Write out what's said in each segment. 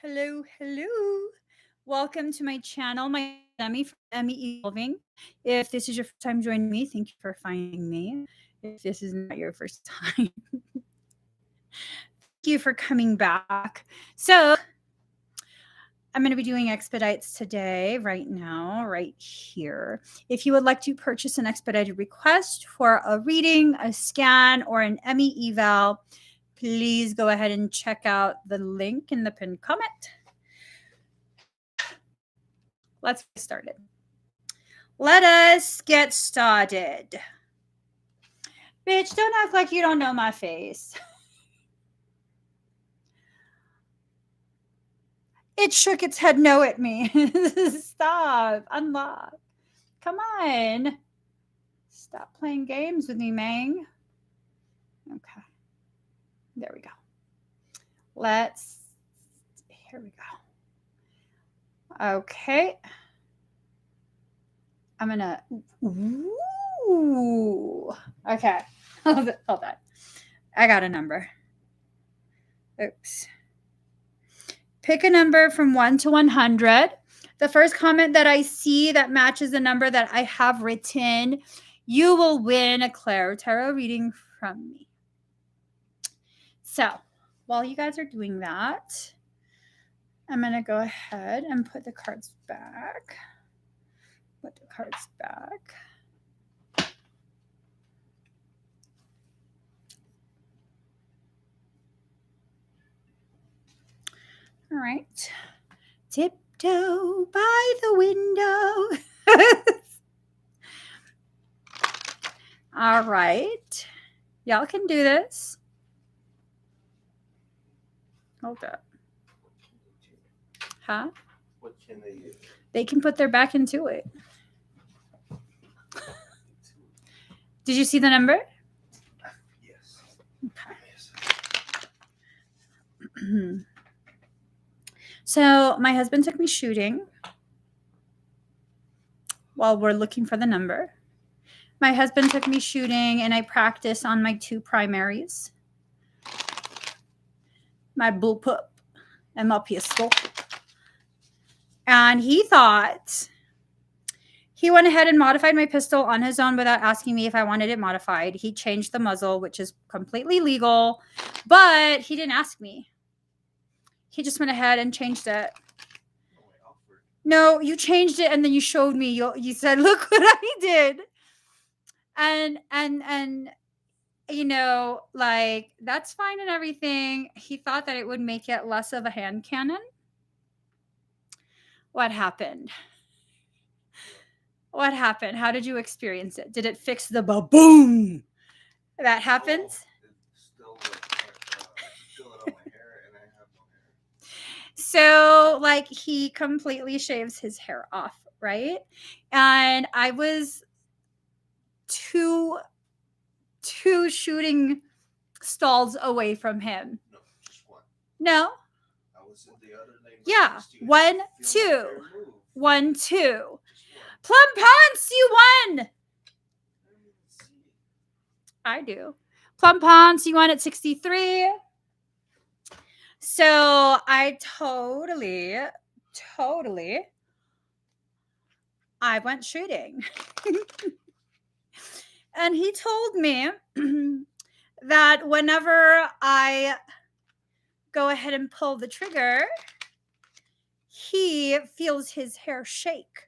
Hello, hello. Welcome to my channel. My name is Emmie from Emmie Evolving. If this is your first time joining me, thank you for finding me. If this is not your first time, thank you for coming back. So, I'm going to be doing expedites today, right now, right here. If you would like to purchase an expedited request for a reading, a scan, or an Emmie eval, please go ahead and check out the link in the pinned comment. Let's get started. Let us get started. Bitch, don't act like you don't know my face. It shook its head no at me. Stop. Unlock. Come on. Stop playing games with me, Mang. Okay. There we go. Here we go. Okay. I'm gonna, ooh. Okay. Hold on. I got a number. Oops. Pick a number from 1 to 100. The first comment that I see that matches the number that I have written, you will win a Claire Tarot reading from me. So, while you guys are doing that, I'm going to go ahead and put the cards back. All right. Tiptoe by the window. All right. Y'all can do this. Hold up. Huh? What can they do? They can put their back into it. Did you see the number? Yes. Okay. So my husband took me shooting while we're looking for the number. My husband took me shooting and I practiced on my two primaries. My bullpup and my pistol. And he went ahead and modified my pistol on his own without asking me if I wanted it modified. He changed the muzzle, which is completely legal, but he didn't ask me. He just went ahead and changed it. No, you changed it and then you showed me. You said, "Look what I did." And you know, like, that's fine and everything. He thought that it would make it less of a hand cannon. What happened? What happened? How did you experience it? Did it fix the ba-boom that happens? Still it on my hair, and I have no hair. So, like, he completely shaves his hair off, right? And I was two shooting stalls away from him. No, just one. No. I was in the other lane. Yeah. 1, 2. 1, 2. Plum Ponce, you won. I do. Plum Ponce, you won at 63. So I totally, I went shooting. And he told me that whenever I go ahead and pull the trigger, he feels his hair shake.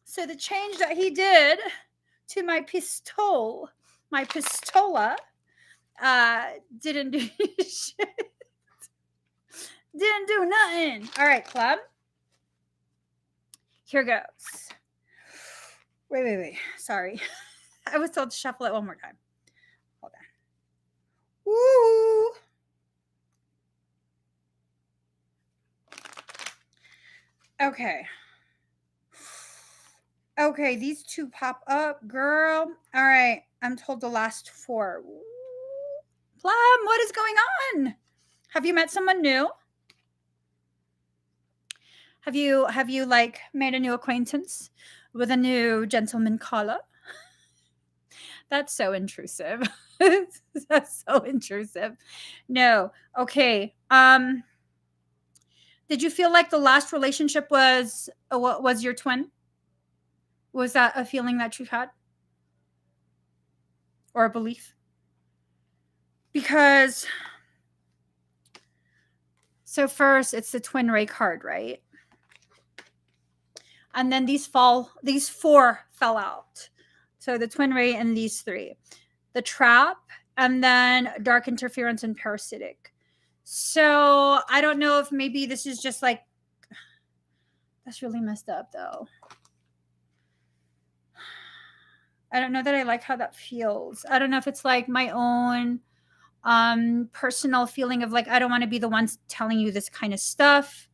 So the change that he did to my pistola, didn't do shit. Didn't do nothing. All right, club. Here goes. Wait. Sorry. I was told to shuffle it one more time. Hold on. Woo. Okay, these two pop up, girl. All right, I'm told the last 4. Plum, what is going on? Have you met someone new? Have you like made a new acquaintance with a new gentleman caller? That's so intrusive. That's so intrusive. No. Okay. Did you feel like the last relationship was what was your twin? Was that a feeling that you had? Or a belief? Because so first it's the twin ray card, right? And then these four fell out. So the twin ray and these three. The trap, and then dark interference and parasitic. So I don't know if maybe this is just like, that's really messed up though. I don't know that I like how that feels. I don't know if it's like my own personal feeling of like, I don't want to be the ones telling you this kind of stuff.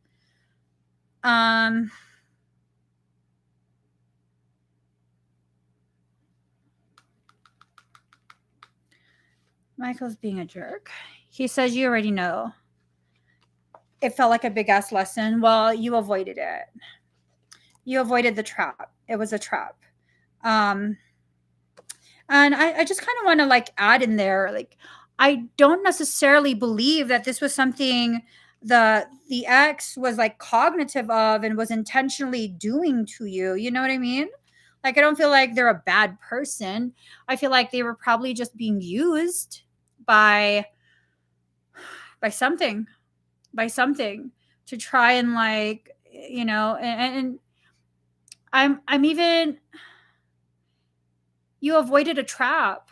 Michael's being a jerk. He says, you already know. It felt like a big ass lesson. Well, you avoided it. You avoided the trap. It was a trap. And I just kind of want to like add in there, like, I don't necessarily believe that this was something the ex was like cognitive of and was intentionally doing to you. You know what I mean? Like, I don't feel like they're a bad person. I feel like they were probably just being used by something to try and like, you know, and I'm even, you avoided a trap.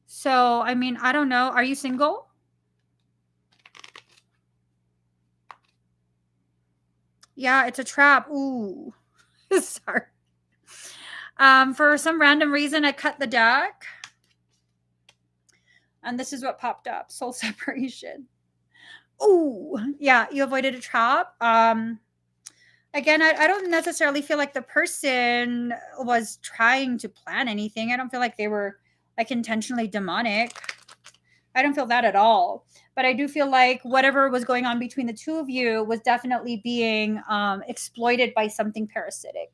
So, I mean, I don't know. Are you single? Yeah, it's a trap. Ooh. Sorry. For some random reason, I cut the deck. And this is what popped up. Soul separation. Ooh. Yeah, you avoided a trap. Again, I don't necessarily feel like the person was trying to plan anything. I don't feel like they were like intentionally demonic. I don't feel that at all. But I do feel like whatever was going on between the two of you was definitely being exploited by something parasitic.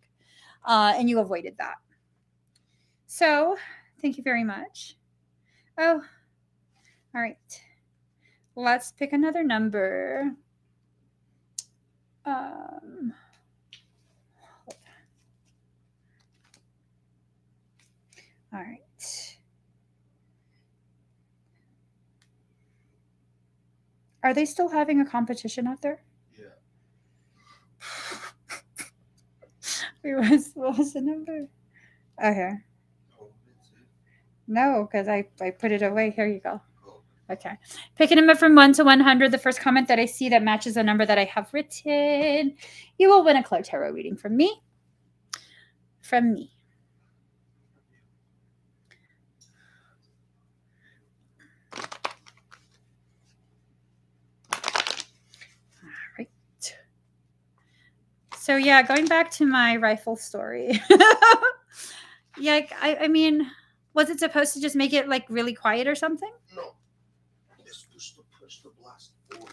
And you avoided that. So thank you very much. Oh, all right. Let's pick another number. All right. Are they still having a competition out there? Yeah. What was the number? Okay. Oh, that's it. No, because I put it away. Here you go. Oh. Okay. Pick a number from 1 to 100. The first comment that I see that matches the number that I have written. You will win a Claire Tarot reading from me. From me. All right. So yeah, going back to my rifle story. Yeah, I mean, was it supposed to just make it like really quiet or something? No. Just push the blast forward.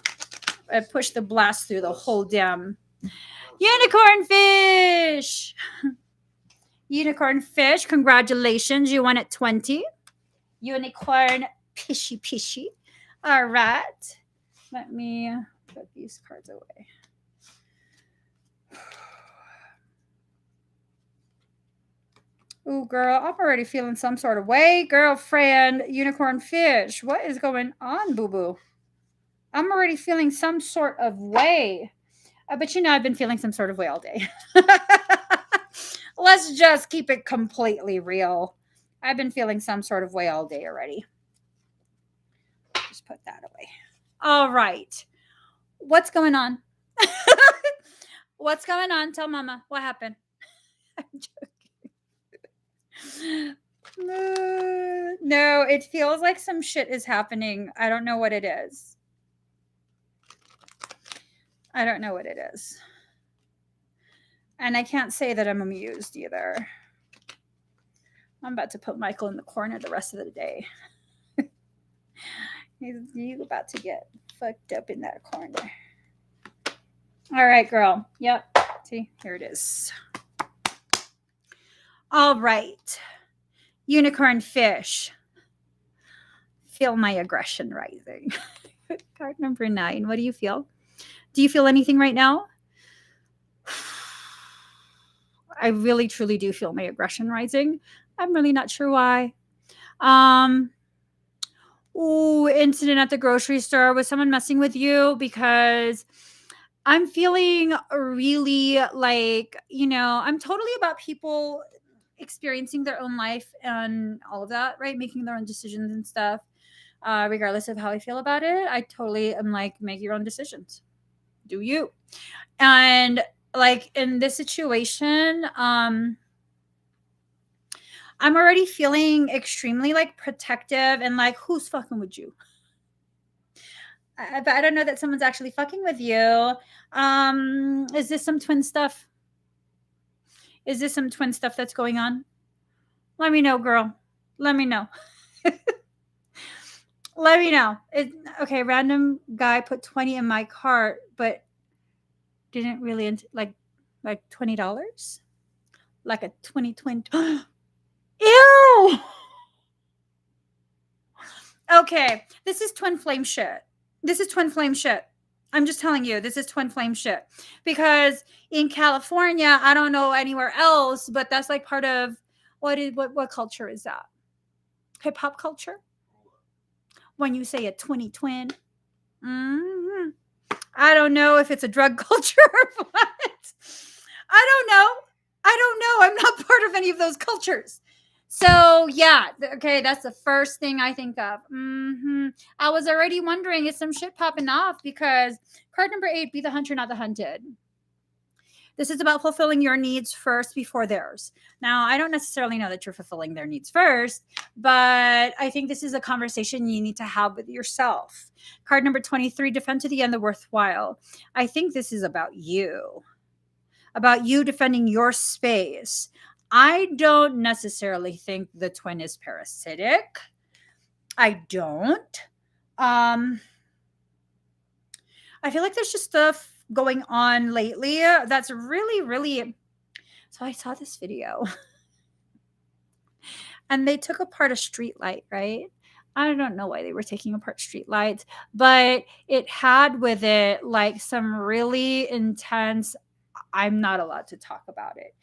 I pushed the blast through the whole damn unicorn fish. Unicorn fish, congratulations. You won at 20. Unicorn pishy. All right. Let me put these cards away. Ooh, girl, I'm already feeling some sort of way. Girlfriend, unicorn fish. What is going on, boo-boo? I'm already feeling some sort of way. But you know, I've been feeling some sort of way all day. Let's just keep it completely real. I've been feeling some sort of way all day already. Just put that away. All right. What's going on? What's going on? Tell mama. What happened? I'm joking. No, it feels like some shit is happening. I don't know what it is. I don't know what it is. And I can't say that I'm amused either. I'm about to put Michael in the corner the rest of the day. He's about to get fucked up in that corner. All right, girl. Yep. See, here it is. All right. Unicorn fish. Feel my aggression rising. Card number 9. What do you feel? Do you feel anything right now? I really truly do feel my aggression rising. I'm really not sure why. Ooh, incident at the grocery store. Was someone messing with you? Because I'm feeling really like, I'm totally about people experiencing their own life and all of that, right? Making their own decisions and stuff. Regardless of how I feel about it, I totally am like, make your own decisions. Do you? And like in this situation, I'm already feeling extremely like protective and like, who's fucking with you? But I don't know that someone's actually fucking with you. Is this some twin stuff? Is this some twin stuff that's going on? Let me know, girl. Let me know. Let me know. Okay, random guy put 20 in my cart, but didn't really like $20? Like a 2020. Ew! Okay, this is twin flame shit. This is twin flame shit. I'm just telling you, this is twin flame shit. Because in California, I don't know anywhere else, but that's like part of what culture is that? Hip hop culture? When you say a 20 twin. Mm-hmm. I don't know if it's a drug culture or what. I don't know. I'm not part of any of those cultures. So yeah, okay, that's the first thing I think of. I was already wondering, is some shit popping off? Because card number 8, be the hunter, not the hunted. This is about fulfilling your needs first before theirs. Now, I don't necessarily know that you're fulfilling their needs first, but I think this is a conversation you need to have with yourself. Card number 23, defend to the end the worthwhile. I think this is about you defending your space. I don't necessarily think the twin is parasitic. I don't. I feel like there's just stuff going on lately that's really, really. So I saw this video and they took apart a street light, right? I don't know why they were taking apart street lights, but it had with it like some really intense. I'm not allowed to talk about it.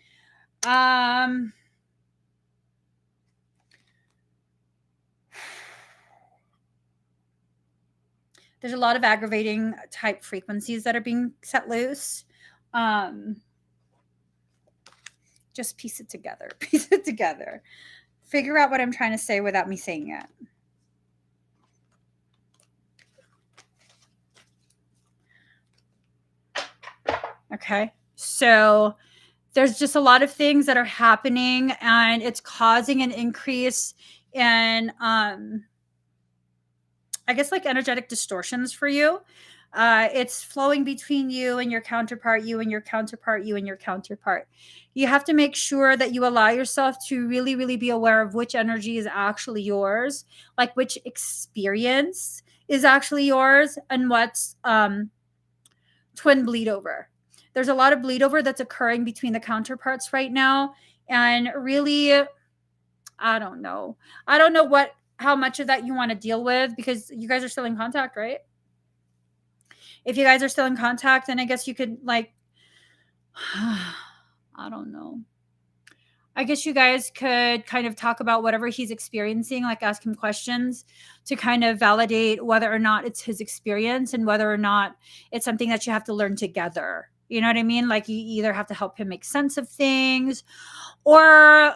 There's a lot of aggravating type frequencies that are being set loose. Just piece it together. Figure out what I'm trying to say without me saying it. Okay. So there's just a lot of things that are happening and it's causing an increase in I guess like energetic distortions for you. It's flowing between you and your counterpart, you and your counterpart, you and your counterpart. You have to make sure that you allow yourself to really, really be aware of which energy is actually yours, like which experience is actually yours, and what's twin bleed over. There's a lot of bleed over that's occurring between the counterparts right now. And really, I don't know. How much of that you want to deal with, because you guys are still in contact, right? If you guys are still in contact, then I guess you could like, I don't know. I guess you guys could kind of talk about whatever he's experiencing, like ask him questions to kind of validate whether or not it's his experience and whether or not it's something that you have to learn together. You know what I mean? Like you either have to help him make sense of things or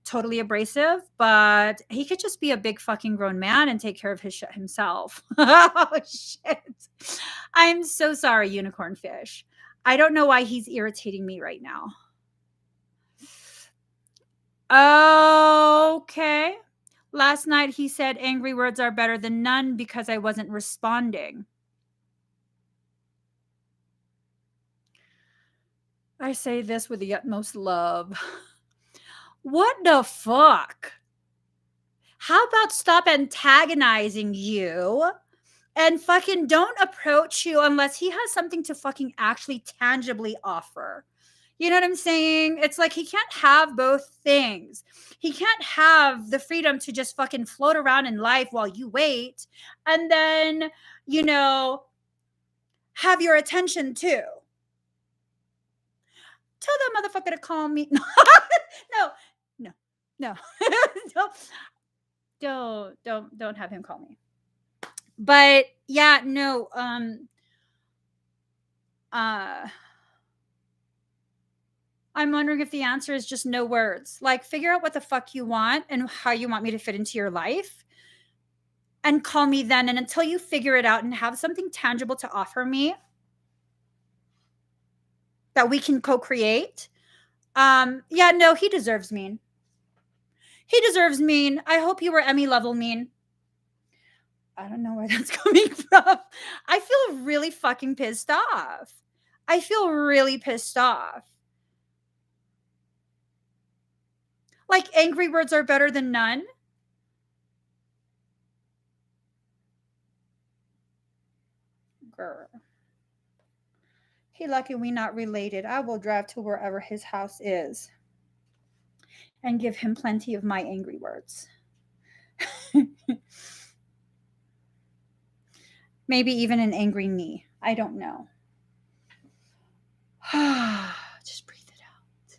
totally abrasive, but he could just be a big fucking grown man and take care of his shit himself. Oh, shit. I'm so sorry, unicorn fish. I don't know why he's irritating me right now. Okay. Last night he said angry words are better than none because I wasn't responding. I say this with the utmost love. What the fuck? How about stop antagonizing you and fucking don't approach you unless he has something to fucking actually tangibly offer? You know what I'm saying? It's like he can't have both things. He can't have the freedom to just fucking float around in life while you wait and then, you know, have your attention too. Tell that motherfucker to call me. No, no, no, don't have him call me. But yeah, no, I'm wondering if the answer is just no words. Like, figure out what the fuck you want and how you want me to fit into your life and call me then. And until you figure it out and have something tangible to offer me that we can co-create. Yeah, no, he deserves mean. He deserves mean. I hope you were Emmie level mean. I don't know where that's coming from. I feel really fucking pissed off. I feel really pissed off. Like, angry words are better than none. Girl. He lucky we not related. I will drive to wherever his house is and give him plenty of my angry words. Maybe even an angry knee. I don't know. Just breathe it out.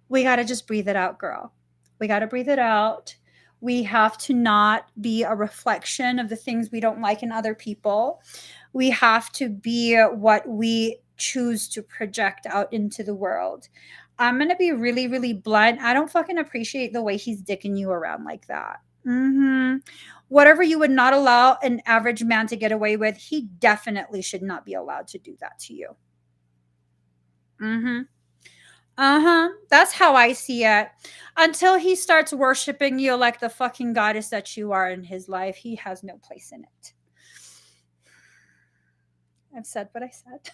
We got to just breathe it out, girl. We got to breathe it out. We have to not be a reflection of the things we don't like in other people. We have to be what we choose to project out into the world. I'm going to be really, really blunt. I don't fucking appreciate the way he's dicking you around like that. Whatever you would not allow an average man to get away with, he definitely should not be allowed to do that to you. That's how I see it. Until he starts worshiping you like the fucking goddess that you are in his life, he has no place in it. I've said what I said.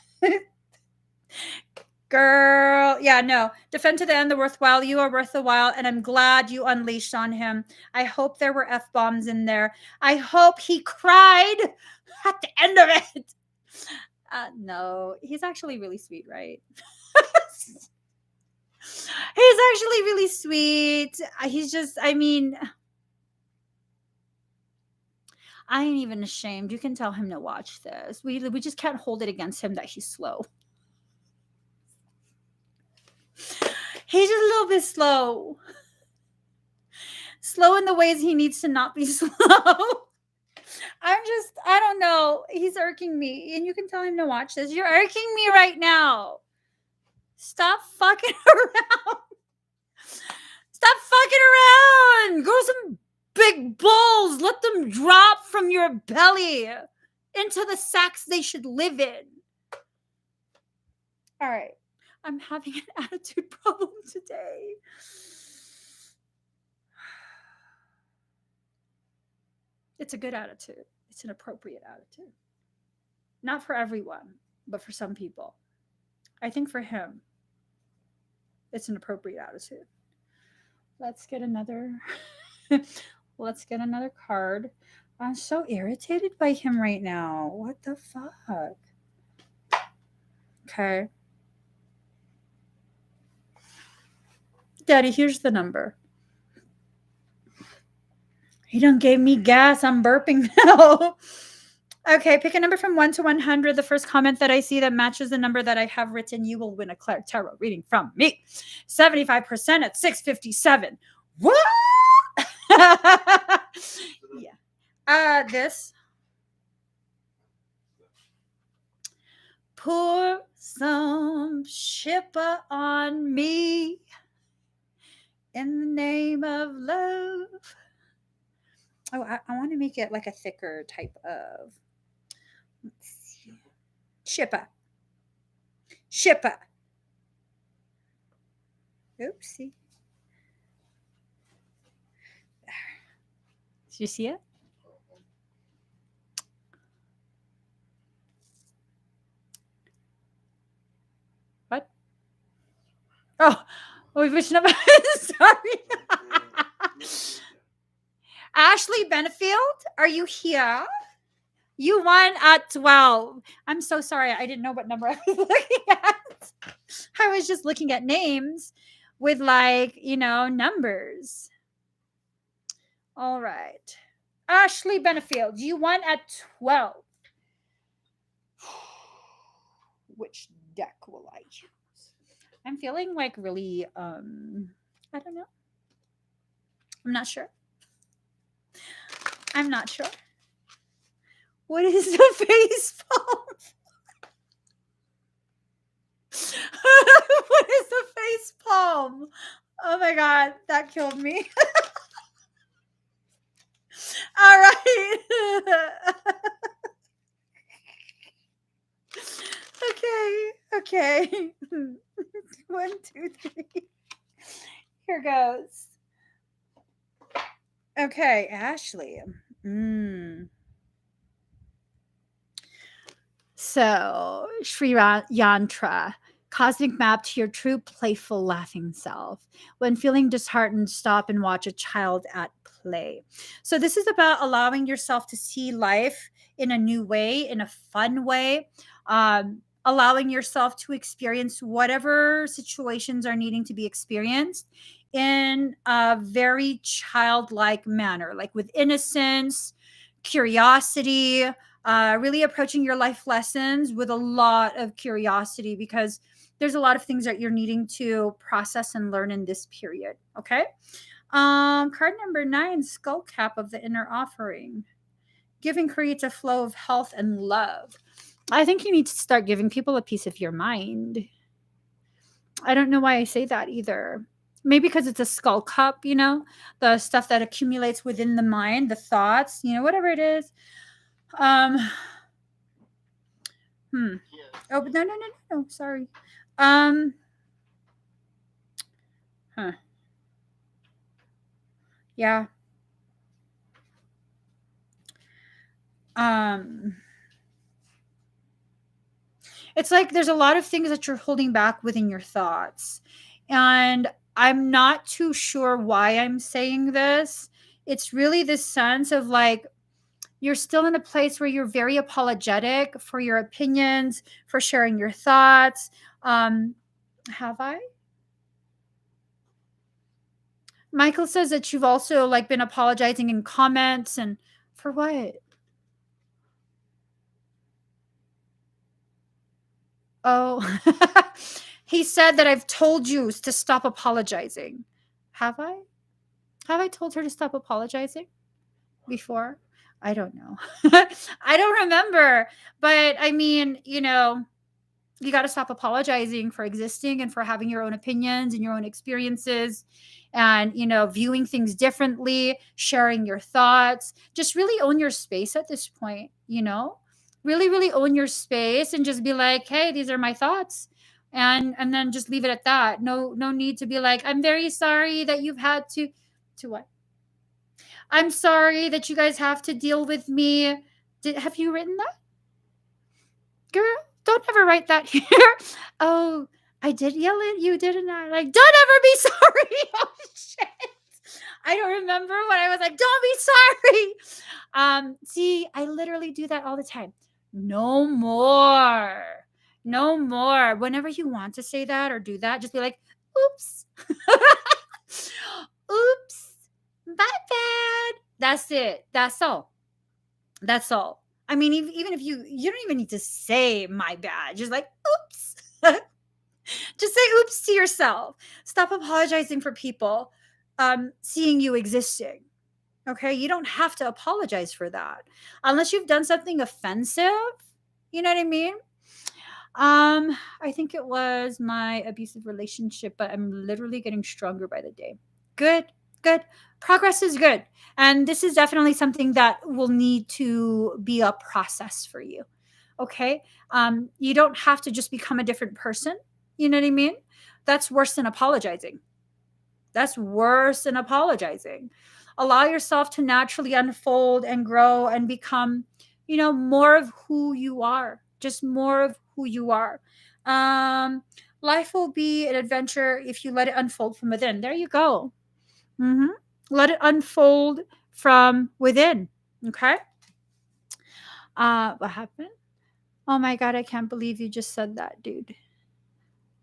Girl, yeah, no. Defend to the end the worthwhile. You are worth the while, and I'm glad you unleashed on him. I hope there were F-bombs in there. I hope he cried at the end of it. No, he's actually really sweet, right? He's actually really sweet. He's just, I mean, I ain't even ashamed. You can tell him to watch this. We just can't hold it against him that he's slow. He's just a little bit slow. Slow in the ways he needs to not be slow. I don't know. He's irking me. And you can tell him to watch this. You're irking me right now. Stop fucking around. Stop fucking around. Grow some big balls. Let them drop from your belly into the sacks they should live in. All right. I'm having an attitude problem today. It's a good attitude. It's an appropriate attitude. Not for everyone, but for some people. I think for him, it's an appropriate attitude. Let's get another card. I'm so irritated by him right now. What the fuck? Okay. Daddy, here's the number. He done gave me gas. I'm burping now. Okay, pick a number from 1 to 100. The first comment that I see that matches the number that I have written, you will win a Claire Tarot reading from me. 75% at 657. What? Yeah. This. Pour some shipper on me in the name of love. Oh, I want to make it like a thicker type of. Let's see. Shipper. Oopsie. Did you see it? What? Oh, which number? Sorry. Ashley Benefield, are you here? You won at 12. I'm so sorry. I didn't know what number I was looking at. I was just looking at names with, like, numbers. All right. Ashley Benefield, you won at 12. Which deck will I use? I'm feeling like really, I don't know. I'm not sure. I'm not sure. What is the face palm? What is the face palm? Oh my God, that killed me. All right. Okay. 1, 2, 3. Here goes. Okay, Ashley. So, Sri Yantra, cosmic map to your true playful laughing self. When feeling disheartened, stop and watch a child at play. So, this is about allowing yourself to see life in a new way, in a fun way, allowing yourself to experience whatever situations are needing to be experienced in a very childlike manner, like with innocence, curiosity, really approaching your life lessons with a lot of curiosity, because there's a lot of things that you're needing to process and learn in this period. Okay. Card number 9, skull cap of the inner offering. Giving creates a flow of health and love. I think you need to start giving people a piece of your mind. I don't know why I say that either. Maybe because it's a skull cup, the stuff that accumulates within the mind, the thoughts, whatever it is. Oh, but no. Sorry. Yeah. It's like there's a lot of things that you're holding back within your thoughts. And I'm not too sure why I'm saying this. It's really this sense of like, you're still in a place where you're very apologetic for your opinions, for sharing your thoughts. Have I? Michael says that you've also like been apologizing in comments, and for what? Oh, he said that I've told you to stop apologizing. Have I? Have I told her to stop apologizing before? I don't know. I don't remember. But I mean, you got to stop apologizing for existing and for having your own opinions and your own experiences and, viewing things differently, sharing your thoughts. Just really own your space at this point, really, really own your space and just be like, hey, these are my thoughts. And then just leave it at that. No need to be like, I'm very sorry that you've had to what? I'm sorry that you guys have to deal with me. Have you written that? Girl, don't ever write that here. Oh, I did yell at you, didn't I? Like, don't ever be sorry. Oh, shit. I don't remember when I was like, don't be sorry. See, I literally do that all the time. No more. No more. Whenever you want to say that or do that, just be like, oops. Oops. My bad. That's it. That's all. That's all. I mean, even if you don't even need to say my bad. Just like, oops. Just say oops to yourself. Stop apologizing for people seeing you existing. Okay, you don't have to apologize for that unless you've done something offensive. You know what I mean? I think it was my abusive relationship, but I'm literally getting stronger by the day. Good. Progress is good. And this is definitely something that will need to be a process for you. Okay. You don't have to just become a different person. You know what I mean? That's worse than apologizing. Allow yourself to naturally unfold and grow and become, more of who you are, just more of who you are. Life will be an adventure if you let it unfold from within. There you go. Let it unfold from within. Okay. What happened? Oh my god, I can't believe you just said that, dude.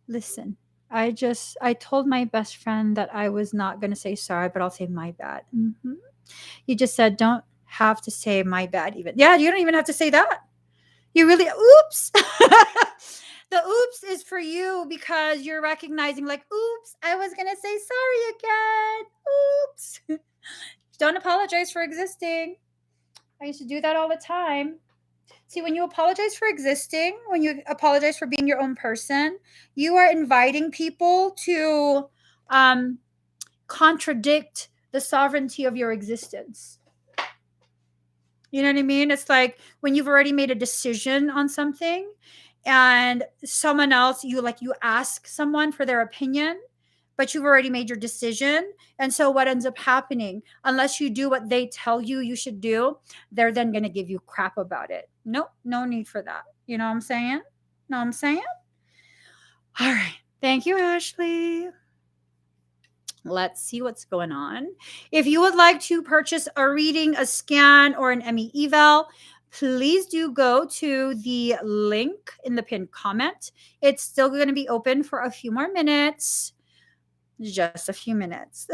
Listen, I told my best friend that I was not going to say sorry, but I'll say my bad. You just said don't have to say my bad even. Yeah, you don't even have to say that. You really oops. The oops is for you because you're recognizing like oops, I was going to say sorry again. Oops. Don't apologize for existing. I used to do that all the time. See, when you apologize for existing, when you apologize for being your own person, you are inviting people to um, contradict the sovereignty of your existence. You know what I mean? It's like when you've already made a decision on something and someone else, you ask someone for their opinion, but you've already made your decision. And so what ends up happening, unless you do what they tell you you should do, they're then going to give you crap about it. Nope, no need for that. You know what I'm saying? Know what I'm saying? All right. Thank you, Ashley. Let's see what's going on. If you would like to purchase a reading, a scan, or an Emmie eval, please do go to the link in the pinned comment. It's still going to be open for a few more minutes. Just a few minutes.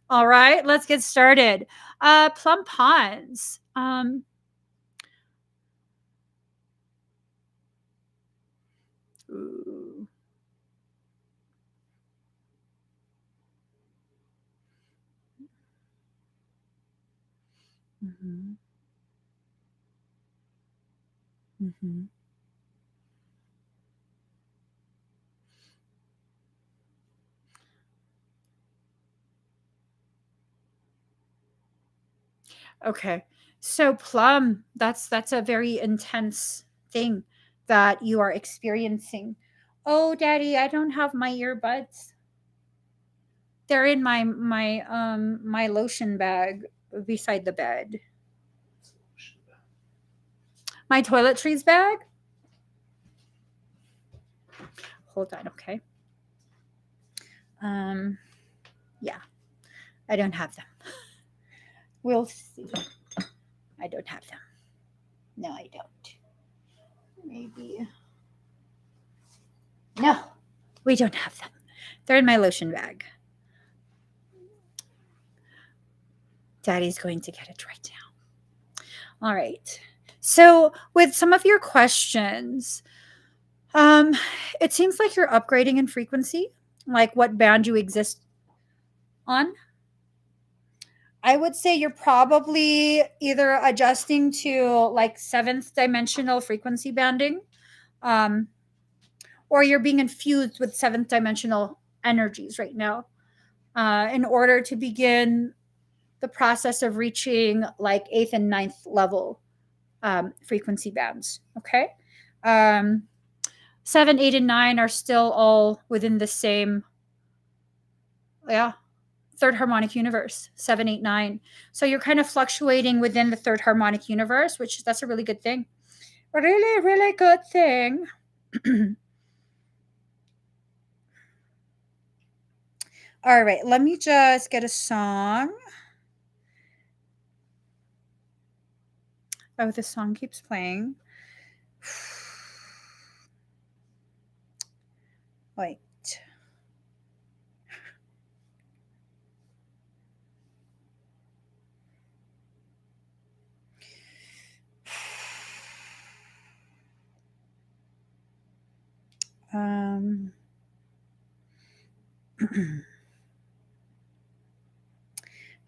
All right, let's get started. Plum Ponds. Ooh. Mm-hmm. Mm-hmm. Okay. So plum, that's a very intense thing that you are experiencing. Oh, daddy, I don't have my earbuds. They're in my lotion bag beside the bed. My toiletries bag? Hold on, okay. Yeah. I don't have them. We'll see. I don't have them. No, I don't. Maybe. No, we don't have them. They're in my lotion bag. Daddy's going to get it right now. All right. So, with some of your questions, um, it seems like you're upgrading in frequency, like what band you exist on. I would say you're probably either adjusting to like seventh dimensional frequency banding, um, or you're being infused with seventh dimensional energies right now in order to begin the process of reaching like eighth and ninth level frequency bands. Okay. Um, 7, 8, and 9 are still all within the same, yeah, third harmonic universe. 7, 8, 9. So you're kind of fluctuating within the third harmonic universe, which that's a really good thing. A really, really good thing. All right, let me just get a song. Oh, the song keeps playing. Wait.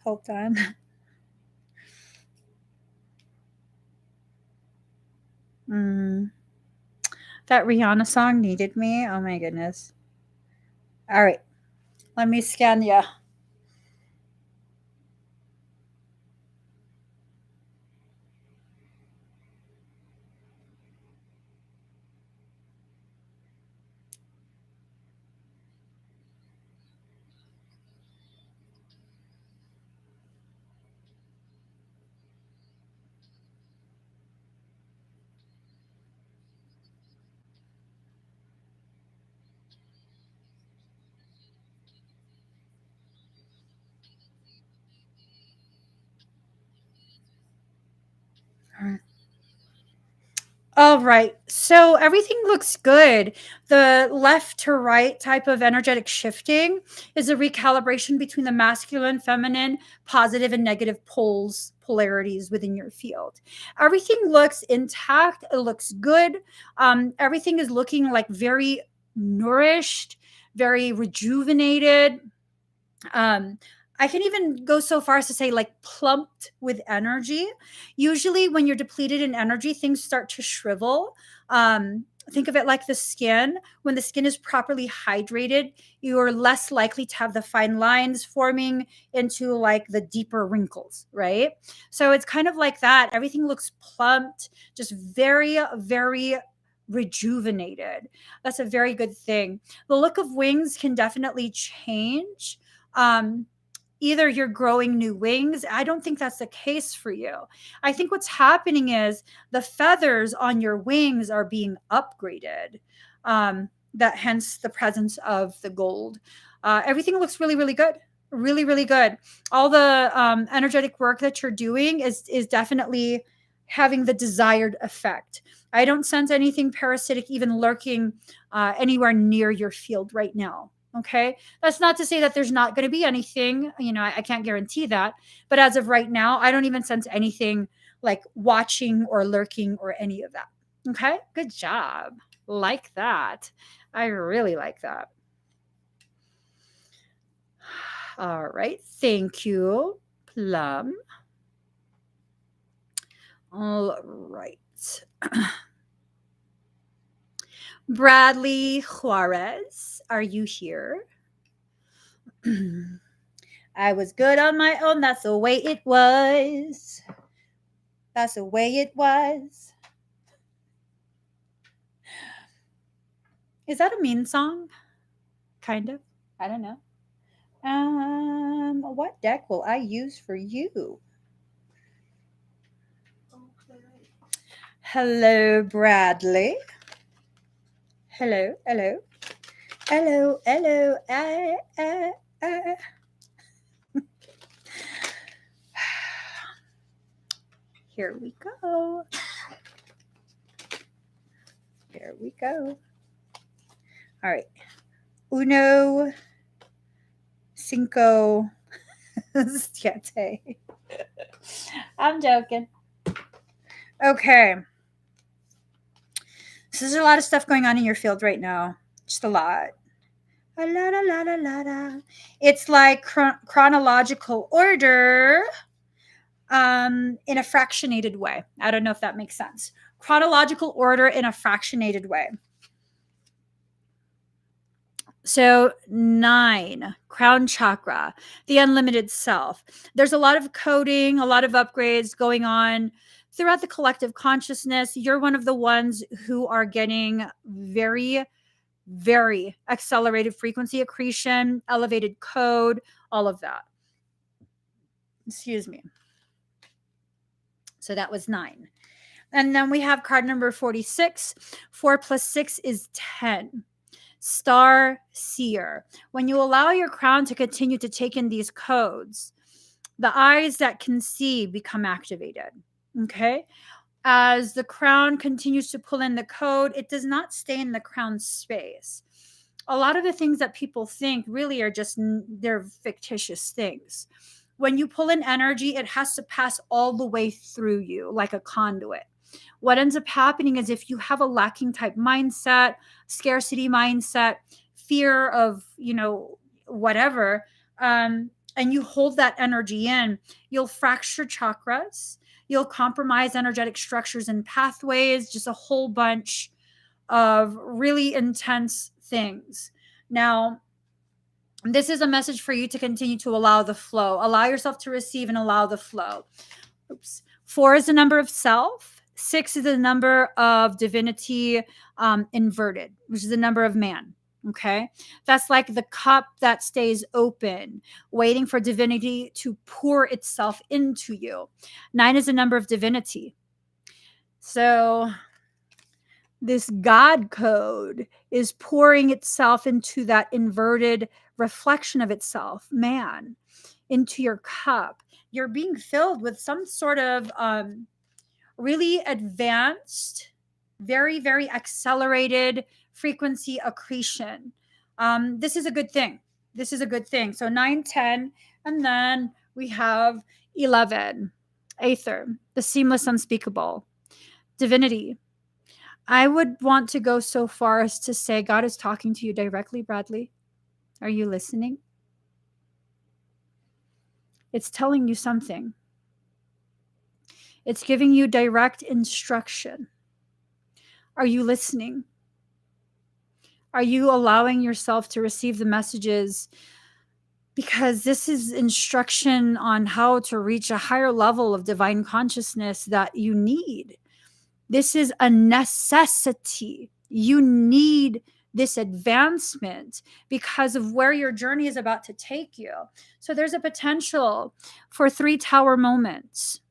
Hold on. That Rihanna song needed me. Oh my goodness. All right. Let me scan ya. All right. All right. So everything looks good. The left to right type of energetic shifting is a recalibration between the masculine, feminine, positive, and negative polarities within your field. Everything looks intact. It looks good. Everything is looking like very nourished, very rejuvenated. um I can even go so far as to say like plumped with energy. Usually when you're depleted in energy, things start to shrivel. Think of it like the skin. When the skin is properly hydrated, you're less likely to have the fine lines forming into like the deeper wrinkles, right? So it's kind of like that. Everything looks plumped, just very, very rejuvenated. That's a very good thing. The look of wings can definitely change. um, Either you're growing new wings. I don't think that's the case for you. I think what's happening is the feathers on your wings are being upgraded. That hence the presence of the gold. Everything looks really, really good. Really, really good. All the energetic work that you're doing is definitely having the desired effect. I don't sense anything parasitic even lurking anywhere near your field right now. Okay. That's not to say that there's not going to be anything, I can't guarantee that. But as of right now, I don't even sense anything like watching or lurking or any of that. Okay. Good job. Like that. I really like that. All right. Thank you, Plum. All right. Bradley Juarez, are you here? I was good on my own. That's the way it was. That's the way it was. Is that a mean song? Kind of. I don't know. What deck will I use for you? Hello, Bradley. Hello, hello. Hello, hello. Here we go. Here we go. All right. Uno, cinco, siete. I'm joking. Okay. So there's a lot of stuff going on in your field right now. Just a lot. A la la la la la la. It's like chronological order in a fractionated way. I don't know if that makes sense. Chronological order in a fractionated way. So 9, crown chakra, the unlimited self. There's a lot of coding, a lot of upgrades going on throughout the collective consciousness. You're one of the ones who are getting very, very accelerated frequency accretion, elevated code, all of that. Excuse me. So that was 9. And then we have card number 46. 4 plus 6 is 10. Star seer. When you allow your crown to continue to take in these codes, the eyes that can see become activated. Okay. As the crown continues to pull in the code, it does not stay in the crown space. A lot of the things that people think really are just, they're fictitious things. When you pull in energy, it has to pass all the way through you like a conduit. What ends up happening is if you have a lacking type mindset, scarcity mindset, fear of, whatever, and you hold that energy in, you'll fracture chakras, you'll compromise energetic structures and pathways, just a whole bunch of really intense things. Now, this is a message for you to continue to allow the flow. Allow yourself to receive and allow the flow. Oops. 4 is the number of self. 6 is the number of divinity inverted, which is the number of man. Okay. That's like the cup that stays open, waiting for divinity to pour itself into you. 9 is the number of divinity. So this God code is pouring itself into that inverted reflection of itself, man, into your cup. You're being filled with some sort of really advanced very, very accelerated frequency accretion. This is a good thing. This is a good thing. So 9, 10, and then we have 11, Aether, the seamless unspeakable, divinity. I would want to go so far as to say God is talking to you directly, Bradley. Are you listening? It's telling you something. It's giving you direct instruction. Are you listening? Are you allowing yourself to receive the messages? Because this is instruction on how to reach a higher level of divine consciousness that you need. This is a necessity. You need this advancement because of where your journey is about to take you. So there's a potential for 3 tower moments.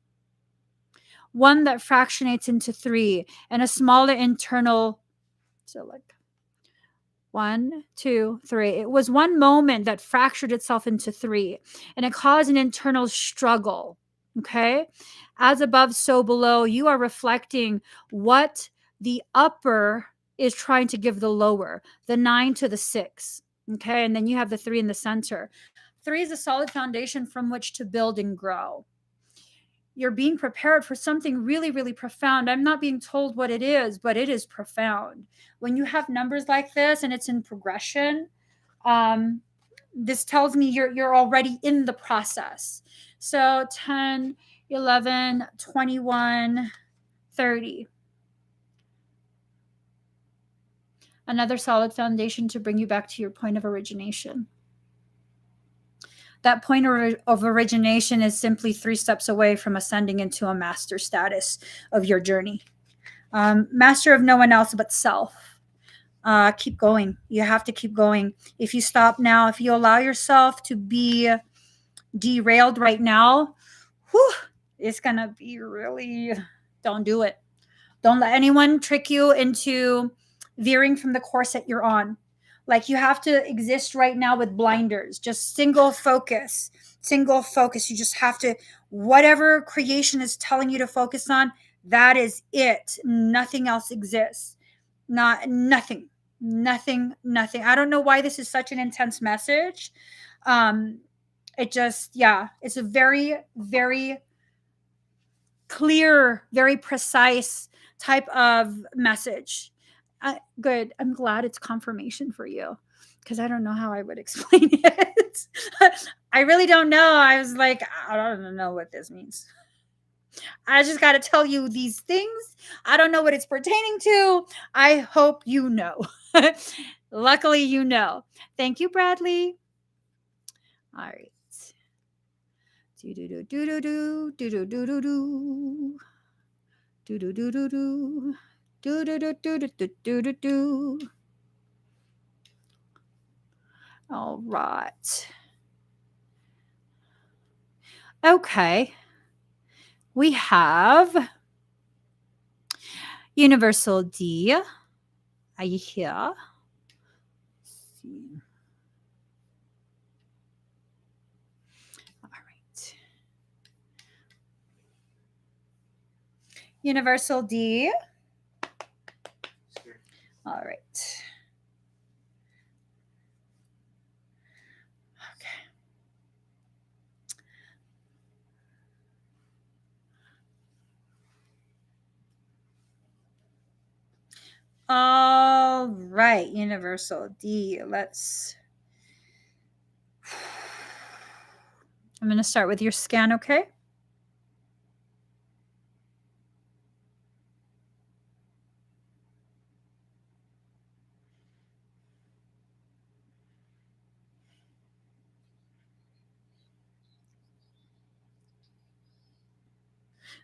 One that fractionates into 3 and a smaller internal. So like 1, 2, 3. It was one moment that fractured itself into 3 and it caused an internal struggle. Okay. As above, so below. You are reflecting what the upper is trying to give the lower, the 9 to the 6. Okay. And then you have the 3 in the center. 3 is a solid foundation from which to build and grow. You're being prepared for something really, really profound. I'm not being told what it is, but it is profound. When you have numbers like this and it's in progression, this tells me you're already in the process. So 10, 11, 21, 30. Another solid foundation to bring you back to your point of origination. That point of origination is simply 3 steps away from ascending into a master status of your journey. Master of no one else but self. Keep going. You have to keep going. If you stop now, if you allow yourself to be derailed right now, it's going to be really, don't do it. Don't let anyone trick you into veering from the course that you're on. Like you have to exist right now with blinders, just single focus. You just have to, whatever creation is telling you to focus on, that is it. Nothing else exists. Nothing. I don't know why this is such an intense message. It's a very, very clear, very precise type of message. Good. I'm glad it's confirmation for you because I don't know how I would explain it. I really don't know. I was like, I don't know what this means. I just got to tell you these things. I don't know what it's pertaining to. I hope you know. Luckily, you know. Thank you, Bradley. All right. Do do do do do do do do do do do do do do do. Do do do do do do do do. All right. Okay. We have Universal D. Are you here? Let's see. All right. Universal D. All right. All right, Universal D. I'm going to start with your scan, okay?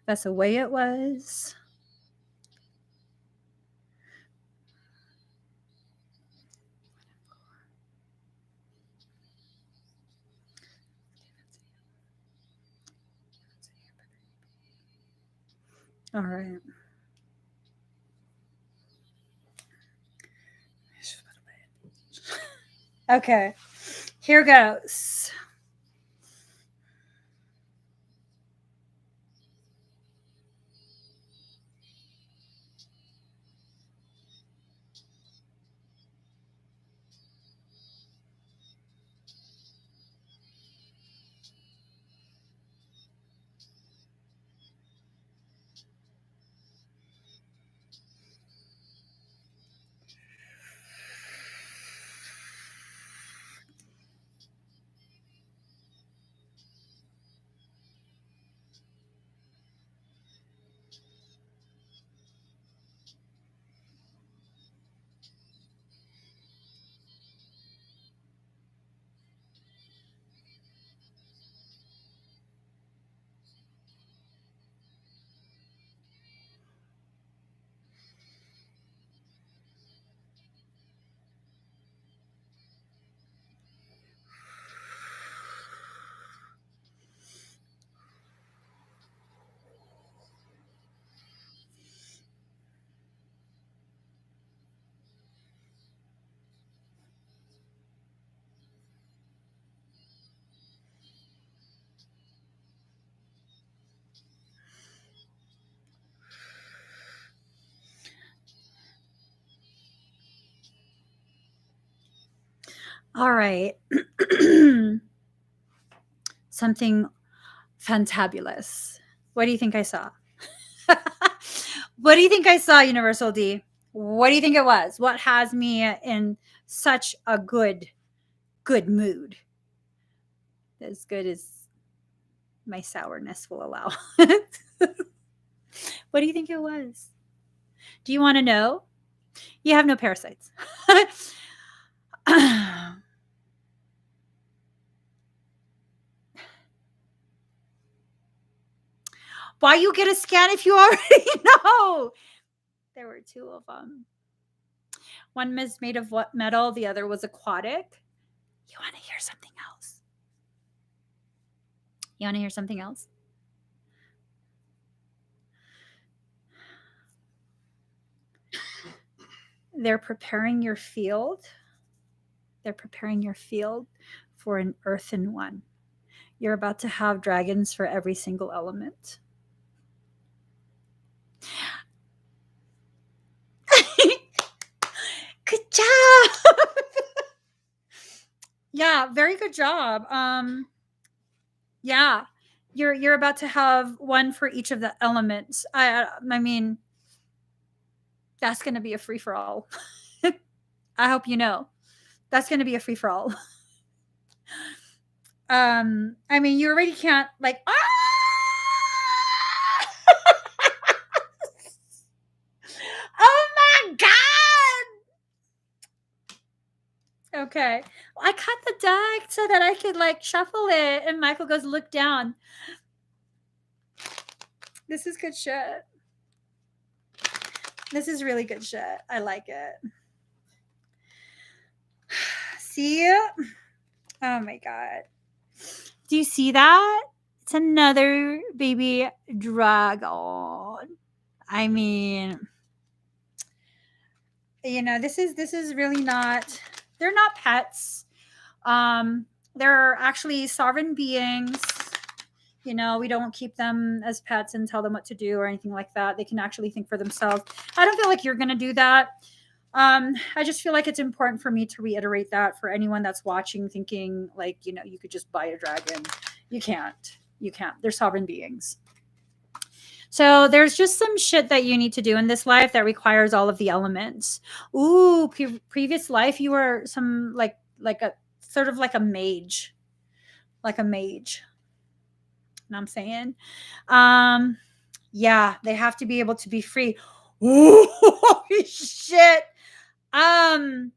That's the way it was. All right. Okay, here goes. All right. Something fantabulous. What do you think I saw? What do you think I saw, Universal D? What do you think it was? What has me in such a good mood? As good as my sourness will allow. What do you think it was? Do you want to know? You have no parasites. Why you get a scan if you already know? There were two of them. One was made of what metal? The other was aquatic. You want to hear something else? You want to hear something else? They're preparing your field. They're preparing your field for an earthen one. You're about to have dragons for every single element. Good job. Yeah, very good job. Yeah, you're about to have one for each of the elements. I mean, that's going to be a free for all. I hope you know. That's going to be a free for all. I mean, you already can't like Oh my god. Okay. I cut the deck so that I could like shuffle it and Michael goes, "Look down." This is good shit. This is really good shit. I like it. See? Oh my god. Do you see that? It's another baby dragon. I mean, you know, this is really not, they're not pets. They're actually sovereign beings. You know, we don't keep them as pets and tell them what to do or anything like that. They can actually think for themselves. I don't feel like you're going to do that. I just feel like it's important for me to reiterate that for anyone that's watching, thinking like, you know, you could just buy a dragon. You can't. You can't. They're sovereign beings. So there's just some shit that you need to do in this life that requires all of the elements. Ooh, previous life you were some like a sort of like a mage, like a mage. You know what I'm saying? Yeah, they have to be able to be free. Ooh, holy shit. Um,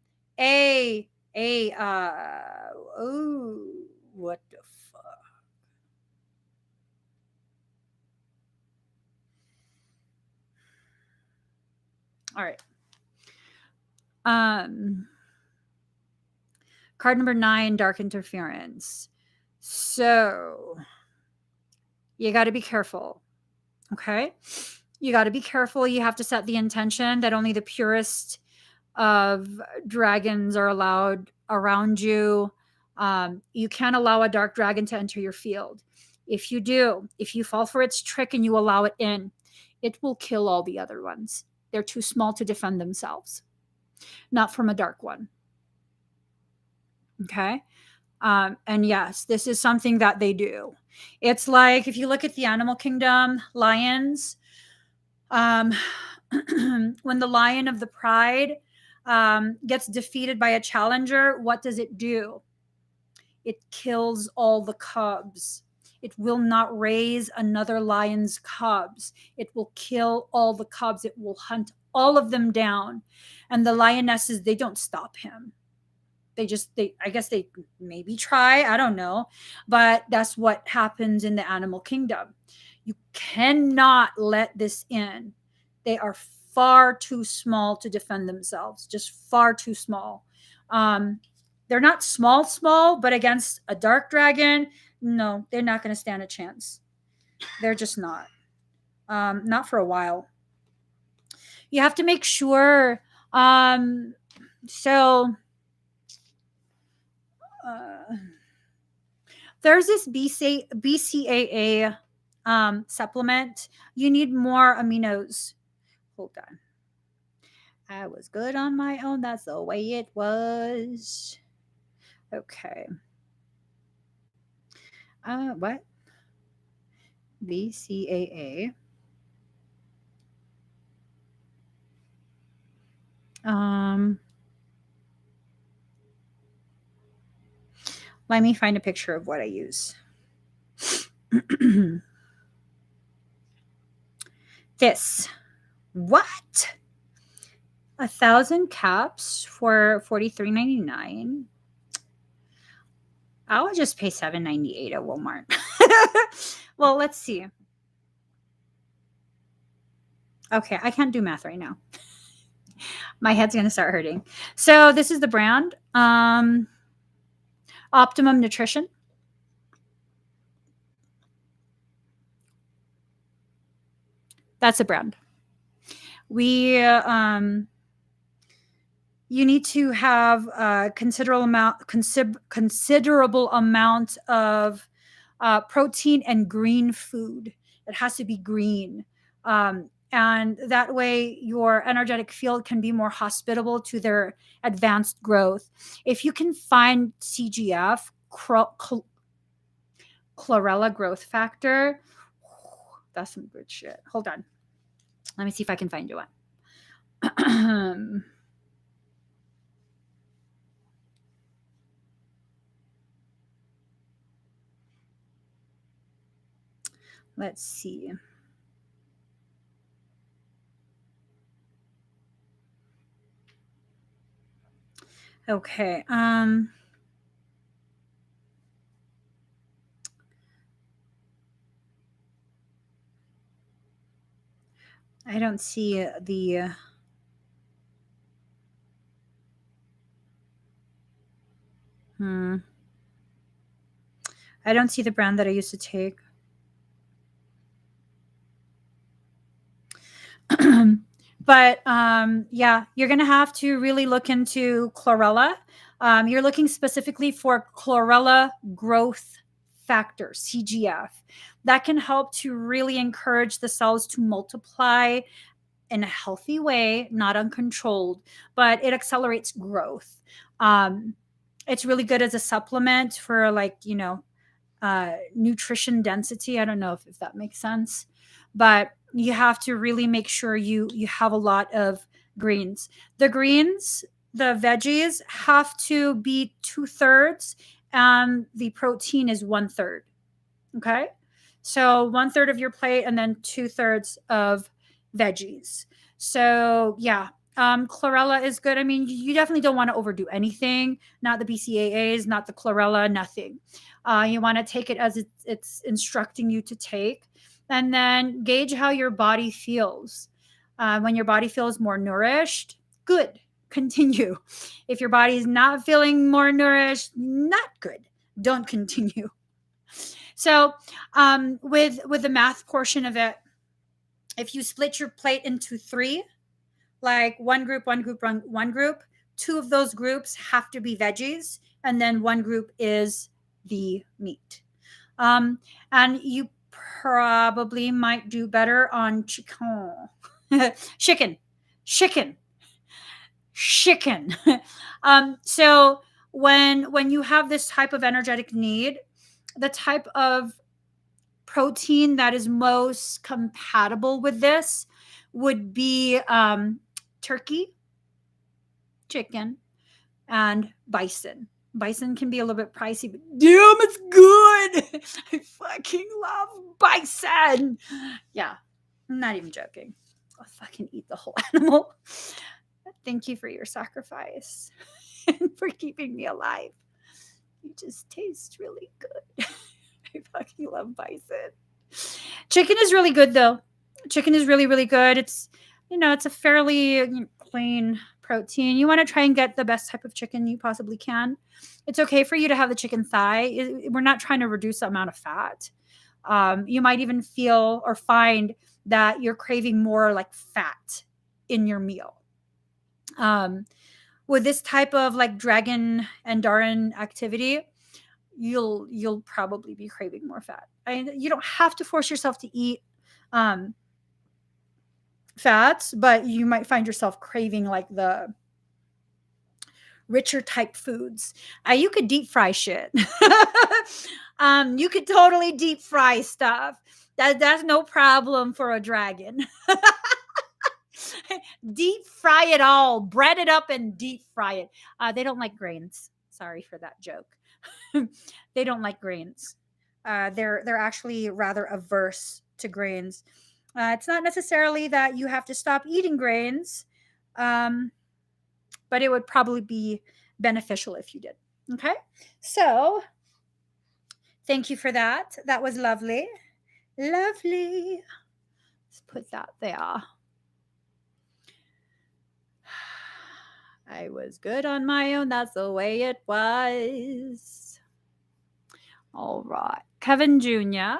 ooh, what the fuck? All right. Card number 9, dark interference. So you got to be careful. Okay. You got to be careful. You have to set the intention that only the purest of dragons are allowed around you. You can't allow a dark dragon to enter your field. If you do, if you fall for its trick and you allow it in, it will kill all the other ones. They're too small to defend themselves, not from a dark one. Okay. And yes, this is something that they do. It's like if you look at the animal kingdom, lions, when the lion of the pride gets defeated by a challenger, what does it do? It kills all the cubs. It will not raise another lion's cubs. It will kill all the cubs. It will hunt all of them down. And the lionesses, they don't stop him. I guess they maybe try, I don't know, but that's what happens in the animal kingdom. You cannot let this in. They are far too small to defend themselves, just far too small. They're not small, but against a dark dragon, no, they're not going to stand a chance. They're just not for a while. You have to make sure. So there's this BCAA supplement. You need more aminos. Hold on. I was good on my own. That's the way it was. Okay. What? VCAA. Let me find a picture of what I use. This. What? 1,000 caps for $43.99. I would just pay $7.98 at Walmart. Well, let's see. Okay, I can't do math right now. My head's gonna start hurting. So this is the brand. Optimum Nutrition. That's a brand. We you need to have a considerable amount of protein and green food. It has to be green. And that way your energetic field can be more hospitable to their advanced growth. If you can find CGF, chlorella growth factor, that's some good shit. Hold on. Let me see if I can find you one. Let's see. Okay. I don't see the I don't see the brand that I used to take. But yeah, you're going to have to really look into chlorella. You're looking specifically for chlorella growth factor, CGF. That can help to really encourage the cells to multiply in a healthy way, not uncontrolled, but it accelerates growth. It's really good as a supplement for, like, nutrition density. I don't know if that makes sense, but you have to really make sure you have a lot of greens. The greens, the veggies have to be 2/3, and the protein is 1/3. Okay, so 1/3 of your plate, and then 2/3 of veggies. So yeah, chlorella is good. I mean, you definitely don't want to overdo anything. Not the BCAAs, not the chlorella, nothing. You want to take it as it's instructing you to take, and then gauge how your body feels. When your body feels more nourished, good, continue. If your body is not feeling more nourished, not good, don't continue. So with the math portion of it, if you split your plate into 3, like one group, one group, 2 of those groups have to be veggies, and then one group is the meat. And you probably might do better on chicken. So when you have this type of energetic need, the type of protein that is most compatible with this would be turkey, chicken, and bison. Bison can be a little bit pricey, but damn, it's good. I fucking love bison. Yeah, I'm not even joking. I'll fucking eat the whole animal. Thank you for your sacrifice and for keeping me alive. You just taste really good. I fucking love bison. Chicken is really good, though. Chicken is really, really good. It's, it's a fairly plain protein. You want to try and get the best type of chicken you possibly can. It's okay for you to have the chicken thigh. We're not trying to reduce the amount of fat. You might even feel or find that you're craving more like fat in your meal. With this type of like dragon and Darin activity, you'll probably be craving more fat. You don't have to force yourself to eat fats, but you might find yourself craving like the richer type foods. You could deep fry shit. You could totally deep fry stuff. That's no problem for a dragon. Deep fry it all, bread it up and deep fry it. They don't like grains. Sorry for that joke. They don't like grains. They're actually rather averse to grains. It's not necessarily that you have to stop eating grains, but it would probably be beneficial if you did. Okay, so thank you for that. That was lovely. Lovely. Let's put that there. I was good on my own. That's the way it was. All right. Kevin Jr.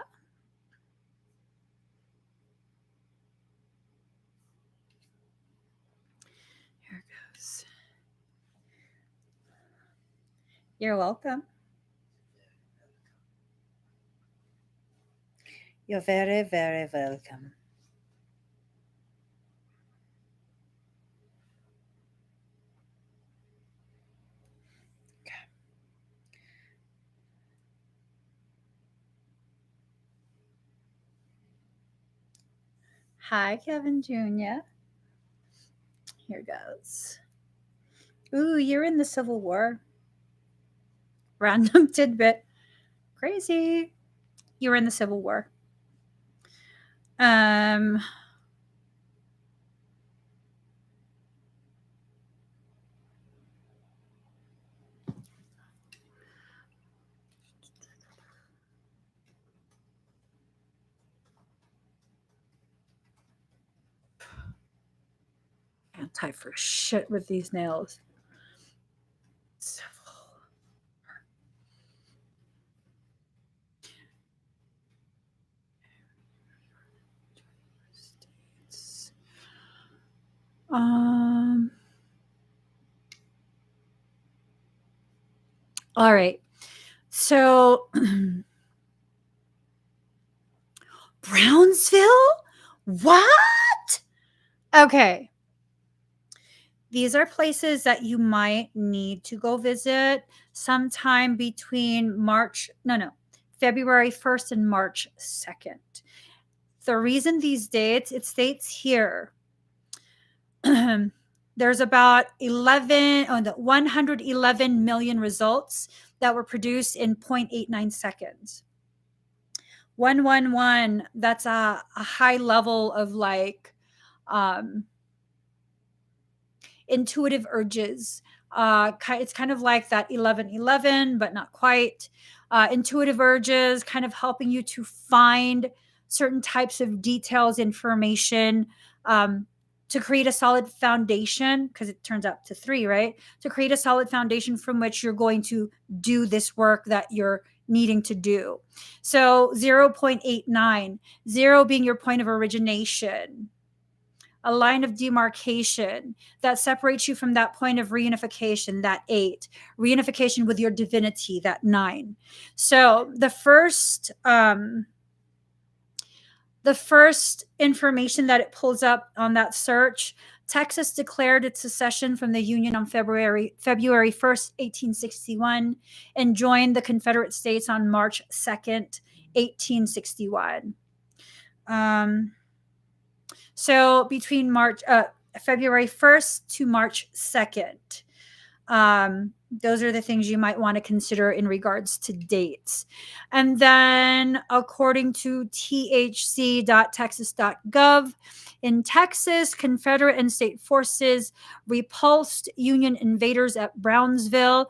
Here goes. You're welcome. You're very, very welcome. Hi, Kevin Jr. Here goes. Ooh, you're in the Civil War. Random tidbit. Crazy. You were in the Civil War. Can't type for shit with these nails. Civil. States. All right. So Brownsville? What? Okay. These are places that you might need to go visit sometime between February 1st and March 2nd. The reason these dates, it states here, there's about 111 million results that were produced in 0.89 seconds. 111, that's a high level of like intuitive urges. It's kind of like that 1111, but not quite. Intuitive urges, kind of helping you to find certain types of details, information, to create a solid foundation, because it turns out to 3, right? To create a solid foundation from which you're going to do this work that you're needing to do. So 0.89, 0 being your point of origination, a line of demarcation that separates you from that point of reunification, that 8, reunification with your divinity, that 9. So the first information that it pulls up on that search, Texas declared its secession from the Union on February 1st, 1861, and joined the Confederate States on March 2nd, 1861. So between February 1st to March 2nd, those are the things you might want to consider in regards to dates. And then according to thc.texas.gov, in Texas, Confederate and state forces repulsed Union invaders at Brownsville.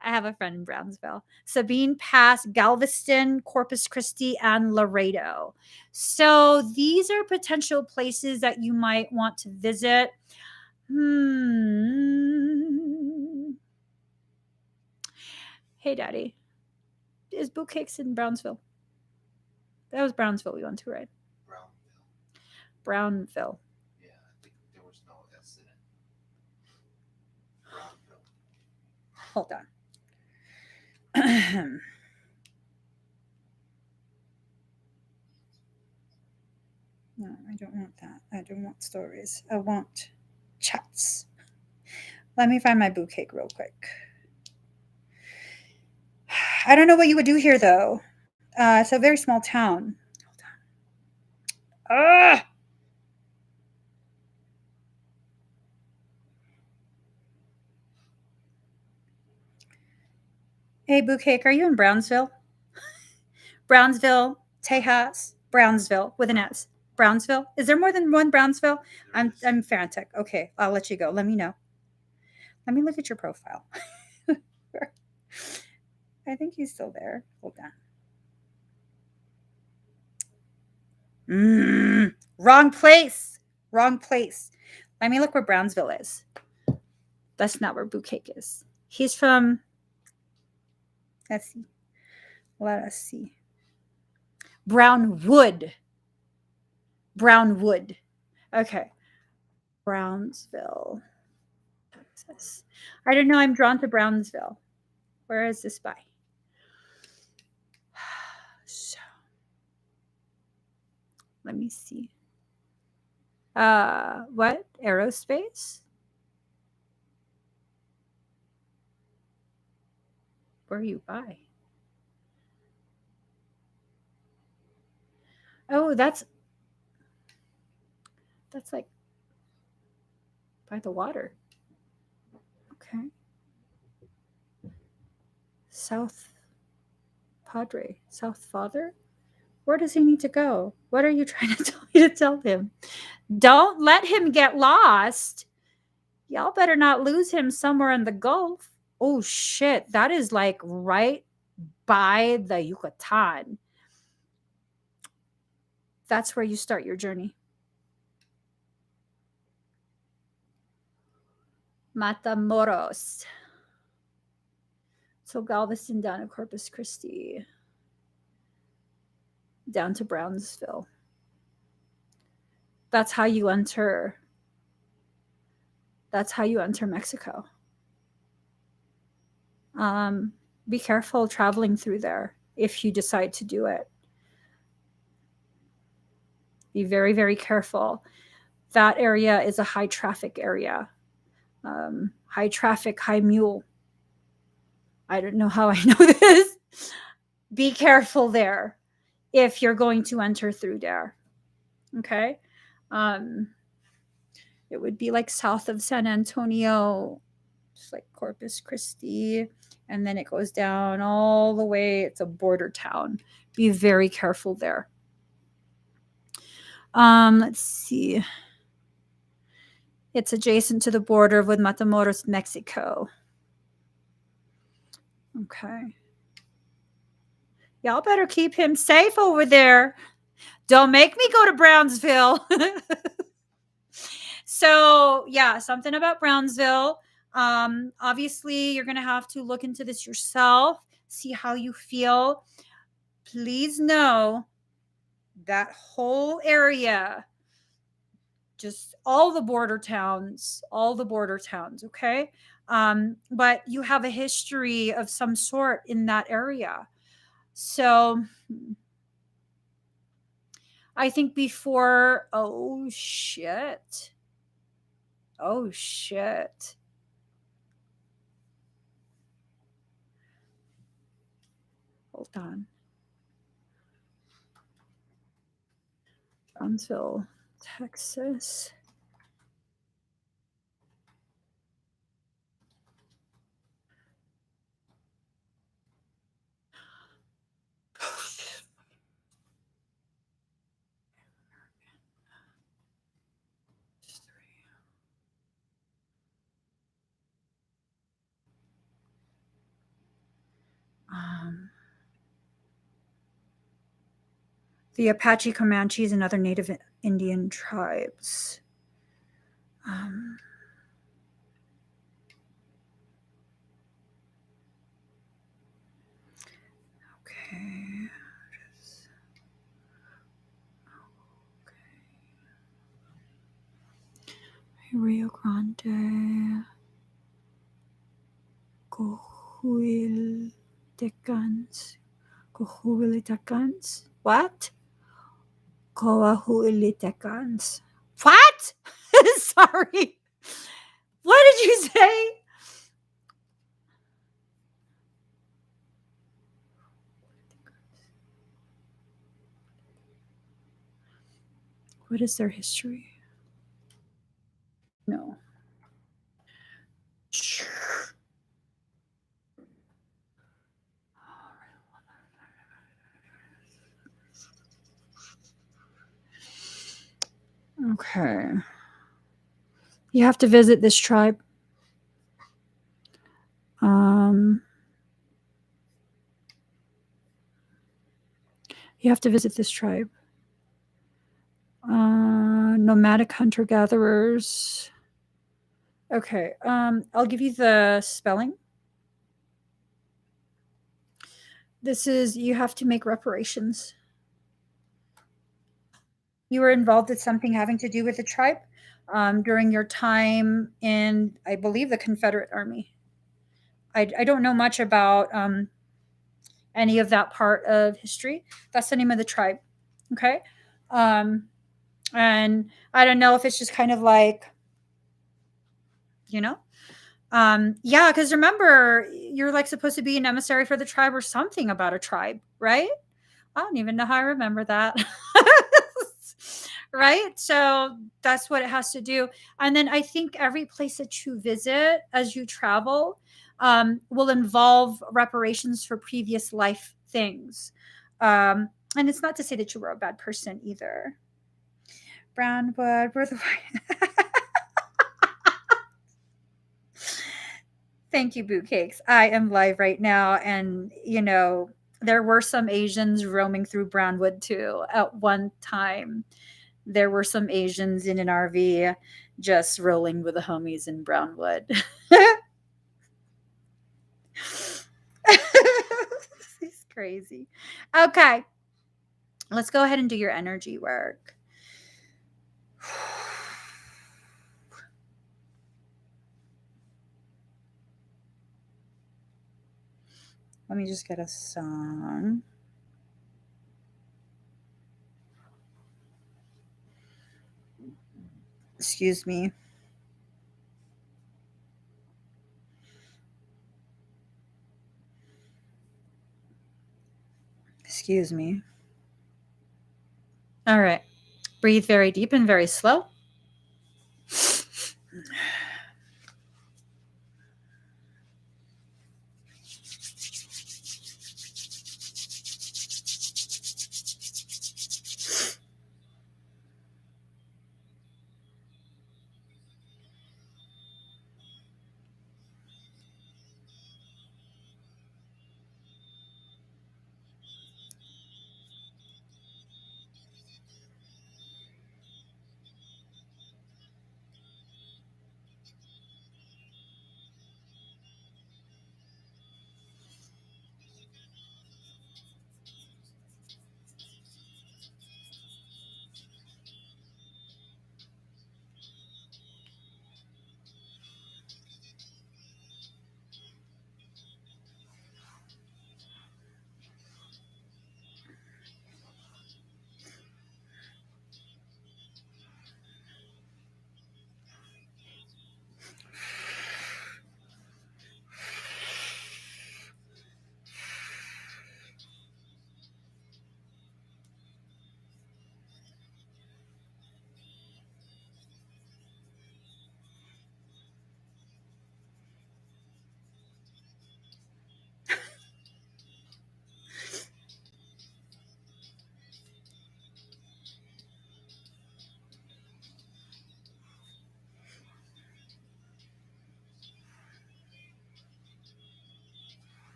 I have a friend in Brownsville. Sabine Pass, Galveston, Corpus Christi, and Laredo. So these are potential places that you might want to visit. Hey, Daddy. Is Boo Cakes in Brownsville? That was Brownsville we went to, right? Brownville. Yeah, I think there was no S in it. Brownville. Hold on. No, I don't want that. I don't want stories. I want chats. Let me find my boo cake real quick. I don't know what you would do here, though. It's a very small town. Hold on. Hey, boo cake, are you in Brownsville? Brownsville, Tejas, Brownsville with an S. Brownsville. Is there more than one Brownsville? I'm frantic. Okay, I'll let you go. Let me know. Let me look at your profile. I think he's still there. Hold on. Wrong place. Wrong place. Let me look where Brownsville is. That's not where Boo Cake is. He's from. Let's see. Let us see. Brownwood. Brownwood. Okay. Brownsville, Texas. I don't know. I'm drawn to Brownsville. Where is this by? So, let me see. What? Aerospace? Where are you by? Oh, that's like by the water. Okay. South Padre, South Father? Where does he need to go? What are you trying to tell me to tell him? Don't let him get lost. Y'all better not lose him somewhere in the Gulf. Oh shit, that is like right by the Yucatan. That's where you start your journey. Matamoros. So Galveston down to Corpus Christi, down to Brownsville. That's how you enter. That's how you enter Mexico. Be careful traveling through there if you decide to do it. Be very, very careful. That area is a high traffic area. High traffic, high mule. I don't know how I know this. Be careful there if you're going to enter through there. Okay. It would be like south of San Antonio, just like Corpus Christi, and then it goes down all the way. It's a border town. Be very careful there. Let's see. It's adjacent to the border with Matamoros, Mexico. Okay. Y'all better keep him safe over there. Don't make me go to Brownsville. So, yeah, something about Brownsville. Obviously, you're going to have to look into this yourself, see how you feel. Please know that whole area, just all the border towns, okay? But you have a history of some sort in that area. So I think before, oh shit. Hold on. Brownsville, Texas. The Apache, Comanches, and other native Indian tribes. Okay. Rio Grande. Coahuiltecans. What? Coahuiltecans. What? Sorry. What did you say? What is their history? No. Okay. You have to visit this tribe. You have to visit this tribe. Nomadic hunter-gatherers. Okay. I'll give you the spelling. This is, you have to make reparations. You were involved in something having to do with the tribe during your time in, I believe, the Confederate Army. I don't know much about any of that part of history. That's the name of the tribe. Okay. And I don't know if it's just kind of like, you know, yeah, because remember, you're like supposed to be an emissary for the tribe or something about a tribe, right? I don't even know how I remember that. Right? So that's what it has to do. And then I think every place that you visit as you travel will involve reparations for previous life things. And it's not to say that you were a bad person either. Brownwood, we're the Thank you, Boot Cakes. I am live right now, and there were some Asians roaming through Brownwood too at one time. There were some Asians in an RV just rolling with the homies in Brownwood. It's crazy. Okay. Let's go ahead and do your energy work. Let me just get a song. Excuse me. Excuse me. All right. Breathe very deep and very slow.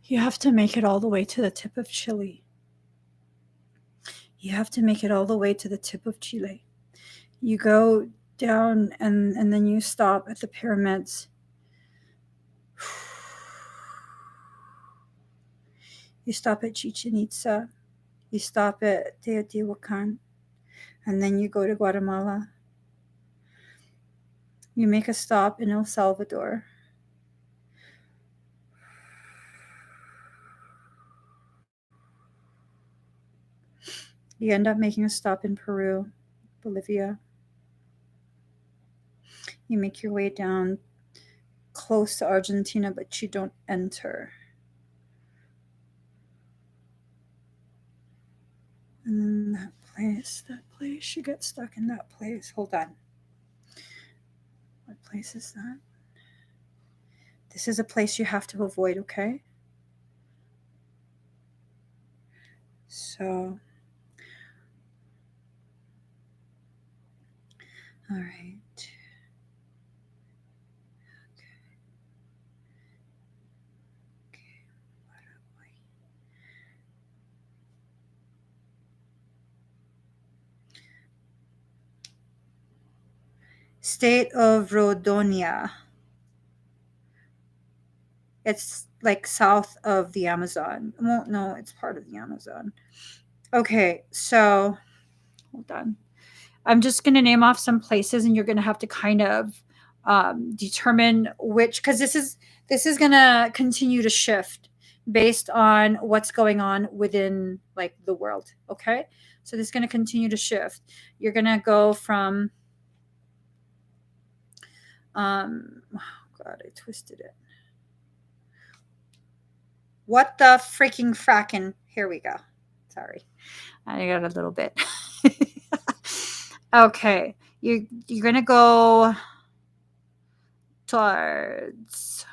You have to make it all the way to the tip of Chile. You have to make it all the way to the tip of Chile. You go down and then you stop at the pyramids. You stop at Chichen Itza. You stop at Teotihuacan. And then you go to Guatemala. You make a stop in El Salvador. You end up making a stop in Peru, Bolivia. You make your way down close to Argentina, but you don't enter. And then that place, you get stuck in that place. Hold on. What place is that? This is a place you have to avoid, okay? So, all right. State of Rhodonia. It's like south of the Amazon. Well, no, it's part of the Amazon. Okay, so hold on. I'm just going to name off some places, and you're going to have to kind of determine which, because this is going to continue to shift based on what's going on within like the world. Okay, so this is going to continue to shift. You're going to go from oh God, I twisted it. What the freaking frackin'? Here we go. Sorry, I got a little bit. Okay, you're gonna go towards.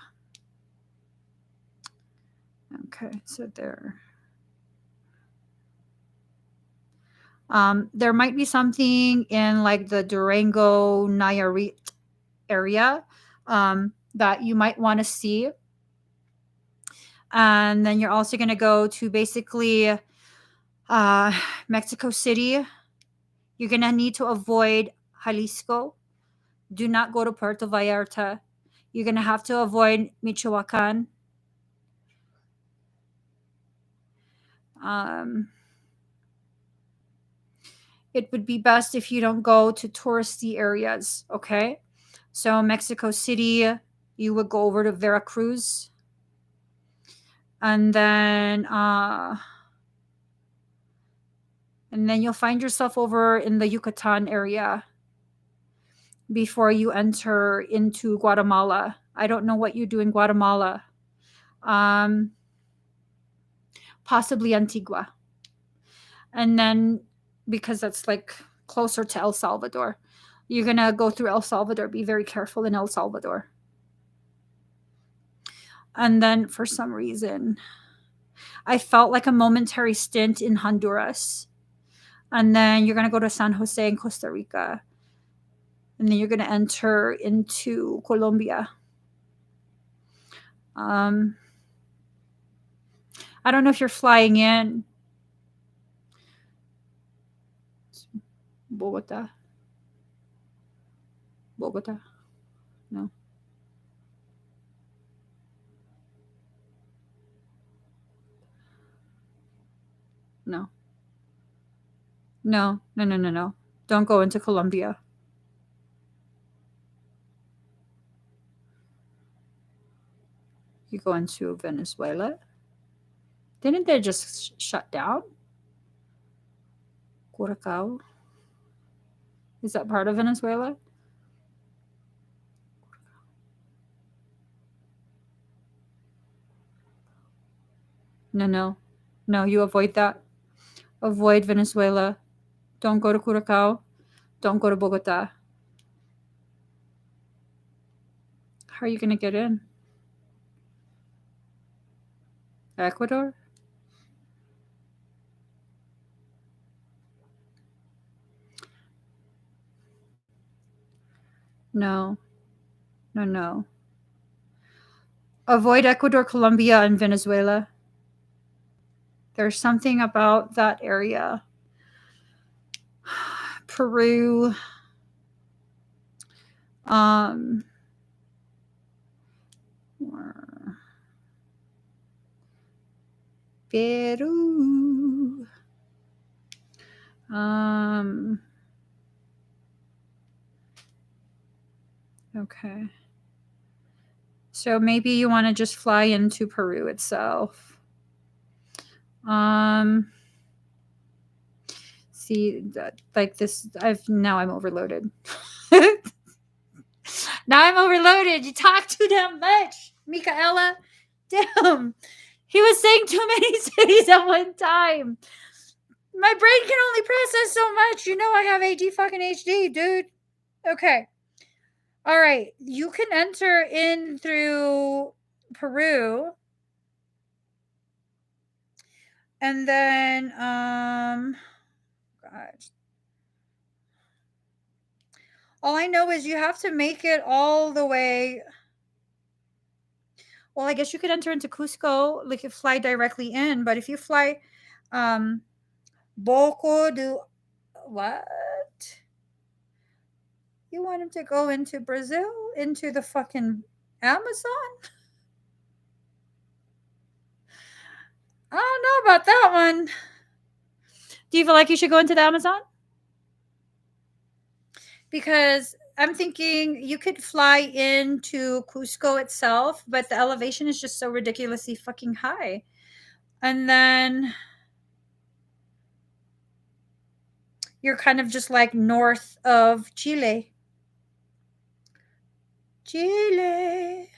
Okay, so there might be something in like the Durango Nayarit area that you might want to see. And then you're also going to go to basically Mexico City. You're going to need to avoid Jalisco. Do not go to Puerto Vallarta. You're going to have to avoid Michoacan. It would be best if you don't go to touristy areas, okay? So Mexico City, you would go over to Veracruz. And then you'll find yourself over in the Yucatan area before you enter into Guatemala. I don't know what you do in Guatemala. Possibly Antigua. And then because that's like closer to El Salvador, you're going to go through El Salvador. Be very careful in El Salvador. And then for some reason, I felt like a momentary stint in Honduras. And then you're going to go to San Jose in Costa Rica. And then you're going to enter into Colombia. I don't know if you're flying in. Bogota. No. No. No. No, no, no, no. Don't go into Colombia. You go into Venezuela. Didn't they just shut down? Curacao? Is that part of Venezuela? No, no. No, you avoid that. Avoid Venezuela. Don't go to Curacao. Don't go to Bogota. How are you going to get in? Ecuador? No. No, no. Avoid Ecuador, Colombia, and Venezuela. There's something about that area. Peru. Um, Peru. Okay. So maybe you want to just fly into Peru itself. See that like this I'm overloaded. Now I'm overloaded. You talk too damn much, Michaela. Damn. He was saying too many cities at one time. My brain can only process so much. You know I have AD, dude. Okay. All right. You can enter in through Peru. And then God. All I know is you have to make it all the way. Well, I guess you could enter into Cusco, like you fly directly in, but if you fly Boco do what? You want him to go into Brazil? Into the fucking Amazon? I don't know about that one. Do you feel like you should go into the Amazon? Because I'm thinking you could fly into Cusco itself, but the elevation is just so ridiculously fucking high. And then you're kind of just like north of Chile. Chile.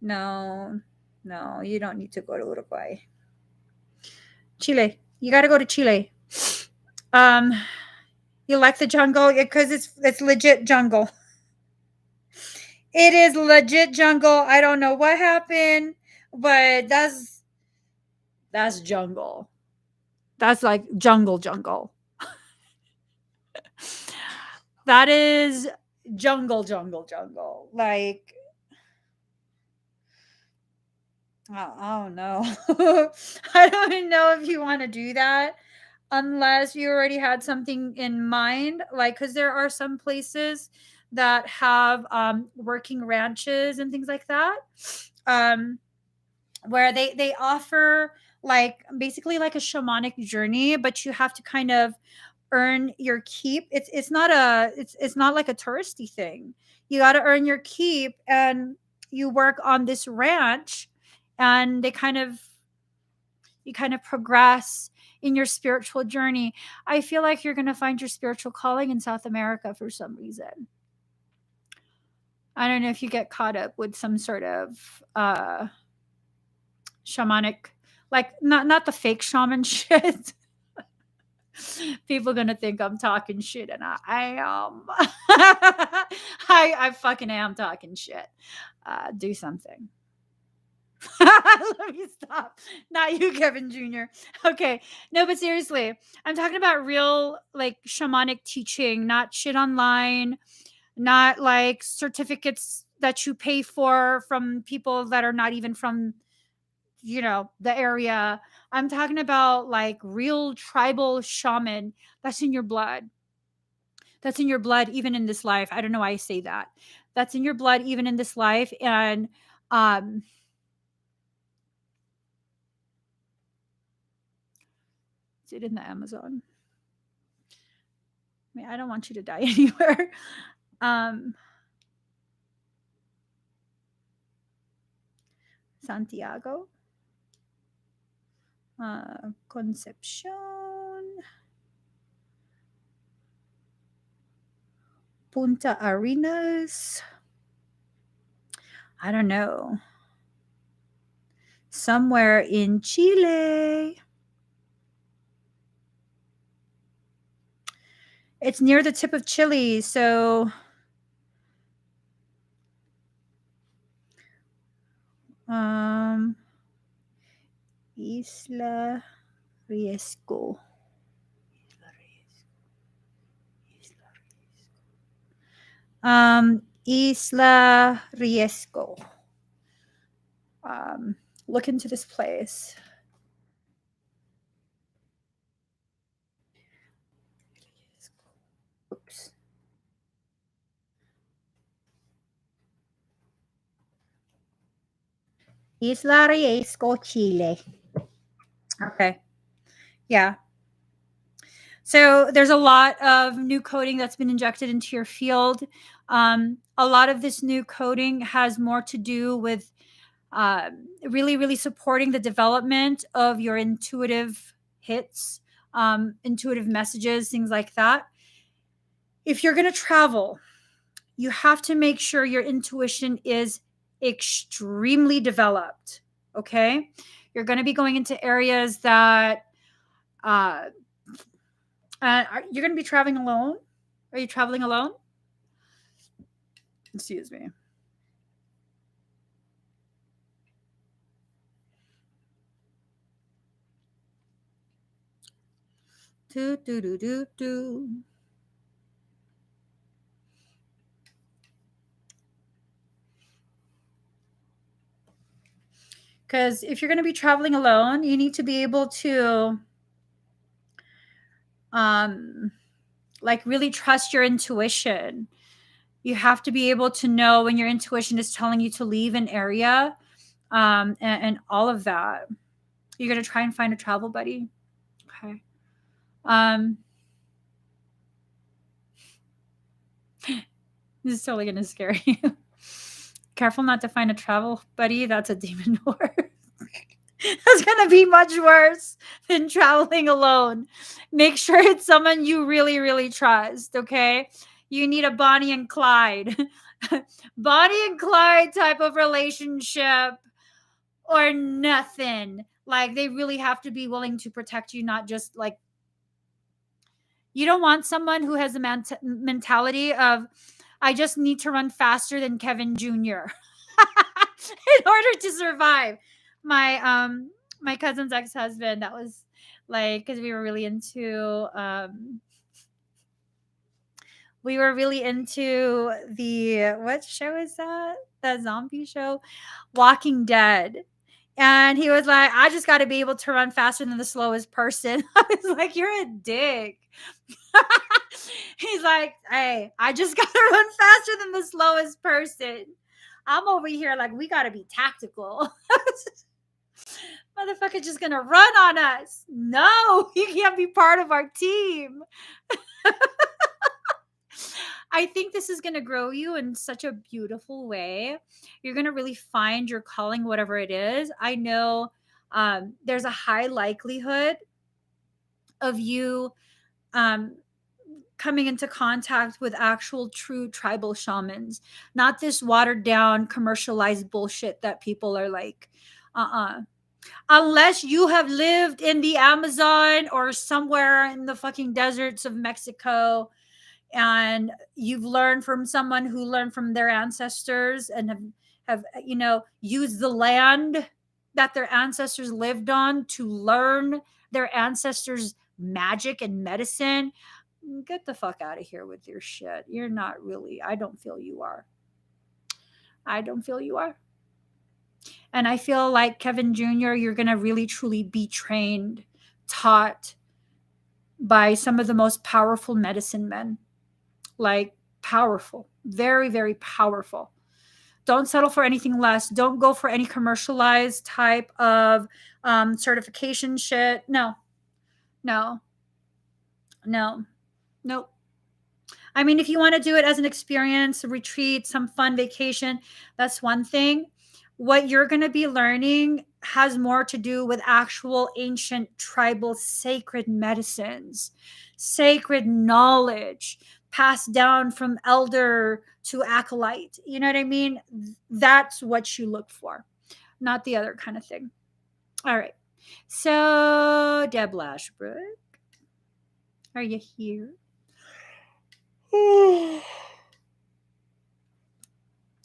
No, you don't need to go to Uruguay. Chile. You got to go to Chile. You like the jungle because it's legit jungle. It is legit jungle. I don't know what happened, but that's jungle. That's like jungle. That is jungle. Like I don't know. I don't even know if you want to do that unless you already had something in mind. Like, because there are some places that have working ranches and things like that, where they offer like basically like a shamanic journey, but you have to kind of earn your keep. It's not like a touristy thing. You got to earn your keep, and you work on this ranch, and you kind of progress in your spiritual journey. I feel like you're going to find your spiritual calling in South America for some reason. I don't know if you get caught up with some sort of shamanic, like not the fake shaman shit. People gonna think I'm talking shit, and I am. I fucking am talking shit. Do something. Let me stop. Not you, Kevin Jr. Okay. No, but seriously, I'm talking about real like shamanic teaching, not shit online, not like certificates that you pay for from people that are not even from, the area. I'm talking about like real tribal shaman that's in your blood. That's in your blood, even in this life. I don't know why I say that. That's in your blood, even in this life. And, is it in the Amazon? I mean, I don't want you to die anywhere. Santiago, Concepcion, Punta Arenas. I don't know. Somewhere in Chile. It's near the tip of Chile, so Isla Riesco. Isla Riesco. Look into this place. Oops. Isla Riesco, Chile. Okay. Yeah. So there's a lot of new coding that's been injected into your field. A lot of this new coding has more to do with really, really supporting the development of your intuitive hits, intuitive messages, things like that. If you're going to travel, you have to make sure your intuition is extremely developed. Okay. You're going to be going into areas that uh, you're going to be traveling alone. Are you traveling alone? Excuse me. Do, do, do, do, do. Because if you're going to be traveling alone, you need to be able to like really trust your intuition. You have to be able to know when your intuition is telling you to leave an area, and all of that. You're going to try and find a travel buddy. Okay. This is totally going to scare you. Careful not to find a travel buddy. That's a demon horse. That's going to be much worse than traveling alone. Make sure it's someone you really, really trust. Okay. You need a Bonnie and Clyde. Bonnie and Clyde type of relationship or nothing. Like they really have to be willing to protect you, not just like you don't want someone who has a mentality of I just need to run faster than Kevin Jr. in order to survive. My cousin's ex-husband, that was like because we were really into the what show is that? That zombie show? Walking Dead. And he was like, I just got to be able to run faster than the slowest person. I was like, you're a dick. He's like, hey, I just got to run faster than the slowest person. I'm over here like, we got to be tactical. Motherfucker just going to run on us. No, you can't be part of our team. I think this is going to grow you in such a beautiful way. You're going to really find your calling, whatever it is. I know there's a high likelihood of you coming into contact with actual true tribal shamans, not this watered down, commercialized bullshit that people are like, unless you have lived in the Amazon or somewhere in the fucking deserts of Mexico and you've learned from someone who learned from their ancestors and have used the land that their ancestors lived on to learn their ancestors magic and medicine. Get the fuck out of here with your shit. You're not really. I don't feel you are. I don't feel you are. And I feel like Kevin Jr., you're going to really truly be trained, taught by some of the most powerful medicine men. Like powerful, very, very powerful. Don't settle for anything less. Don't go for any commercialized type of certification shit. No, no, no, nope. I mean, if you want to do it as an experience, a retreat, some fun vacation, that's one thing. What you're going to be learning has more to do with actual ancient tribal sacred medicines, sacred knowledge passed down from elder to acolyte. You know what I mean? That's what you look for, not the other kind of thing. All right. So, Deb Lashbrook, are you here?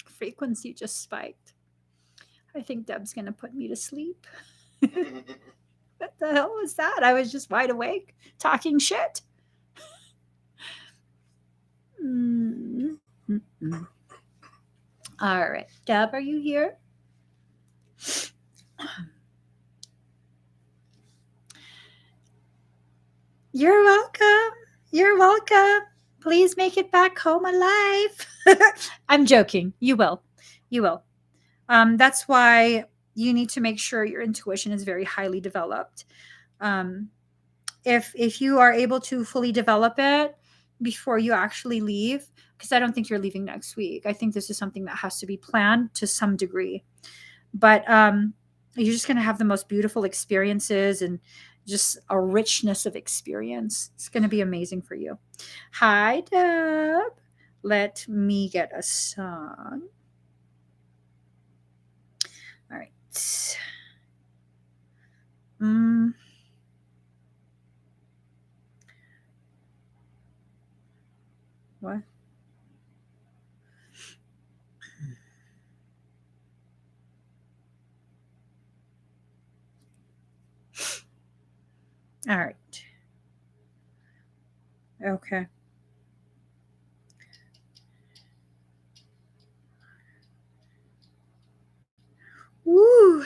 Frequency just spiked. I think Deb's going to put me to sleep. What the hell was that? I was just wide awake talking shit. All right. Deb, are you here? You're welcome. You're welcome. Please make it back home alive. I'm joking. You will. You will. That's why you need to make sure your intuition is very highly developed. Um, if you are able to fully develop it before you actually leave, because I don't think you're leaving next week. I think this is something that has to be planned to some degree. But you're just going to have the most beautiful experiences and just a richness of experience. It's going to be amazing for you. Hi, Deb. Let me get a song. All right. What? All right. Okay. Woo.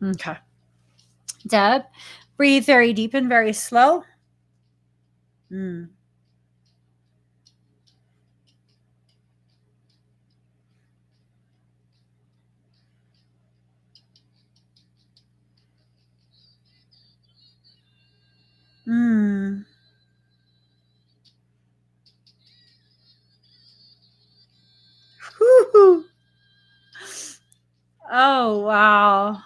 Okay. Deb, breathe very deep and very slow. Mm. Mm. Woo-hoo. Oh, wow.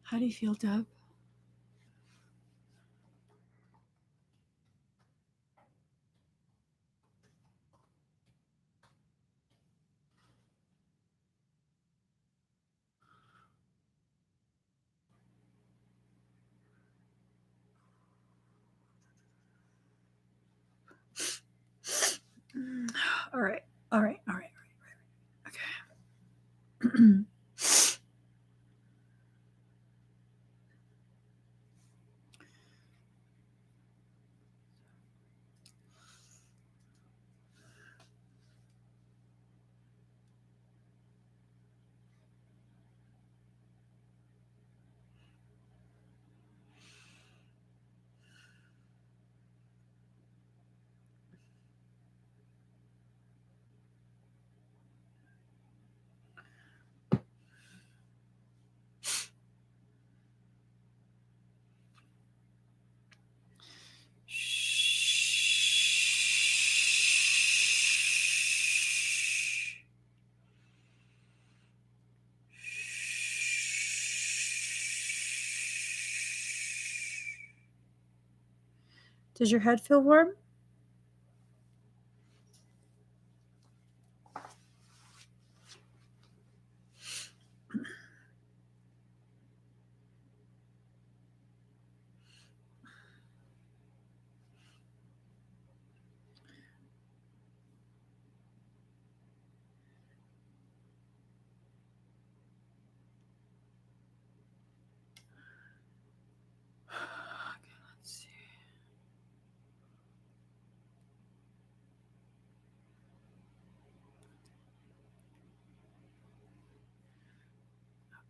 How do you feel, Deb? All right. Okay. Does your head feel warm? Okay, let's see.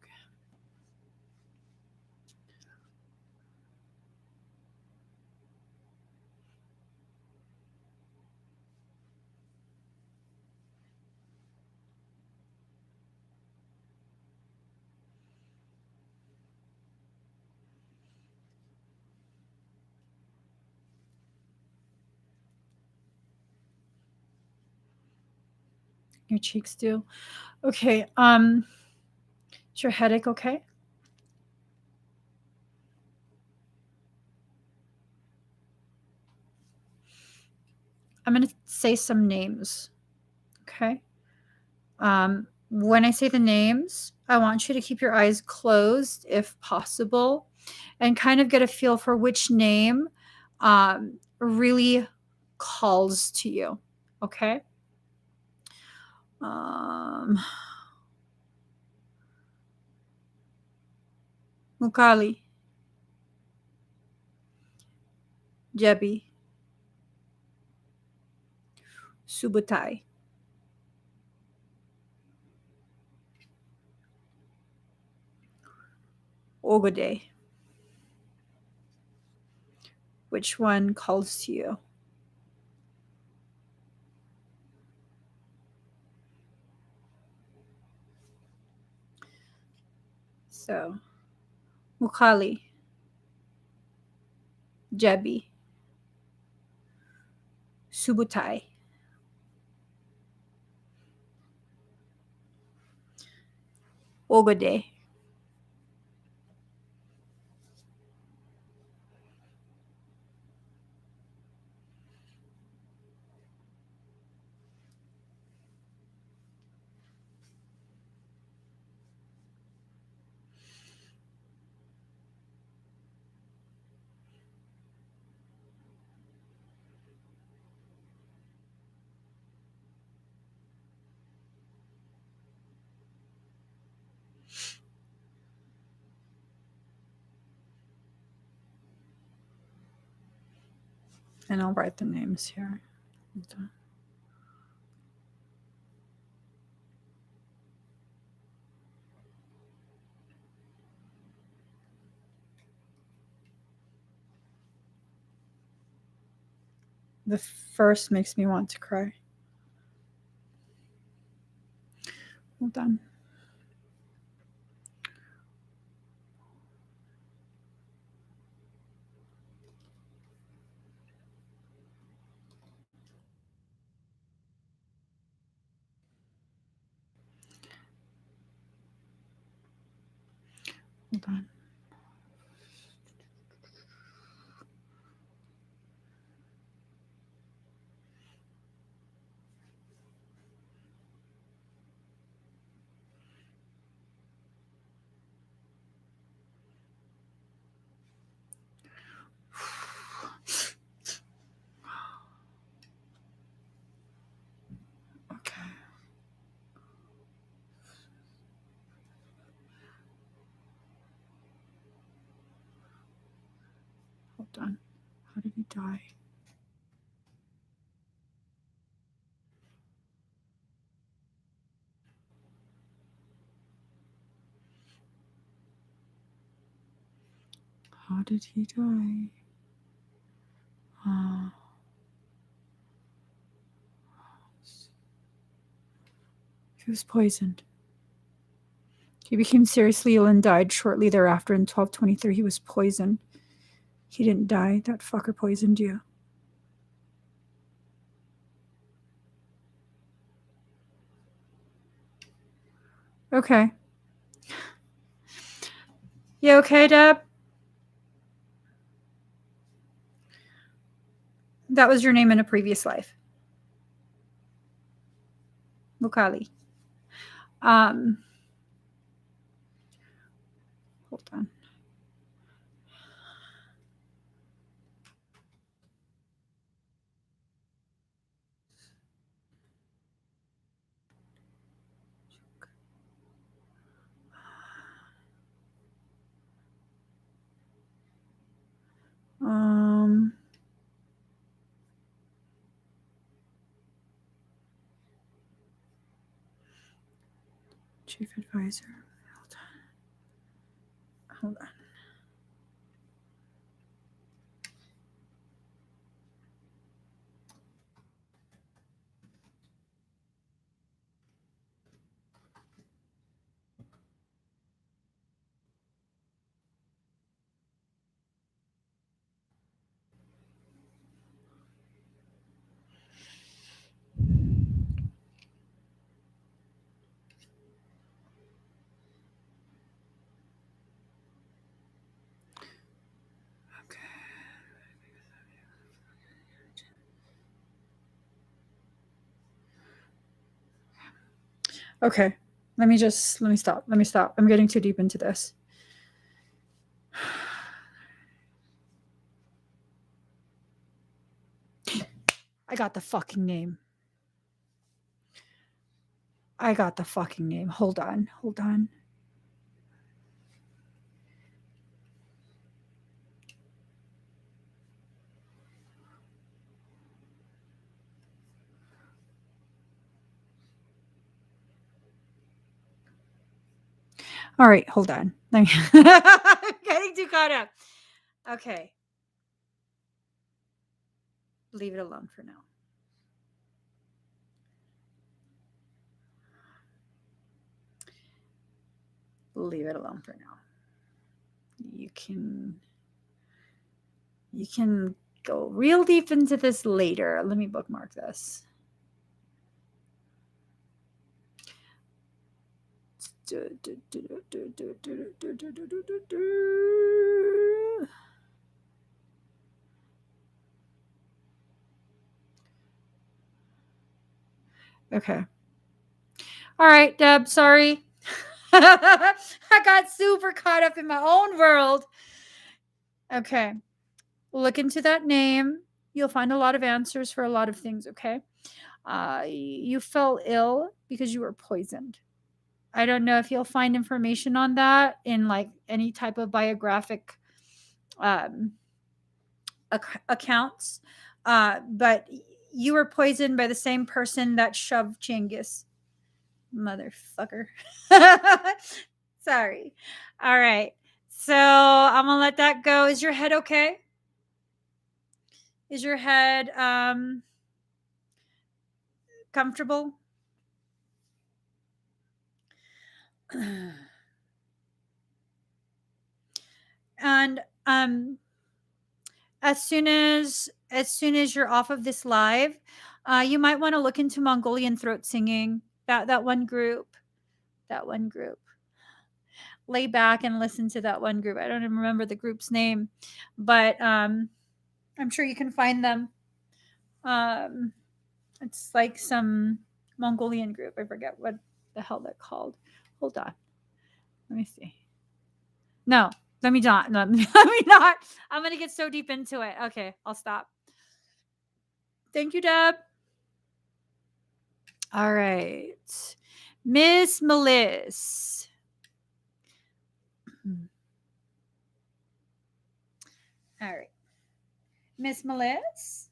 Okay. Your cheeks do. Okay. Is your headache okay? I'm going to say some names. Okay. When I say the names, I want you to keep your eyes closed if possible and kind of get a feel for which name really calls to you. Okay. Mukali, Jebi, Subutai, Ogode. Which one calls to you? So, Mukali, Jebi, Subutai, Ogode. And I'll write the names here. The first makes me want to cry. Hold on. Hold on. on. How did he die? How did he die? He was poisoned. He became seriously ill and died shortly thereafter in 1223. He was poisoned. He didn't die. That fucker poisoned you. Okay. You okay, Deb? That was your name in a previous life. Mukali. Hold on. Chief advisor. Hold on. Okay. Let me stop. I'm getting too deep into this. I got the fucking name. Hold on. All right, hold on. I'm getting too caught up. Okay. Leave it alone for now. Leave it alone for now. You can go real deep into this later. Let me bookmark this. Okay. All right, Deb, sorry. I got super caught up in my own world. Okay. Look into that name. You'll find a lot of answers for a lot of things, okay? You fell ill because you were poisoned. I don't know if you'll find information on that in like any type of biographic accounts, but you were poisoned by the same person that shoved Genghis. Motherfucker. Sorry. All right. So I'm gonna let that go. Is your head okay? Is your head comfortable? And as soon as you're off of this live, you might want to look into Mongolian throat singing. That one group. Lay back and listen to that one group. I don't even remember the group's name, but I'm sure you can find them. It's like some Mongolian group. I forget what the hell they're called. Hold on. Let me see. No, let me not. Let me not. I'm going to get so deep into it. Okay, I'll stop. Thank you, Deb. All right. Miss Melissa. All right. Miss Melissa,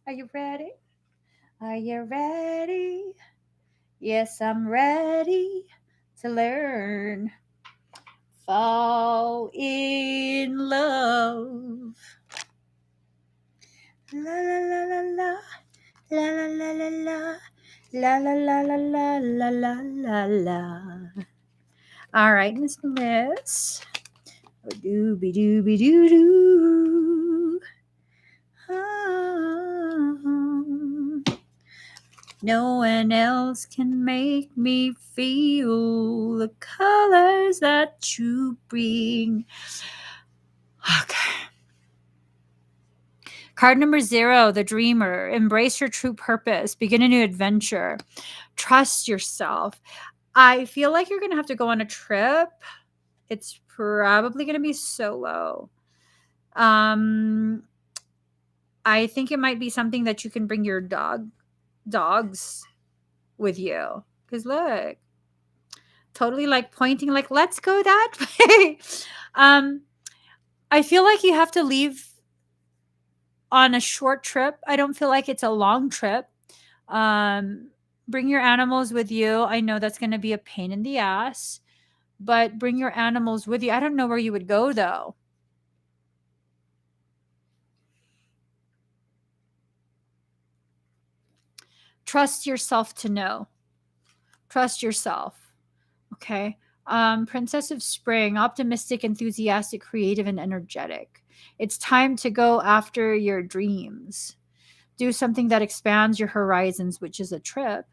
are you ready? Are you ready? Yes, I'm ready to learn. Fall in love. La la la la la. La la la la la. La la la la la la la la la. All right, Miss Melissa. Dooby dooby doo doo. No one else can make me feel the colors that you bring. Okay. Card number 0, the dreamer. Embrace your true purpose. Begin a new adventure. Trust yourself. I feel like you're going to have to go on a trip. It's probably going to be solo. I think it might be something that you can bring your dogs with you. Because look, totally like pointing, like, let's go that way. I feel like you have to leave on a short trip. I don't feel like it's a long trip. Bring your animals with you. I know that's going to be a pain in the ass, but bring your animals with you. I don't know where you would go though. Trust yourself to know. Trust yourself. Okay. Princess of Spring, optimistic, enthusiastic, creative, and energetic. It's time to go after your dreams. Do something that expands your horizons, which is a trip.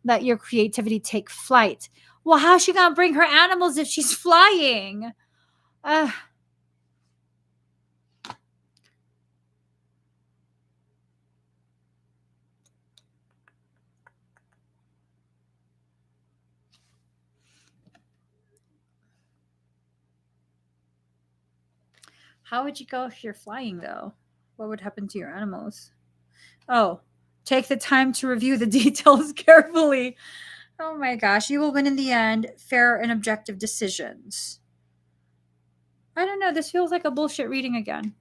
Let your creativity take flight. Well, how's she gonna bring her animals if she's flying? How would you go if you're flying, though? What would happen to your animals? Oh, take the time to review the details carefully. Oh my gosh, you will win in the end. Fair and objective decisions. I don't know. This feels like a bullshit reading again.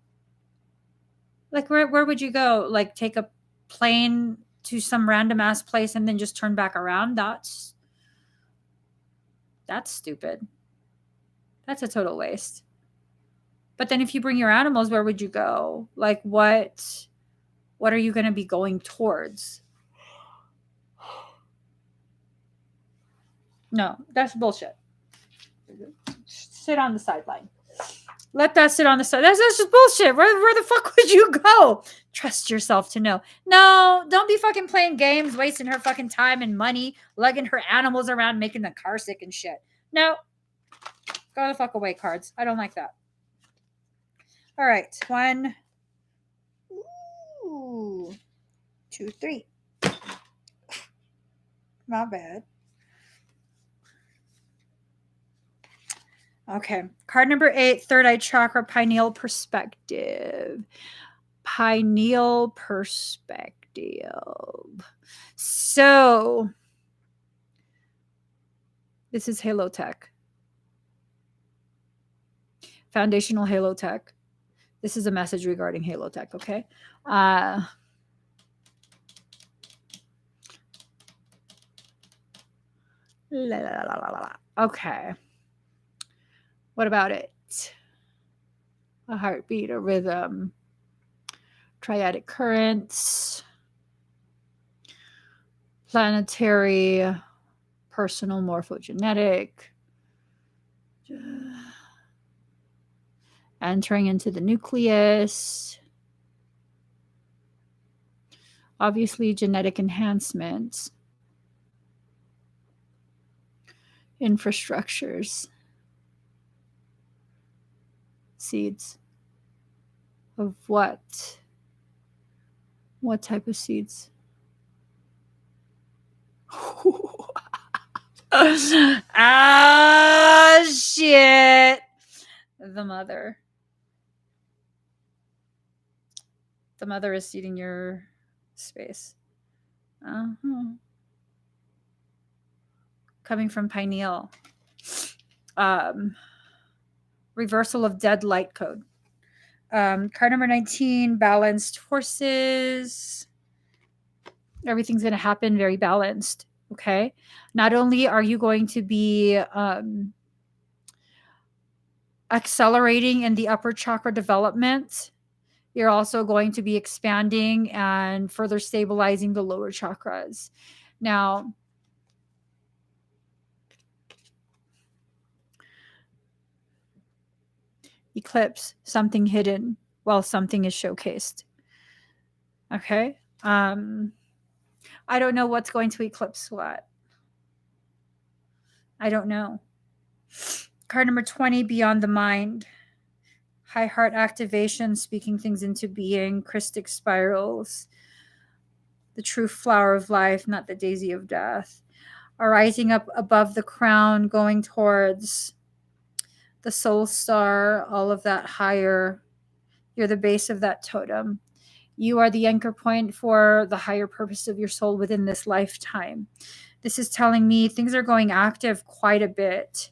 Like, where would you go? Like, take a plane to some random ass place and then just turn back around? That's stupid. That's a total waste. But then if you bring your animals, where would you go? Like, what are you going to be going towards? No, that's bullshit. Sit on the sideline. Let that sit on the side. That's just bullshit. Where the fuck would you go? Trust yourself to know. No, don't be fucking playing games, wasting her fucking time and money, lugging her animals around, making the car sick and shit. No. Go the fuck away, cards. I don't like that. All right. 1, 2, 3. Not bad. Okay. Card number 8, third eye chakra, pineal perspective. Pineal perspective. So, this is Halo Tech. Foundational Halo Tech. This is a message regarding Halo Tech, okay? Okay. What about it? A heartbeat, a rhythm, triadic currents, planetary, personal morphogenetic, entering into the nucleus, obviously genetic enhancements, infrastructures, seeds of what? What type of seeds? Ah, shit. The mother. The mother is seeding your space. Coming from pineal. Reversal of dead light code. Card number 19, balanced horses. Everything's going to happen very balanced. Okay. Not only are you going to be accelerating in the upper chakra development, you're also going to be expanding and further stabilizing the lower chakras. Now, eclipse, something hidden while something is showcased. Okay. I don't know what's going to eclipse what. I don't know. Card number 20, beyond the mind. High heart activation, speaking things into being, Christic spirals, the true flower of life, not the daisy of death. Arising up above the crown, going towards the soul star, all of that higher. You're the base of that totem. You are the anchor point for the higher purpose of your soul within this lifetime. This is telling me things are going active quite a bit.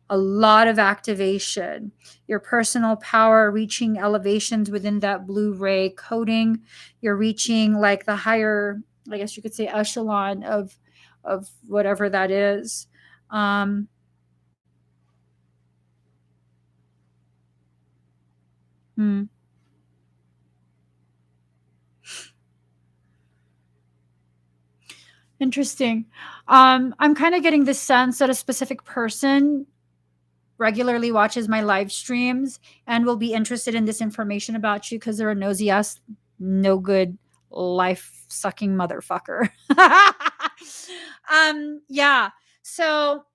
A lot of activation. Your personal power reaching elevations within that blue ray coding. You're reaching like the higher, I guess you could say, echelon of whatever that is. Interesting. I'm kind of getting the sense that a specific person regularly watches my live streams and will be interested in this information about you because they're a nosy ass, no good, life sucking motherfucker. Yeah. So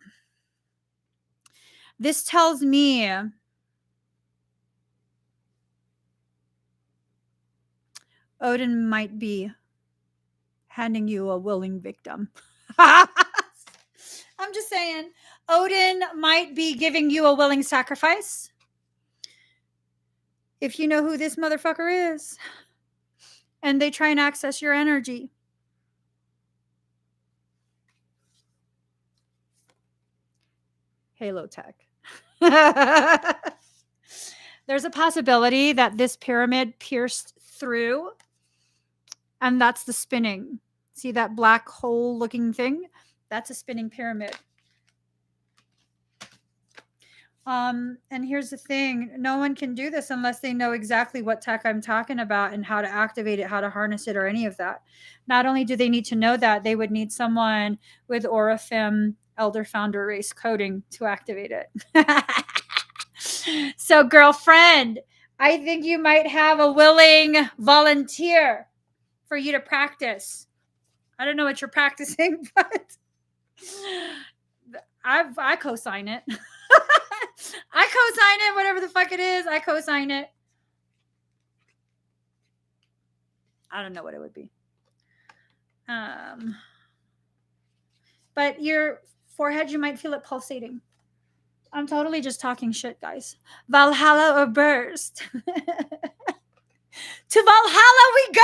this tells me Odin might be handing you a willing victim. I'm just saying, Odin might be giving you a willing sacrifice. If you know who this motherfucker is, and they try and access your energy. Halo tech. There's a possibility that this pyramid pierced through, and that's the spinning. See that black hole looking thing? That's a spinning pyramid. And here's the thing, no one can do this unless they know exactly what tech I'm talking about and how to activate it, how to harness it, or any of that. Not only do they need to know that, they would need someone with Orifim Elder Founder Race coding to activate it. So, girlfriend, I think you might have a willing volunteer for you to practice. I don't know what you're practicing, but I co-sign it. I co-sign it, whatever the fuck it is. I co-sign it. I don't know what it would be. But your forehead, you might feel it pulsating. I'm totally just talking shit, guys. Valhalla or burst. To Valhalla we go.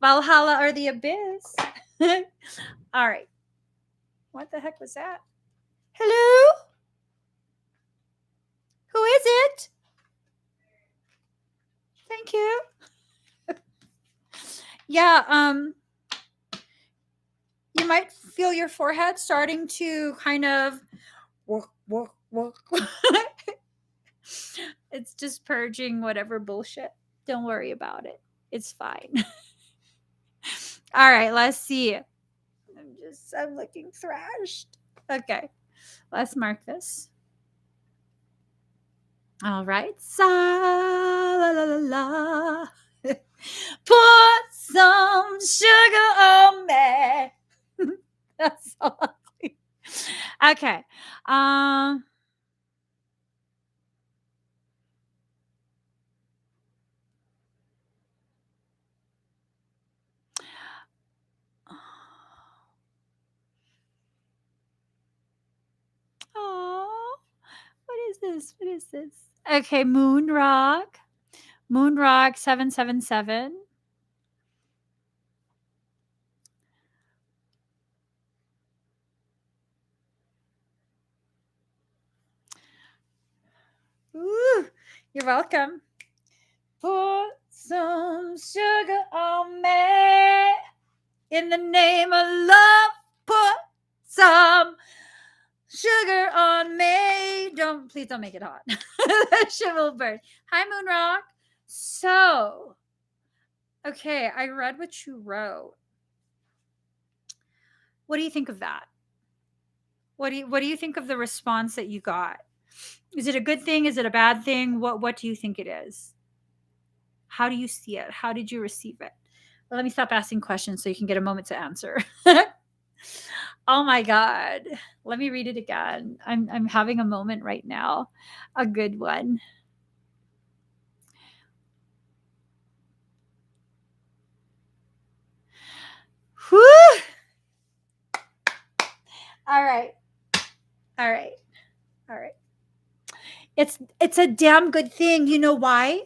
Valhalla or the abyss. All right. What the heck was that? Hello? Who is it? Thank you. Yeah, you might feel your forehead starting to kind of work. It's just purging whatever bullshit. Don't worry about it. It's fine. All right, let's see. I'm looking thrashed. Okay, let's mark this. All right. Sa la la la la. Put some sugar on me. That's so ugly. Okay. Oh, what is this? What is this? Okay, Moon Rock. Moon Rock 777. Ooh, you're welcome. Put some sugar on me. In the name of love, put some sugar on me. Please don't make it hot. That shit will burn. Hi, Moonrock. So, okay, I read what you wrote. What do you think of that? What do you think of the response that you got? Is it a good thing? Is it a bad thing? What do you think it is? How do you see it? How did you receive it? Well, let me stop asking questions so you can get a moment to answer. Oh my God. Let me read it again. I'm having a moment right now. A good one. Whew. All right. All right. All right. It's a damn good thing. You know why?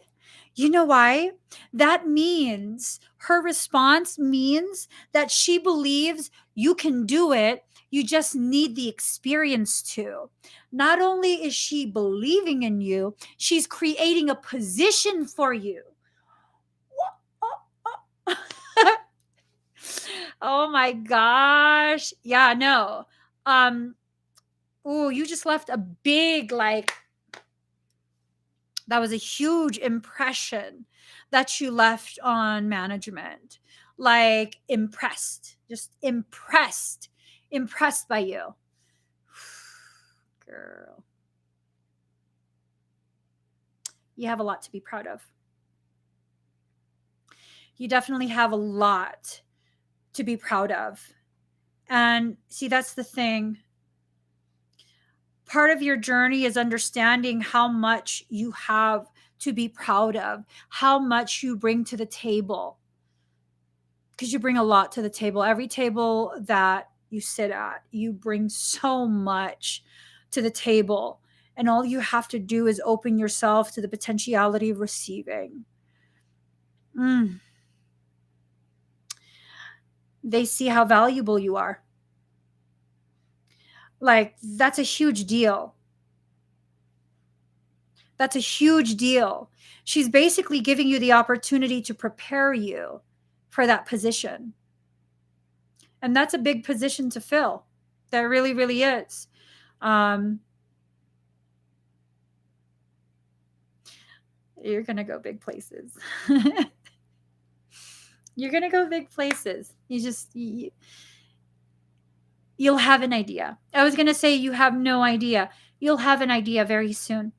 You know why? That means her response means that she believes you can do it. You just need the experience to. Not only is she believing in you, she's creating a position for you. Oh my gosh. Yeah, no. You just left a big, like, that was a huge impression that you left on management. Like, impressed, just impressed by you. Girl, you have a lot to be proud of. You definitely have a lot to be proud of. And see, that's the thing. Part of your journey is understanding how much you have to be proud of, how much you bring to the table. Because you bring a lot to the table. Every table that you sit at, you bring so much to the table. And all you have to do is open yourself to the potentiality of receiving. They see how valuable you are. Like, that's a huge deal. That's a huge deal. She's basically giving you the opportunity to prepare you for that position. And that's a big position to fill. That really, really is. You're going to go big places. You're going to go big places. You'll have an idea. I was going to say you have no idea. You'll have an idea very soon.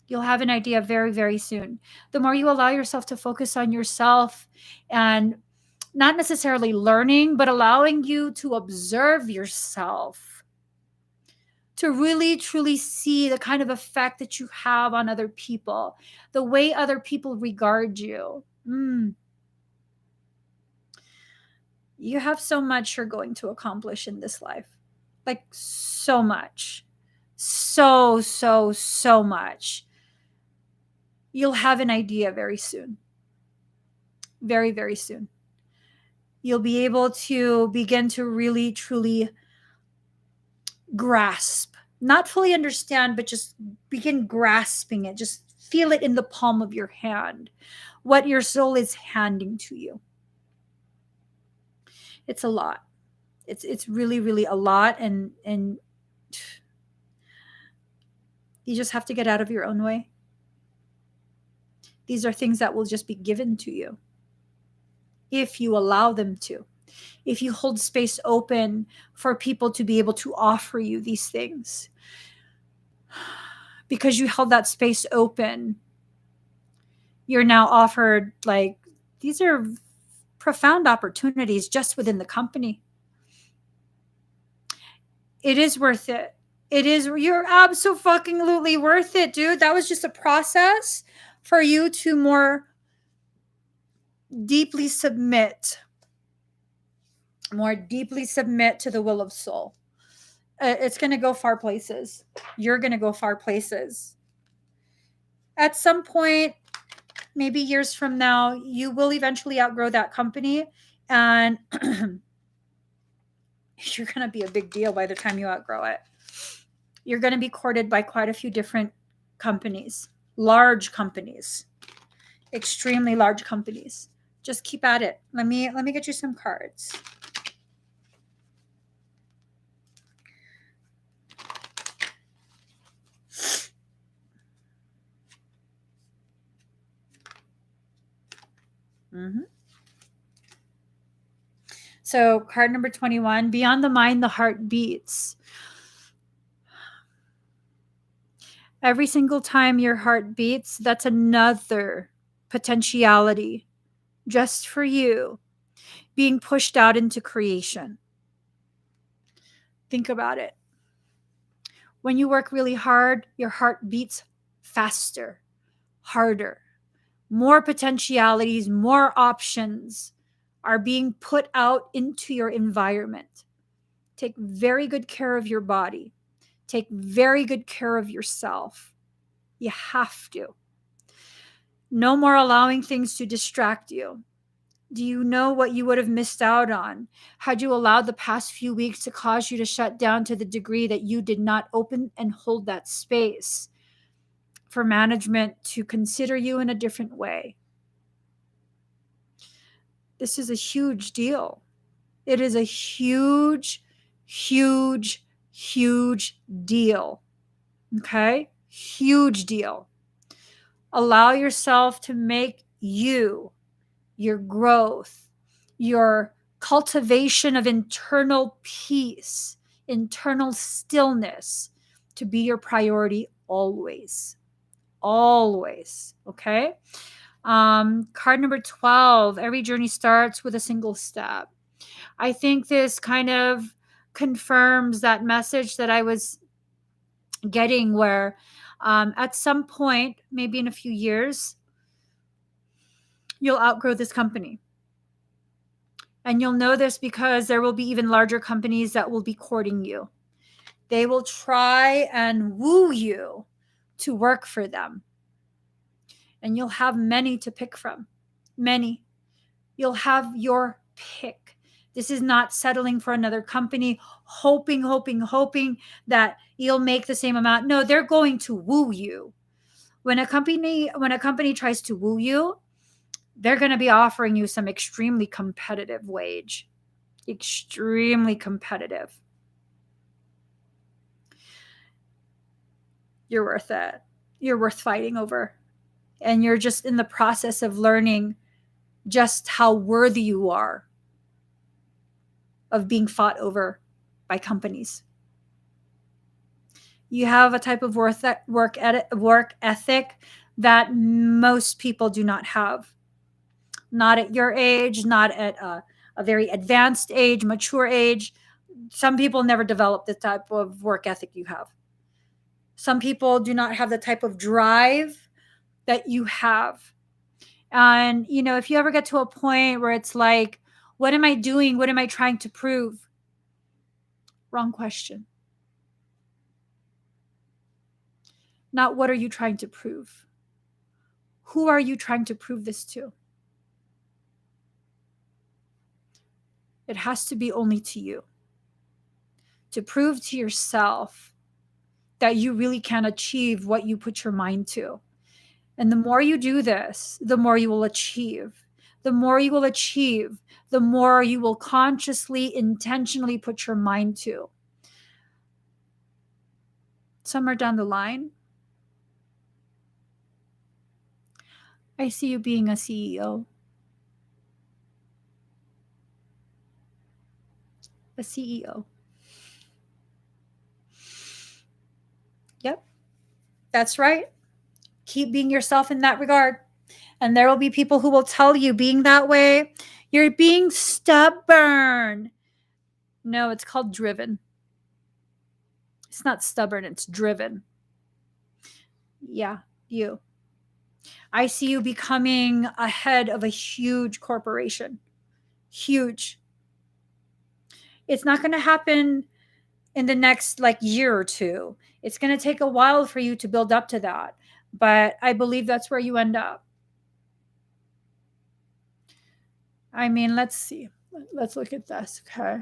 You'll have an idea very, very soon. The more you allow yourself to focus on yourself and not necessarily learning, but allowing you to observe yourself, to really, truly see the kind of effect that you have on other people, the way other people regard you. You have so much you're going to accomplish in this life. Like, so much. So much. You'll have an idea very soon. Very, very soon. You'll be able to begin to really, truly grasp, not fully understand, but just begin grasping it. Just feel it in the palm of your hand, what your soul is handing to you. It's a lot. It's really, really a lot. And you just have to get out of your own way. These are things that will just be given to you if you allow them to. If you hold space open for people to be able to offer you these things. Because you held that space open, you're now offered, like, these are profound opportunities just within the company. It is worth it. You're absolutely worth it, dude. That was just a process for you to more deeply submit to the will of soul. It's going to go far places. You're going to go far places. At some point, maybe years from now, you will eventually outgrow that company, and you're going to be a big deal by the time you outgrow it. You're going to be courted by quite a few different companies, large companies, extremely large companies. Just keep at it. Let me get you some cards. Mm-hmm. So card number 21, beyond the mind, the heart beats. Every single time your heart beats, that's another potentiality just for you being pushed out into creation. Think about it. When you work really hard, your heart beats faster, harder. More potentialities, more options are being put out into your environment. Take very good care of your body. Take very good care of yourself. You have to. No more allowing things to distract you. Do you know what you would have missed out on had you allowed the past few weeks to cause you to shut down to the degree that you did not open and hold that space for management to consider you in a different way? This is a huge deal. It is a huge, huge, huge deal. Okay? Huge deal. Allow yourself to make you, your growth, your cultivation of internal peace, internal stillness to be your priority always. Always. Okay? Card number 12, every journey starts with a single step. I think this kind of confirms that message that I was getting where at some point, maybe in a few years, you'll outgrow this company. And you'll know this because there will be even larger companies that will be courting you. They will try and woo you to work for them. And you'll have many to pick from. Many. You'll have your pick. This is not settling for another company, hoping that you'll make the same amount. No, they're going to woo you. When a company tries to woo you, they're going to be offering you some extremely competitive wage. Extremely competitive. You're worth it. You're worth fighting over. And you're just in the process of learning just how worthy you are of being fought over by companies. You have a type of work ethic that most people do not have. Not at your age, not at a very advanced age, mature age. Some people never develop the type of work ethic you have. Some people do not have the type of drive that you have. And, if you ever get to a point where it's like, what am I doing? What am I trying to prove? Wrong question. Not what are you trying to prove? Who are you trying to prove this to? It has to be only to you. To prove to yourself that you really can achieve what you put your mind to. And the more you do this, the more you will achieve. The more you will achieve, the more you will consciously, intentionally put your mind to. Somewhere down the line, I see you being a CEO. A CEO. Yep, that's right. Keep being yourself in that regard. And there will be people who will tell you being that way, you're being stubborn. No, it's called driven. It's not stubborn, it's driven. Yeah, you. I see you becoming a head of a huge corporation. Huge. It's not going to happen in the next year or two. It's going to take a while for you to build up to that. But I believe that's where you end up. I mean, let's see. Let's look at this, okay?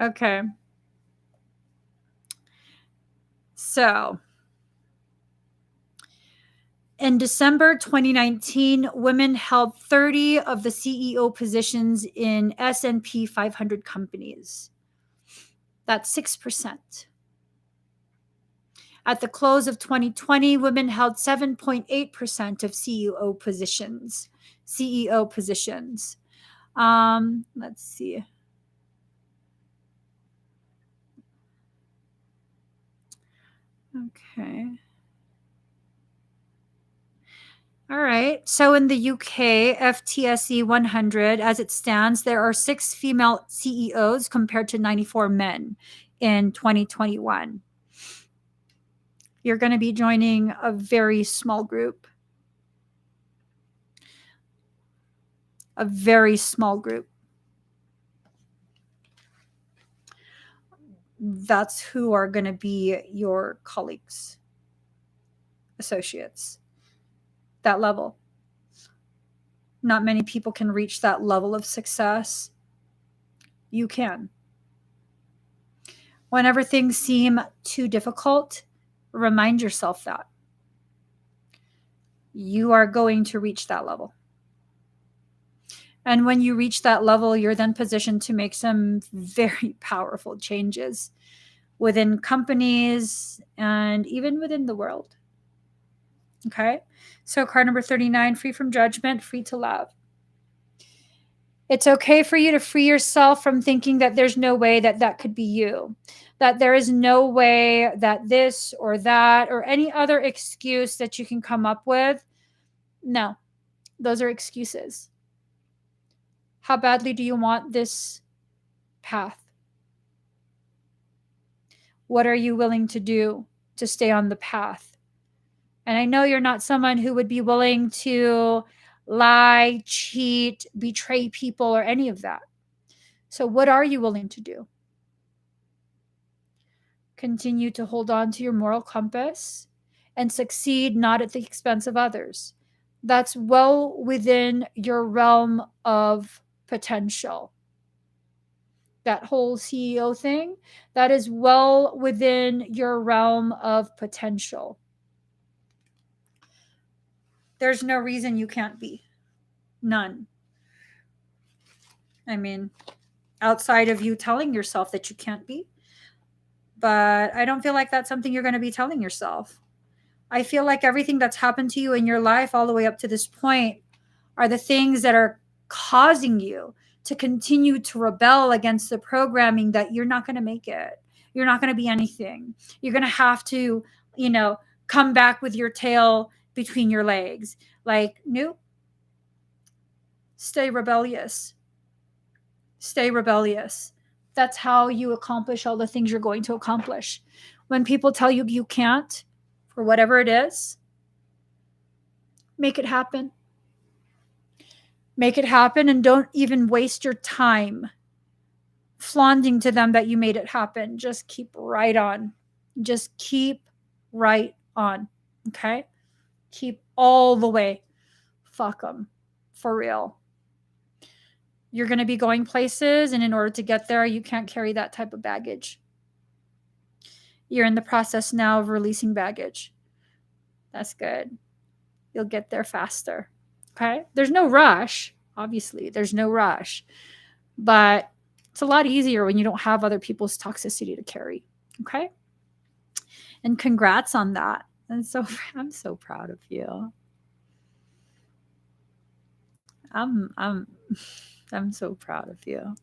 Okay. So, in December 2019, women held 30 of the CEO positions in S&P 500 companies. That's 6%. At the close of 2020, women held 7.8% of CEO positions. Let's see. Okay. All right. So in the UK, FTSE 100, as it stands, there are 6 female CEOs compared to 94 men in 2021. You're going to be joining a very small group. A very small group. That's who are going to be your colleagues, associates, that level. Not many people can reach that level of success. You can. Whenever things seem too difficult, remind yourself that you are going to reach that level. And when you reach that level, you're then positioned to make some very powerful changes within companies and even within the world. Okay? So, card number 39, free from judgment, free to love. It's okay for you to free yourself from thinking that there's no way that that could be you, that there is no way that this or that or any other excuse that you can come up with. No, those are excuses. How badly do you want this path? What are you willing to do to stay on the path? And I know you're not someone who would be willing to lie, cheat, betray people, or any of that. So, what are you willing to do? Continue to hold on to your moral compass and succeed not at the expense of others. That's well within your realm of potential. That whole CEO thing, that is well within your realm of potential. There's no reason you can't be. None. I mean, outside of you telling yourself that you can't be. But I don't feel like that's something you're going to be telling yourself. I feel like everything that's happened to you in your life all the way up to this point are the things that are causing you to continue to rebel against the programming that you're not going to make it. You're not going to be anything. You're going to have to, come back with your tail between your legs. Like, nope. Stay rebellious. Stay rebellious. That's how you accomplish all the things you're going to accomplish. When people tell you you can't, for whatever it is, make it happen. Make it happen and don't even waste your time flaunting to them that you made it happen. Just keep right on. Just keep right on. Okay? Keep all the way. Fuck them. For real. You're going to be going places, and in order to get there, you can't carry that type of baggage. You're in the process now of releasing baggage. That's good. You'll get there faster. Okay? There's no rush. Obviously, there's no rush. But it's a lot easier when you don't have other people's toxicity to carry. Okay? And congrats on that. And so I'm so proud of you. I'm so proud of you.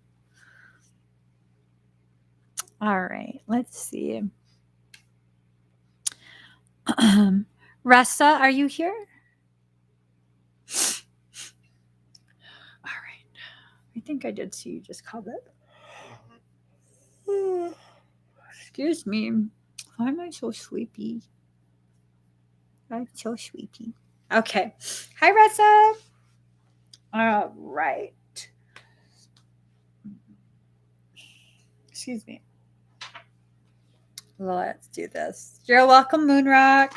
All right, let's see. Ressa, are you here? All right. I think I did see you just call it. Excuse me. Why am I so sleepy? I'm so sleepy. Okay. Hi, Ressa. All right. Excuse me. Let's do this. You're welcome, Moonrock.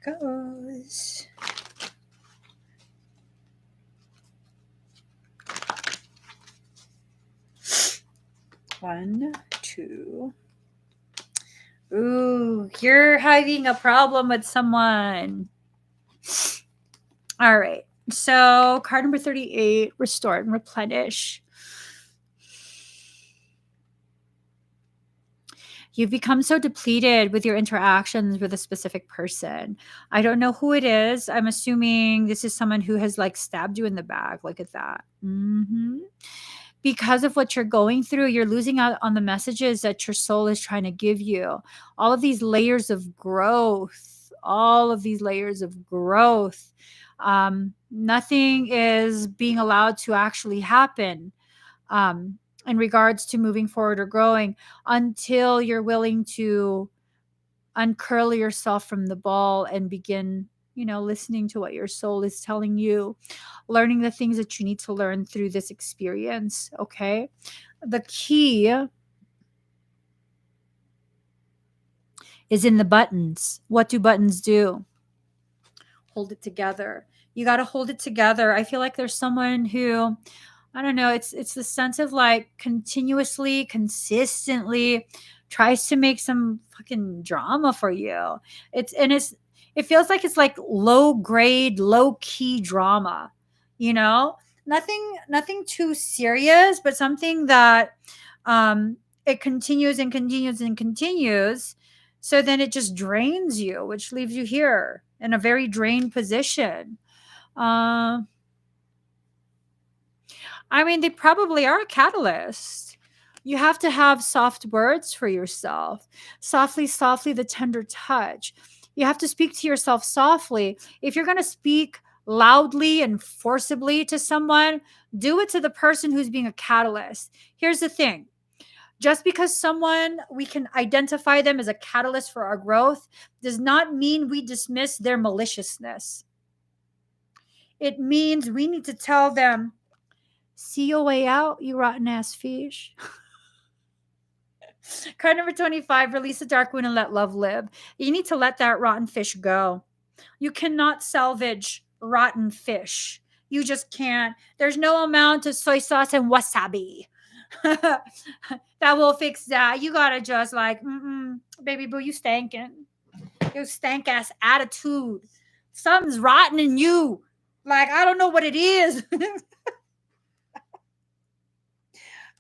goes. One, two. Ooh, you're having a problem with someone. All right. So, card number 38, restore and replenish. You've become so depleted with your interactions with a specific person. I don't know who it is. I'm assuming this is someone who has like stabbed you in the back. Look at that. Because of what you're going through, you're losing out on the messages that your soul is trying to give you. All of these layers of growth, all of these layers of growth. Nothing is being allowed to actually happen. In regards to moving forward or growing until you're willing to uncurl yourself from the ball and begin, listening to what your soul is telling you, learning the things that you need to learn through this experience. Okay. The key is in the buttons. What do buttons do? Hold it together. You got to hold it together. I feel like there's someone who, I don't know, it's the sense of like consistently tries to make some fucking drama for you. It feels like it's like low grade, low key drama, you know? Nothing too serious, but something that it continues and continues and continues. So then it just drains you, which leaves you here in a very drained position. I mean, they probably are a catalyst. You have to have soft words for yourself. Softly, softly, the tender touch. You have to speak to yourself softly. If you're going to speak loudly and forcibly to someone, do it to the person who's being a catalyst. Here's the thing. Just because we can identify them as a catalyst for our growth does not mean we dismiss their maliciousness. It means we need to tell them, see your way out, you rotten ass fish. Card number 25, release the dark wound and let love live. You need to let that rotten fish go. You cannot salvage rotten fish. You just can't. There's no amount of soy sauce and wasabi that will fix that. You gotta just like, baby boo, you stankin'. You stank ass attitude. Something's rotten in you. Like, I don't know what it is.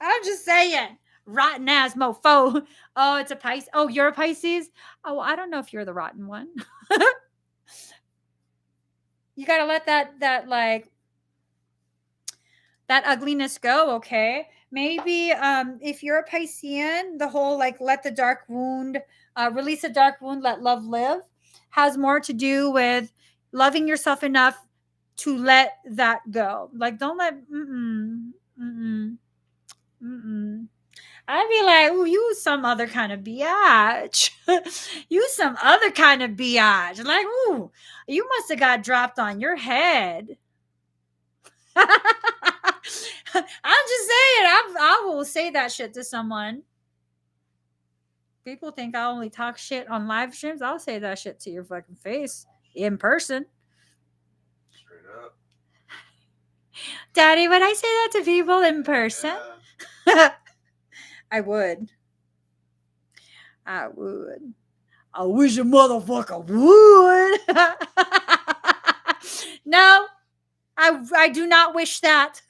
I'm just saying. Rotten ass mofo. Oh, it's a Pisces. Oh, you're a Pisces? Oh, I don't know if you're the rotten one. You got to let that ugliness go, okay? Maybe if you're a Piscean, the whole like let the dark wound, release a dark wound, let love live, has more to do with loving yourself enough to let that go. Like, don't let, I'd be like, ooh, you some other kind of biatch. You some other kind of biatch. Like, ooh, you must have got dropped on your head. I'm just saying, I will say that shit to someone. People think I only talk shit on live streams. I'll say that shit to your fucking face in person. Straight up. Daddy, would I say that to people in person? Yeah. I would. I wish a motherfucker would. No, I do not wish that.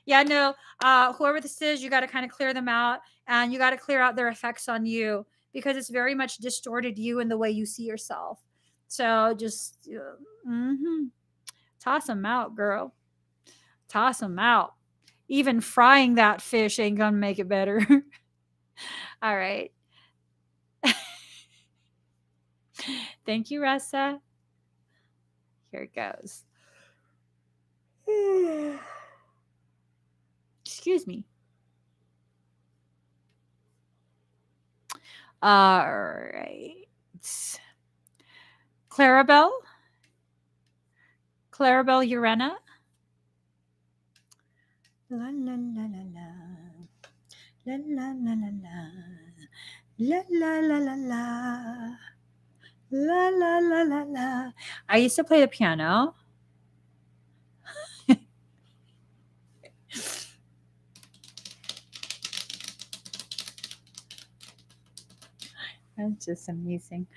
Yeah, no. Whoever this is, you got to kind of clear them out, and you got to clear out their effects on you because it's very much distorted you in the way you see yourself. So just toss them out, girl. Toss them out. Even frying that fish ain't gonna make it better. All right. Thank you, Ressa. Here it goes. Excuse me. All right. Clarabelle Urena. La la la la la. La la la la la. La la la la la. La la la la la. I used to play the piano. That's just amazing.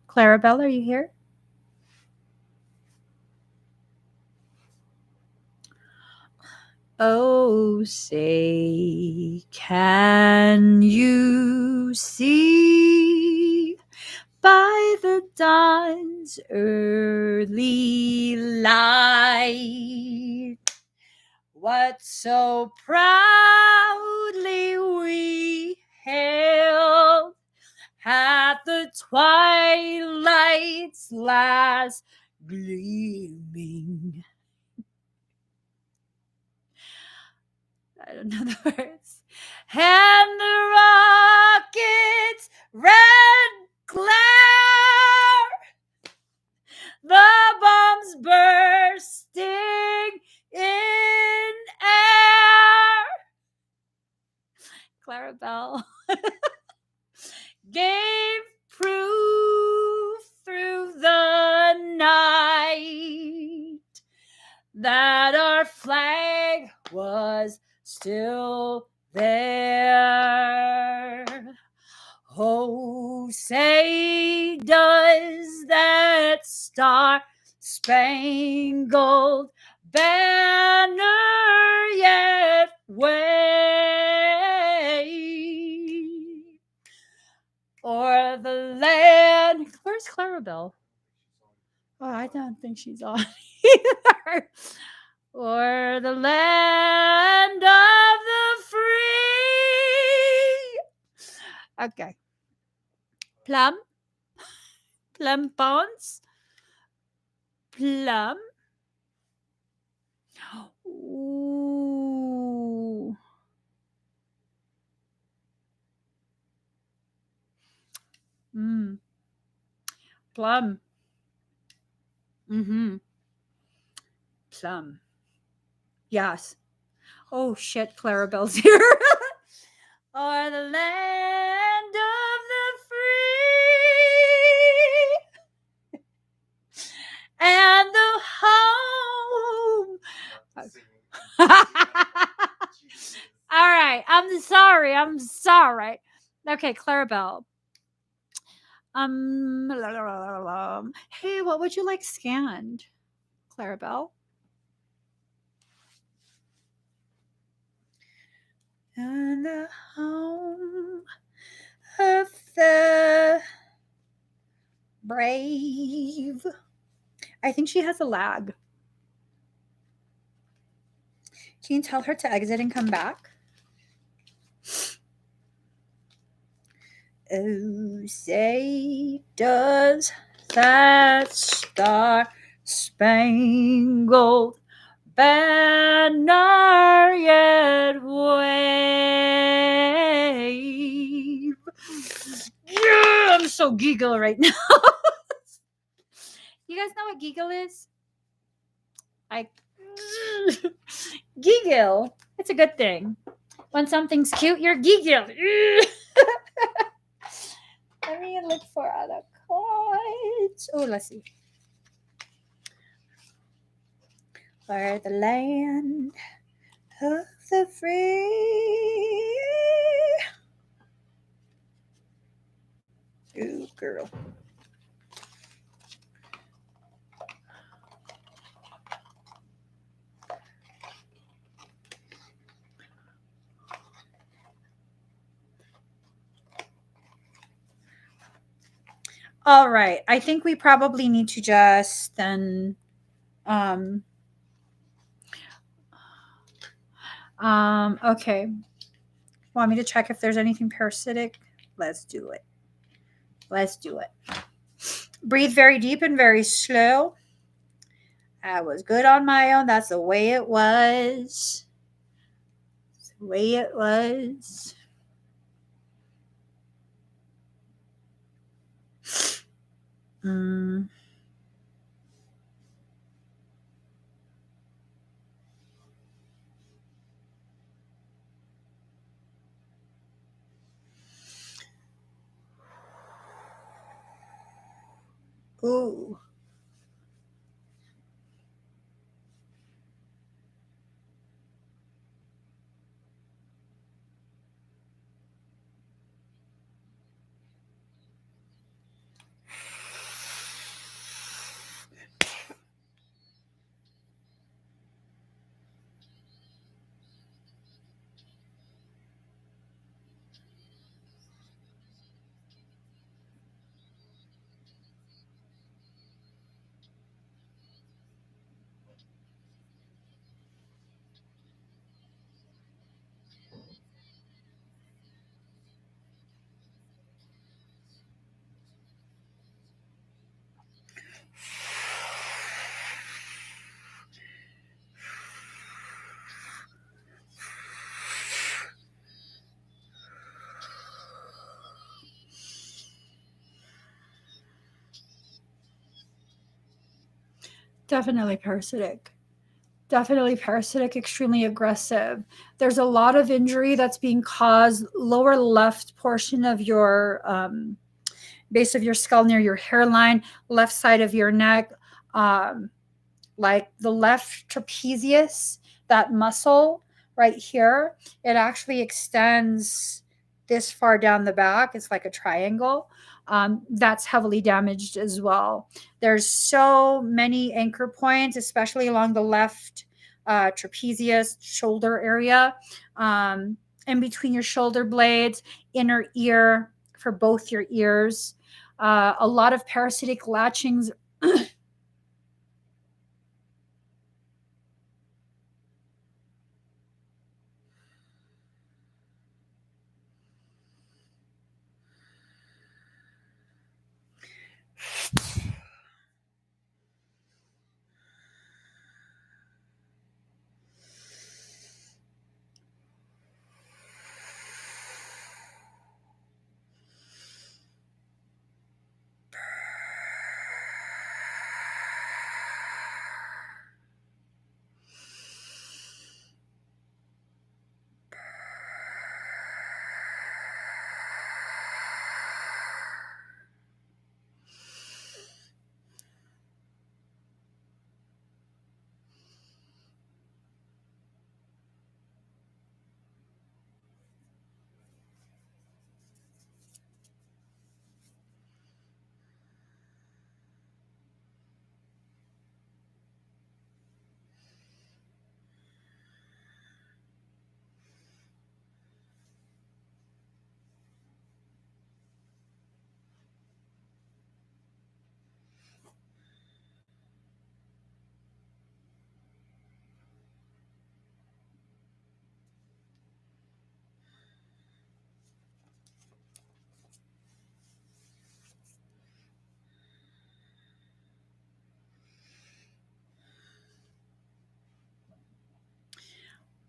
Clarabelle, are you here? Oh, say, can you see by the dawn's early light what so proudly we hailed at the twilight's last gleaming? I don't know the words. And the rocket's red glare, the bombs bursting in air. Clarabelle gave proof through the night that our flag was still there. Oh, say, does that star-spangled banner yet wave o'er the land? Where's Clarabelle? Oh, I don't think she's on either. Or the land of the free. Okay. Plum. Plum Ponds. Plum. Ooh. Plum. Plum. Yes. Oh shit, Clarabelle's here. Or the land of the free and the home. All right. I'm sorry. Okay, Clarabelle. Hey, what would you like scanned, Clarabelle? And the home of the brave. I think she has a lag. Can you tell her to exit and come back? Oh, say, does that star-spangled banner yet wave? Yeah, I'm so giggle right now. You guys know what giggle is? Giggle. It's a good thing. When something's cute, you're giggle. Let me look for other cards. Oh, let's see. For the land of the free. Ooh, girl. All right. I think we probably need to just then okay. Want me to check if there's anything parasitic? Let's do it. Breathe very deep and very slow. I was good on my own. That's the way it was. That's the way it was. Ooh. Definitely parasitic. Definitely parasitic, extremely aggressive. There's a lot of injury that's being caused lower left portion of your base of your skull near your hairline, left side of your neck, um, like the left trapezius, that muscle right here. It actually extends this far down the back. It's like a triangle. That's heavily damaged as well. There's so many anchor points, especially along the left trapezius shoulder area, in between your shoulder blades, inner ear for both your ears. A lot of parasitic latchings.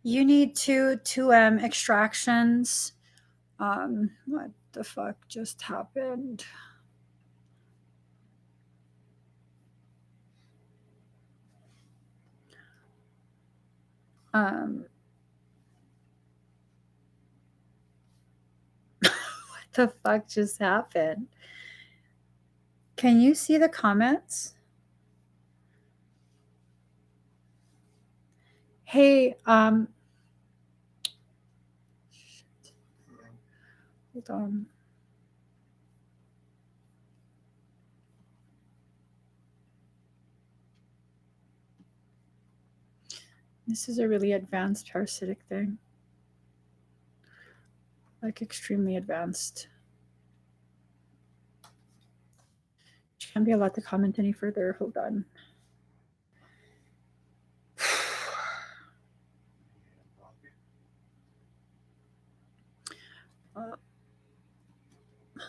You need two extractions. What the fuck just happened? Um, what the fuck just happened? Can you see the comments? Hey, hold on. This is a really advanced parasitic thing. Like extremely advanced. Can't be allowed to comment any further. Hold on.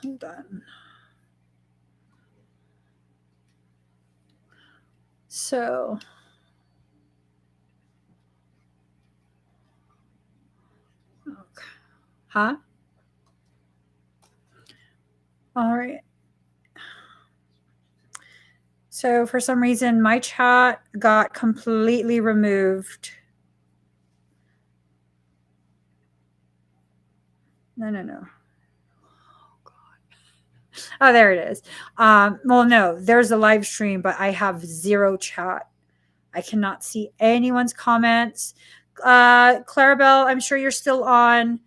Hold on. So, okay. Huh? All right. So for some reason, my chat got completely removed. No. Oh, God. Oh, there it is. Well, no, there's a live stream, but I have zero chat. I cannot see anyone's comments. Clarabelle, I'm sure you're still on.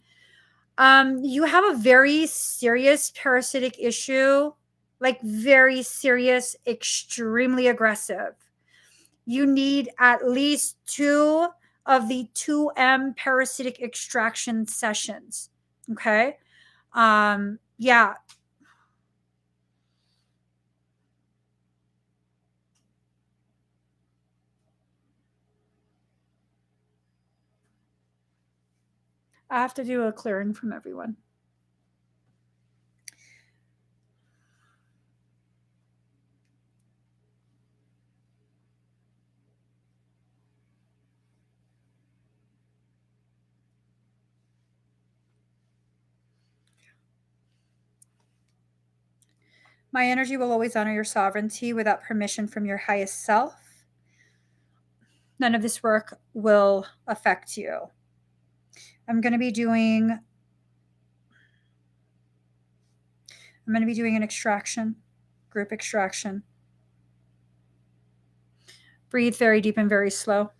You have a very serious parasitic issue, like very serious, extremely aggressive. You need at least 2 of the 2M parasitic extraction sessions. Okay. Yeah. I have to do a clearing from everyone. My energy will always honor your sovereignty without permission from your highest self. None of this work will affect you. I'm going to be doing an extraction, group extraction. Breathe very deep and very slow.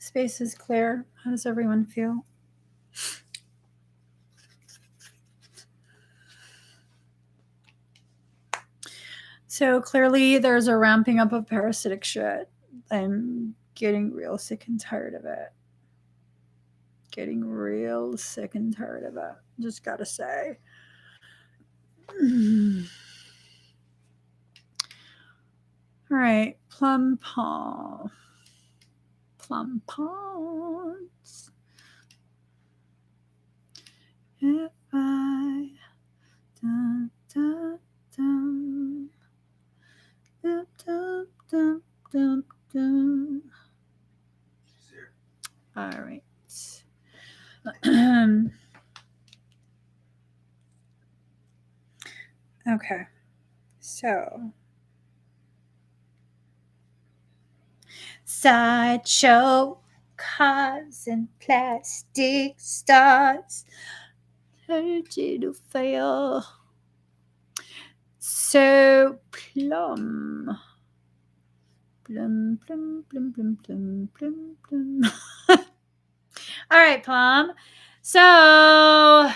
Space is clear. How does everyone feel? So clearly there's a ramping up of parasitic shit. I'm getting real sick and tired of it. Getting real sick and tired of it. Just gotta say. All right, plum paw. Plum ponds. If I dun, dun, dun, dun, dun, dun, dun, dun. She's here. All right. Okay. So sideshow cars and plastic stars. To fail. So plum. Plum, plum, plum, plum, plum, plum, plum. All right, Plum. So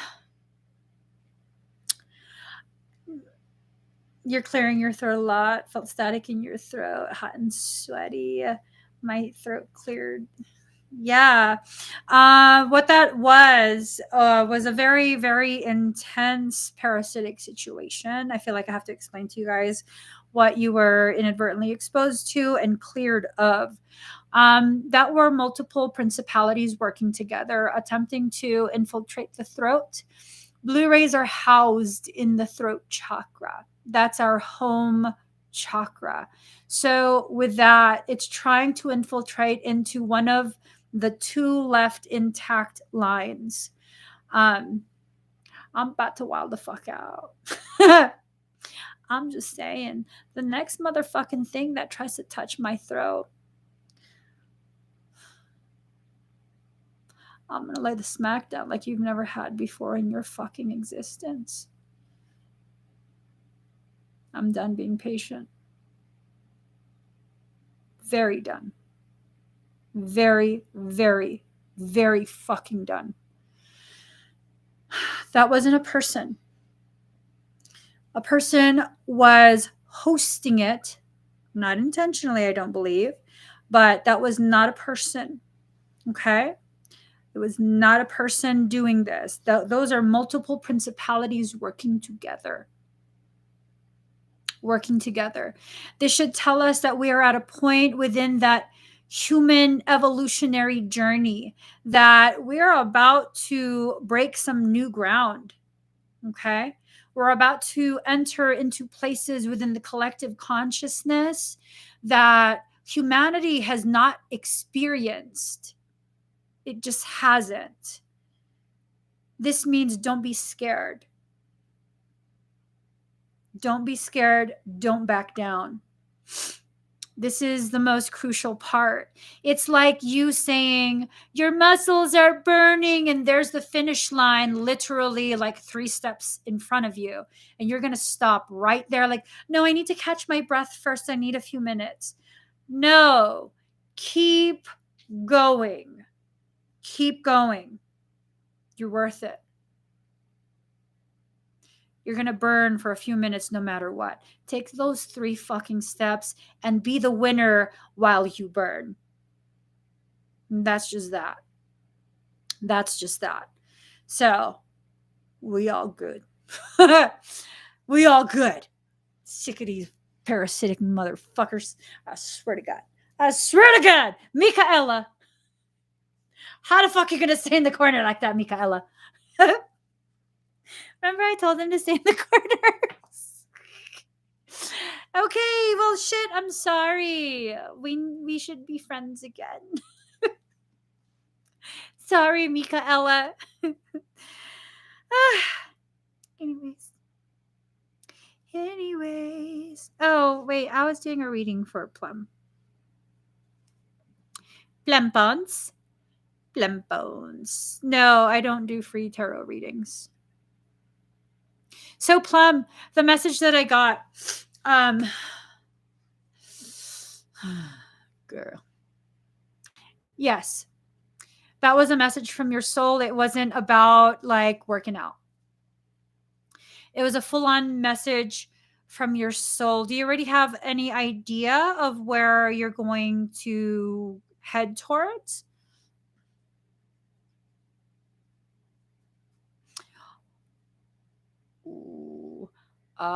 you're clearing your throat a lot. Felt static in your throat, hot and sweaty. My throat cleared. Yeah. What that was a very, very intense parasitic situation. I feel like I have to explain to you guys what you were inadvertently exposed to and cleared of. That were multiple principalities working together, attempting to infiltrate the throat. Blue rays are housed in the throat chakra. That's our home chakra. So, with that, it's trying to infiltrate into one of the two left intact lines. I'm about to wild the fuck out. I'm just saying, the next motherfucking thing that tries to touch my throat, I'm gonna lay the smack down like you've never had before in your fucking existence. I'm done being patient. Very done. Very, very, very fucking done. That wasn't a person. A person was hosting it, not intentionally, I don't believe, but that was not a person. Okay? It was not a person doing this. Those are multiple principalities working together. Working together. This should tell us that we are at a point within that human evolutionary journey that we are about to break some new ground. Okay? We're about to enter into places within the collective consciousness that humanity has not experienced. It just hasn't. This means don't be scared. Don't be scared. Don't back down. This is the most crucial part. It's like you saying your muscles are burning and there's the finish line literally like 3 steps in front of you. And you're going to stop right there. Like, no, I need to catch my breath first. I need a few minutes. No, keep going. Keep going. You're worth it. You're going to burn for a few minutes no matter what. Take those 3 fucking steps and be the winner while you burn. And that's just that. That's just that. So, we all good. We all good. Sick of these parasitic motherfuckers. I swear to God. I swear to God. Michaela. How the fuck are you going to stay in the corner like that, Michaela? Remember I told him to stay in the corners? Okay, well, shit, I'm sorry. We should be friends again. Sorry, Michaela. Anyways. Oh, wait, I was doing a reading for Plum. Plum Bones? Plum Bones. No, I don't do free tarot readings. So, Plum, the message that I got, girl, Yes. That was a message from your soul. It wasn't about like working out. It was a full-on message from your soul. Do you already have any idea of where you're going to head towards? Ooh. Oh.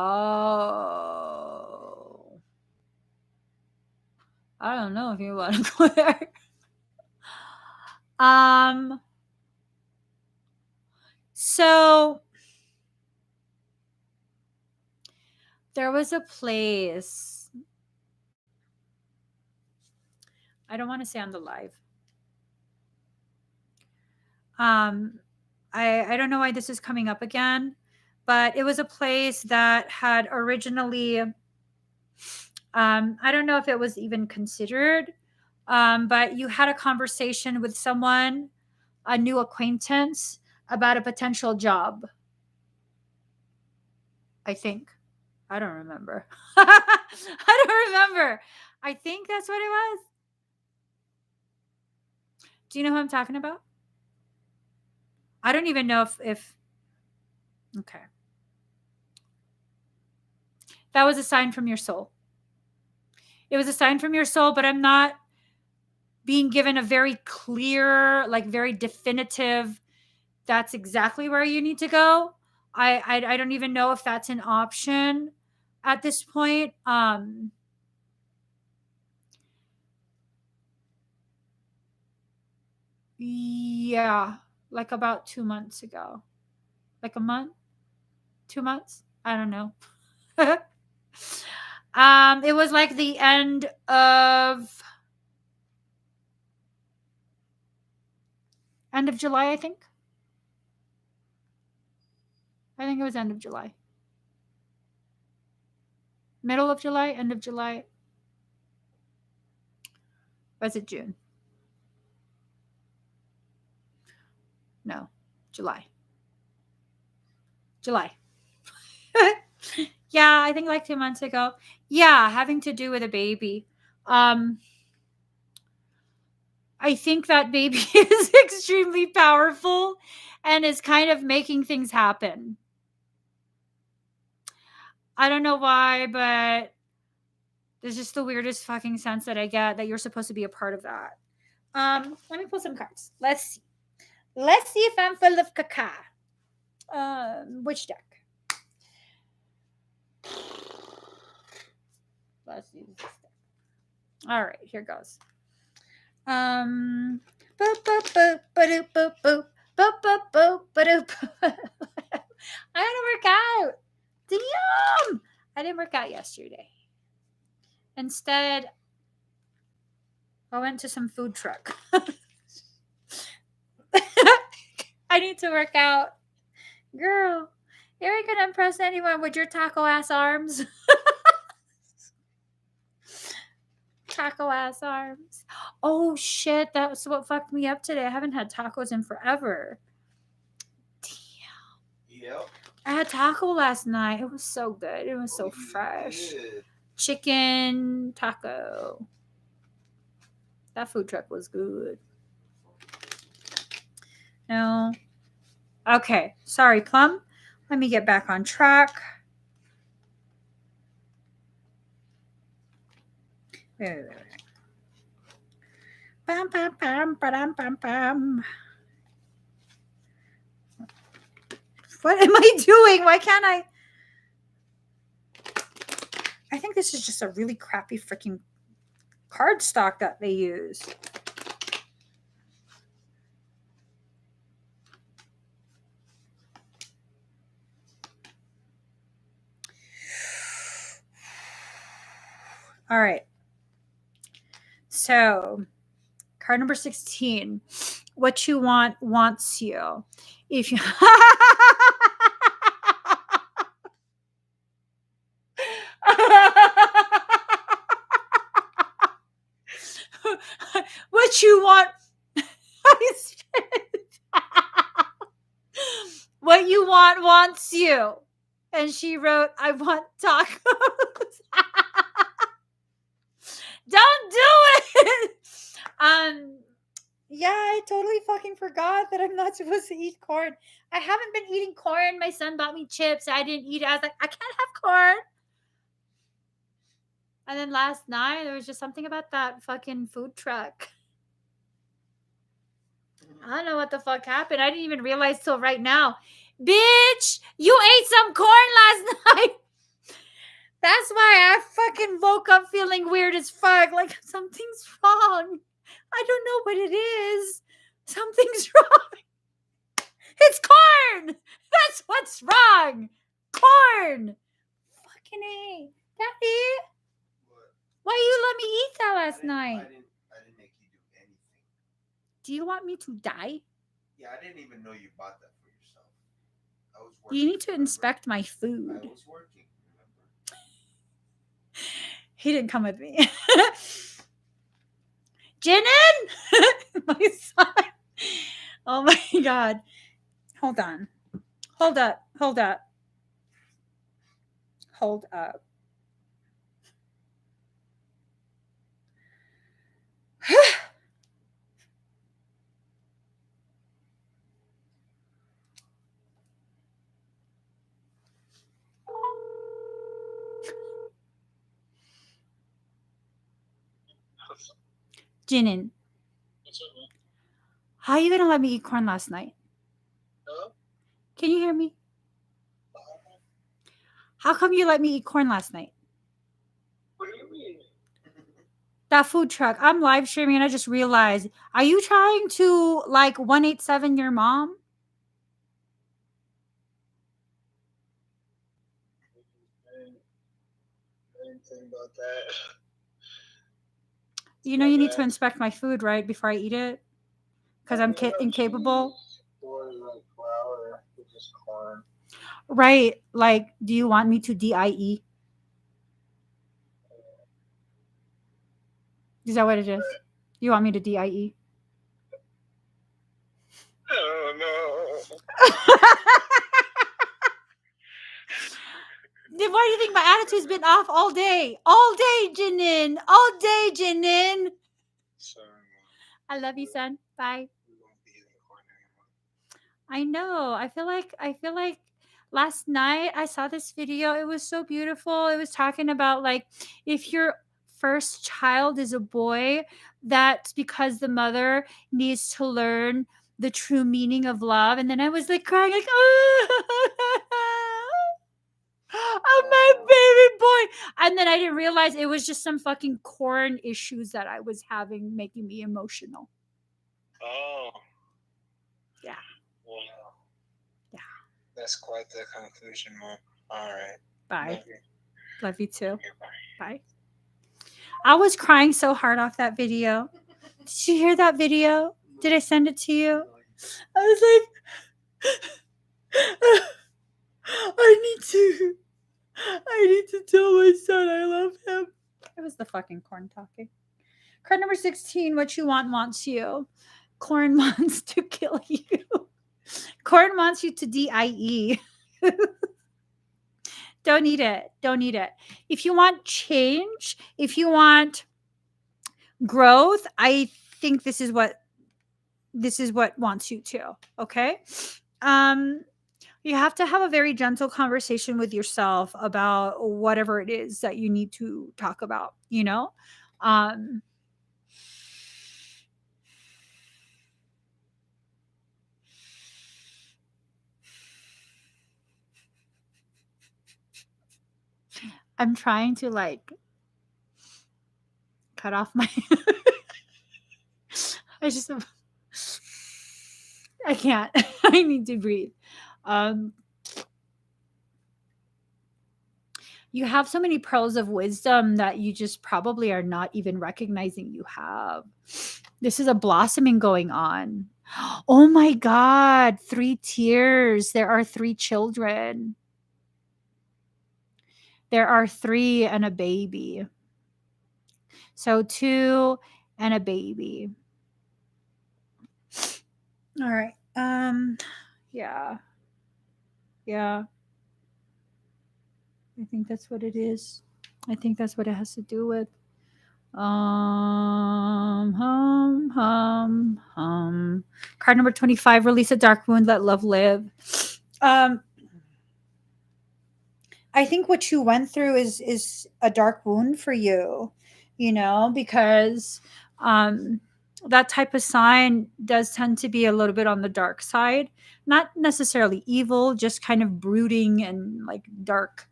I don't know if you want to go there. So there was a place. I don't want to say on the live. I don't know why this is coming up again, but it was a place that had originally, I don't know if it was even considered, but you had a conversation with someone, a new acquaintance, about a potential job. I think. I don't remember. I don't remember. I think that's what it was. Do you know who I'm talking about? I don't even know if okay. That was a sign from your soul. It was a sign from your soul, but I'm not being given a very clear, like very definitive, that's exactly where you need to go. I don't even know if that's an option at this point. Yeah, like about 2 months ago. Like a month? 2 months? I don't know. It was like the end of July, I think. I think it was end of July. Middle of July, end of July. Was it June? No, July. July. Yeah, I think like 2 months ago. Yeah, having to do with a baby. I think that baby is extremely powerful and is kind of making things happen. I don't know why, but there's just the weirdest fucking sense that I get that you're supposed to be a part of that. Let me pull some cards. Let's see. Let's see if I'm full of caca. Which deck? Let's use this deck. All right, here goes. Boop boop boop boop boop boop boop boop boop boop. I gotta work out. Damn! I didn't work out yesterday. Instead, I went to some food truck. I need to work out. Girl, you ain't gonna impress anyone with your taco ass arms. Taco ass arms. Oh shit, that's what fucked me up today. I haven't had tacos in forever. Damn. Yep. I had taco last night. It was so good. It was so fresh. Did. Chicken taco. That food truck was good. No. Okay. Sorry, Plum. Let me get back on track. Wait. Bam, bam, bam, bam, bam, bam. What am I doing? Why can't I? I think this is just a really crappy freaking card stock that they use. All right. So, card number 16. What you want wants you. If you what you want what you want wants you. And she wrote, I want tacos. Don't do it. forgot that I'm not supposed to eat corn. I haven't been eating corn. My son bought me chips. I didn't eat it. I was like, I can't have corn. And then last night, there was just something about that fucking food truck. I don't know what the fuck happened. I didn't even realize till right now. Bitch, you ate some corn last night. That's why I fucking woke up feeling weird as fuck. Like something's wrong. I don't know what it is. Something's wrong. It's corn. That's what's wrong. Corn. Fucking A. Daddy, What? why you let me eat that last night? I didn't make you do anything. Do you want me to die? Yeah, I didn't even know you bought that for yourself. I was working. You need to remember? inspect my I food. was working, remember? He didn't come with me. Jinnen? My son. Oh my god. Hold on. Hold up. Hold up. Hold up. Jinnen, how are you gonna let me eat corn last night? Hello? Can you hear me? How come you let me eat corn last night? What do you mean? That food truck. I'm live streaming and I just realized. Are you trying to like 187 your mom? I didn't think about that. You know you need to inspect my food, right, before I eat it? Because I'm incapable. Or like flour, it's just corn. Right. Like, do you want me to DIE? Is that what it is? You want me to DIE? Oh no. Then why do you think my attitude's been off all day? All day, Jinnen. All day, Jinnen. Sorry, Mom. I love you, son. Bye. We won't be eating corn anymore. I know. I feel like last night I saw this video. It was so beautiful. It was talking about like if your first child is a boy, that's because the mother needs to learn the true meaning of love. And then I was like crying, like, oh, my baby boy. And then I didn't realize it was just some fucking corn issues that I was having making me emotional. Oh. Yeah. Wow. Yeah. That's quite the conclusion, Mom. All right. Bye. Love you. Love you too. Okay, bye. Bye. I was crying so hard off that video. Did you hear that video? Did I send it to you? I was like, I need to tell my son I love him. It was the fucking corn talking. Card number 16, what you want wants you. Corn wants to kill you. Corn wants you to DIE. Don't need it. Don't need it. If you want change, if you want growth, I think this is what wants you to. Okay. You have to have a very gentle conversation with yourself about whatever it is that you need to talk about, you know? I'm trying to like cut off my I can't. I need to breathe. You have so many pearls of wisdom that you just probably are not even recognizing you have. This is a blossoming going on. Oh my God, 3 tears. There are 3 children. There are 3 and a baby. So 2 and a baby. All right. Yeah. Yeah. I think that's what it is. I think that's what it has to do with. Card number 25, release a dark wound, let love live. I think what you went through is a dark wound for you, because that type of sign does tend to be a little bit on the dark side, not necessarily evil, just kind of brooding and like dark,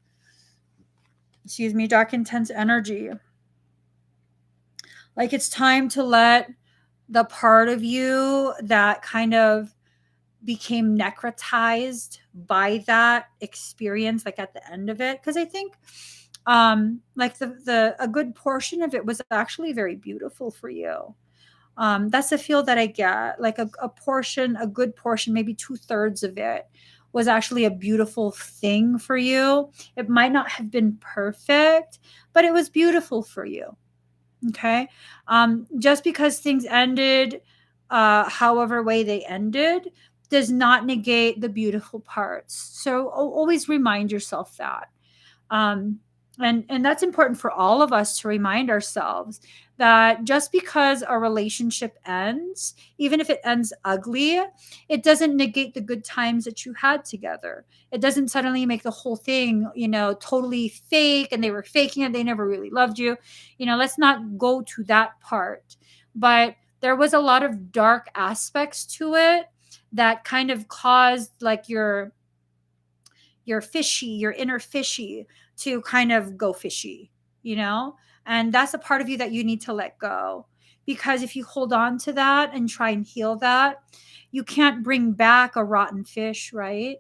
dark intense energy. Like it's time to let the part of you that kind of became necrotized by that experience, like at the end of it, because I think like the a good portion of it was actually very beautiful for you. That's the feel that I get, like a good portion, maybe 2/3 of it was actually a beautiful thing for you. It might not have been perfect, but it was beautiful for you. Okay. Just because things ended however way they ended does not negate the beautiful parts. So always remind yourself that. Um, and that's important for all of us to remind ourselves that just because a relationship ends, even if it ends ugly, it doesn't negate the good times that you had together. It doesn't suddenly make the whole thing, totally fake and they were faking it, they never really loved you. Let's not go to that part. But there was a lot of dark aspects to it that kind of caused like your fishy, your inner fishy to kind of go fishy, you know? And that's a part of you that you need to let go. Because if you hold on to that and try and heal that, you can't bring back a rotten fish, right?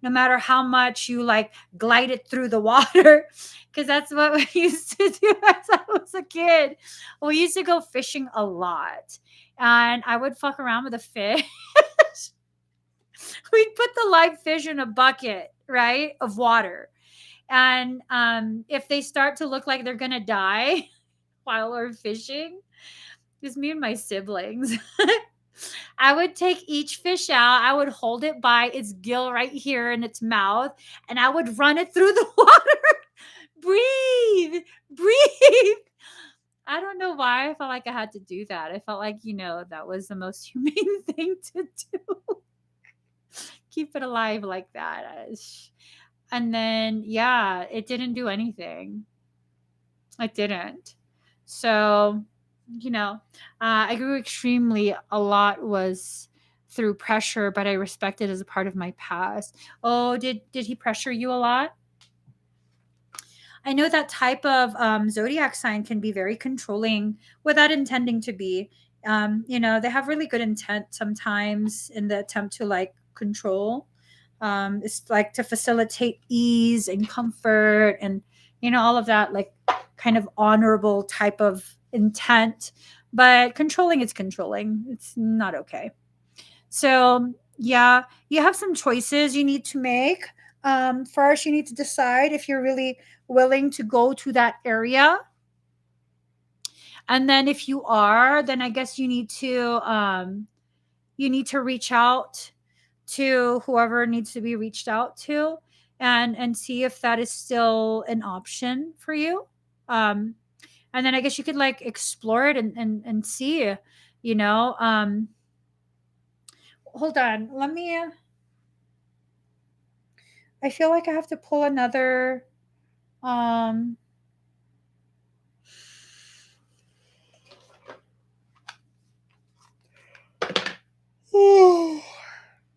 No matter how much you like glide it through the water, because that's what we used to do as I was a kid. We used to go fishing a lot, and I would fuck around with a fish. We'd put the live fish in a bucket, right, of water. And if they start to look like they're going to die while we're fishing, just me and my siblings, I would take each fish out. I would hold it by its gill right here in its mouth, and I would run it through the water. Breathe, breathe. I don't know why I felt like I had to do that. I felt like, that was the most humane thing to do. Keep it alive like that. And then, yeah, it didn't do anything. It didn't. So, I grew extremely a lot was through pressure, but I respect it as a part of my past. Oh, did he pressure you a lot? I know that type of zodiac sign can be very controlling without intending to be. They have really good intent sometimes in the attempt to like control. It's like to facilitate ease and comfort and, all of that, like kind of honorable type of intent. But controlling is controlling. It's not okay. So, yeah, you have some choices you need to make. First, you need to decide if you're really willing to go to that area. And then if you are, then I guess you need to reach out to whoever needs to be reached out to and see if that is still an option for you. Um, and then I guess you could like explore it and see, you know. Hold on. I feel like I have to pull another um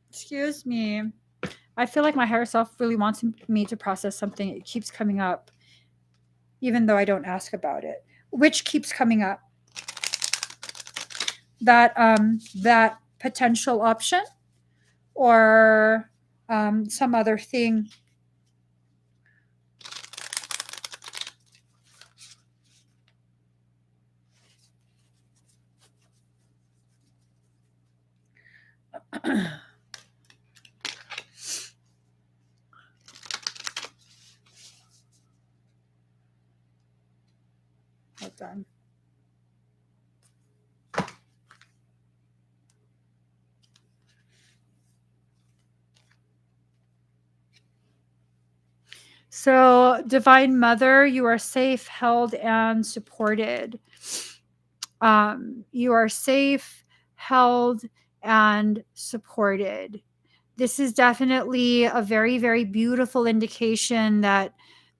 excuse me. I feel like my higher self really wants me to process something. It keeps coming up even though I don't ask about it. Which keeps coming up? That potential option or some other thing. Hold on. So, Divine Mother, you are safe, held, and supported. You are safe, held, and supported. This is definitely a very, very beautiful indication that,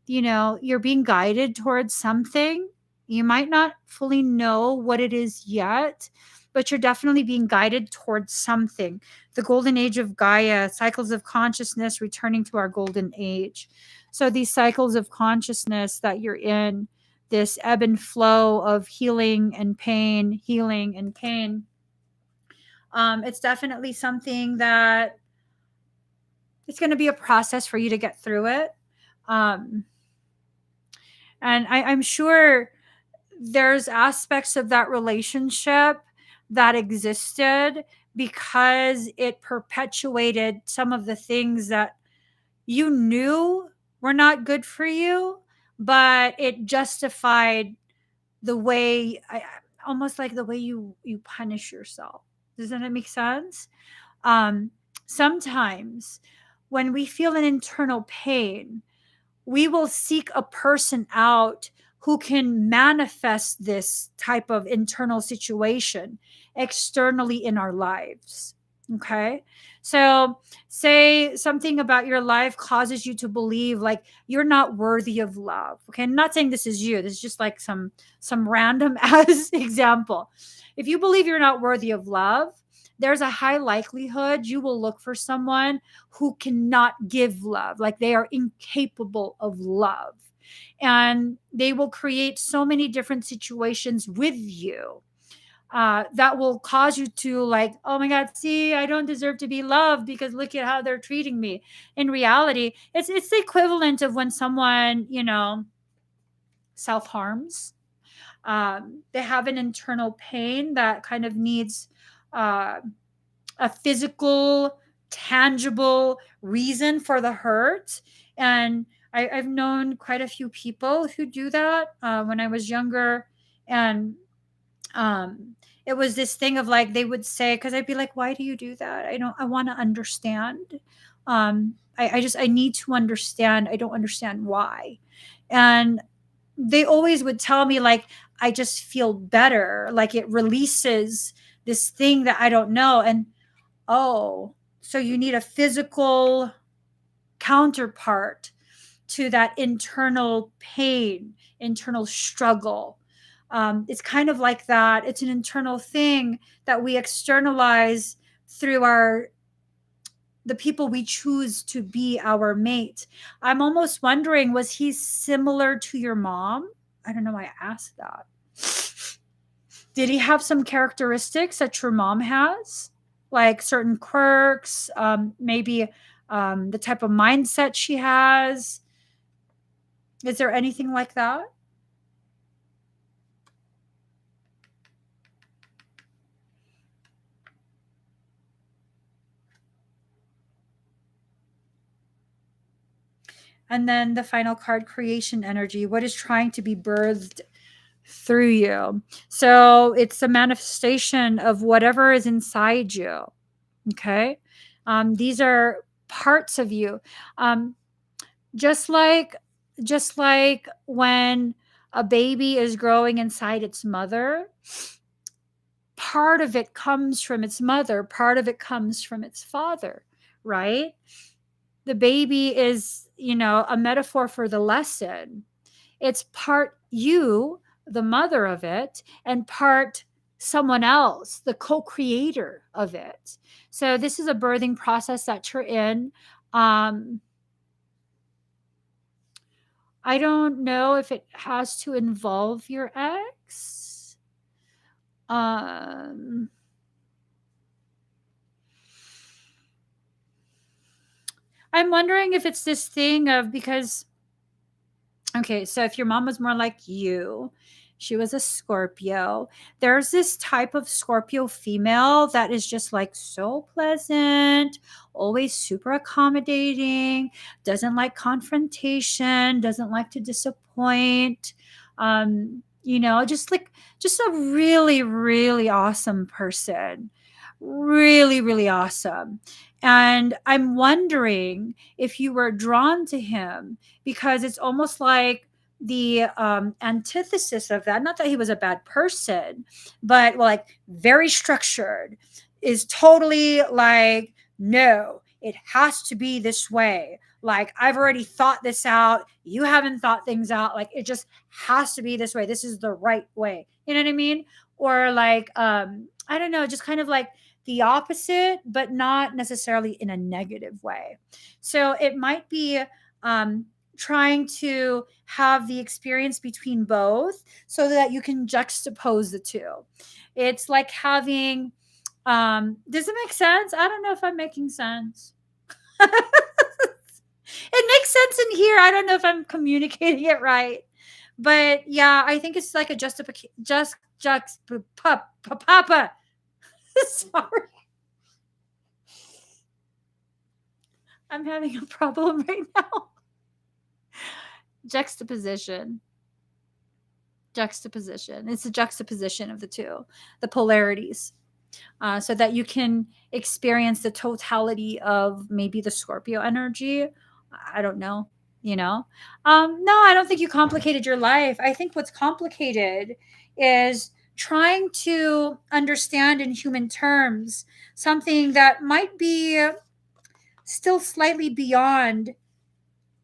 you're being guided towards something. You might not fully know what it is yet, but you're definitely being guided towards something. The golden age of Gaia, cycles of consciousness returning to our golden age. So these cycles of consciousness that you're in, this ebb and flow of healing and pain, it's definitely something that it's going to be a process for you to get through it. And I'm sure there's aspects of that relationship that existed because it perpetuated some of the things that you knew were not good for you, but it justified the way, almost like the way you punish yourself. Doesn't it make sense? um Sometimes when we feel an internal pain, we will seek a person out who can manifest this type of internal situation externally in our lives. Okay. So, say something about your life causes you to believe like you're not worthy of love. Okay. I'm not saying this is you. This is just like some random as example. If you believe you're not worthy of love, there's a high likelihood you will look for someone who cannot give love, like they are incapable of love. And they will create so many different situations with you that will cause you to, like, oh my God, see, I don't deserve to be loved because look at how they're treating me. In reality, it's the equivalent of when someone, self harms. They have an internal pain that kind of needs uh, a physical, tangible reason for the hurt. And I've known quite a few people who do that when I was younger. And um, it was this thing of like, they would say, because I'd be like, why do you do that? I want to understand. I need to understand. I don't understand why. And they always would tell me, like, I just feel better. Like it releases this thing that I don't know. And oh, so you need a physical counterpart to that internal pain, internal struggle. It's kind of like that. It's an internal thing that we externalize through the people we choose to be our mate. I'm almost wondering, was he similar to your mom? I don't know why I asked that. Did he have some characteristics that your mom has? Like certain quirks, maybe the type of mindset she has? Is there anything like that? And then the final card, creation energy. What is trying to be birthed through you? So it's a manifestation of whatever is inside you. Okay. These are parts of you. Just like when a baby is growing inside its mother, part of it comes from its mother, part of it comes from its father, right? The baby is, a metaphor for the lesson. It's part you, the mother of it, and part someone else, the co-creator of it. So this is a birthing process that you're in. I don't know if it has to involve your ex. I'm wondering if it's this thing of, because, okay, so if your mom was more like you, she was a Scorpio. There's this type of Scorpio female that is just like so pleasant, always super accommodating, doesn't like confrontation, doesn't like to disappoint. Just a really, really awesome person. Really, really awesome. And I'm wondering if you were drawn to him because it's almost like the antithesis of that. Not that he was a bad person, but like very structured is totally like, no, it has to be this way. Like, I've already thought this out. You haven't thought things out. Like, it just has to be this way. This is the right way. You know what I mean? Or like, I don't know, just kind of like the opposite, but not necessarily in a negative way. So it might be um, trying to have the experience between both so that you can juxtapose the two. It's like having, does it make sense? I don't know if I'm making sense. It makes sense in here. I don't know if I'm communicating it right. But yeah, I think it's like a papa. Sorry. I'm having a problem right now. Juxtaposition. It's a juxtaposition of the two, the polarities, so that you can experience the totality of maybe the Scorpio energy. I don't know. No, I don't think you complicated your life. I think what's complicated is trying to understand in human terms something that might be still slightly beyond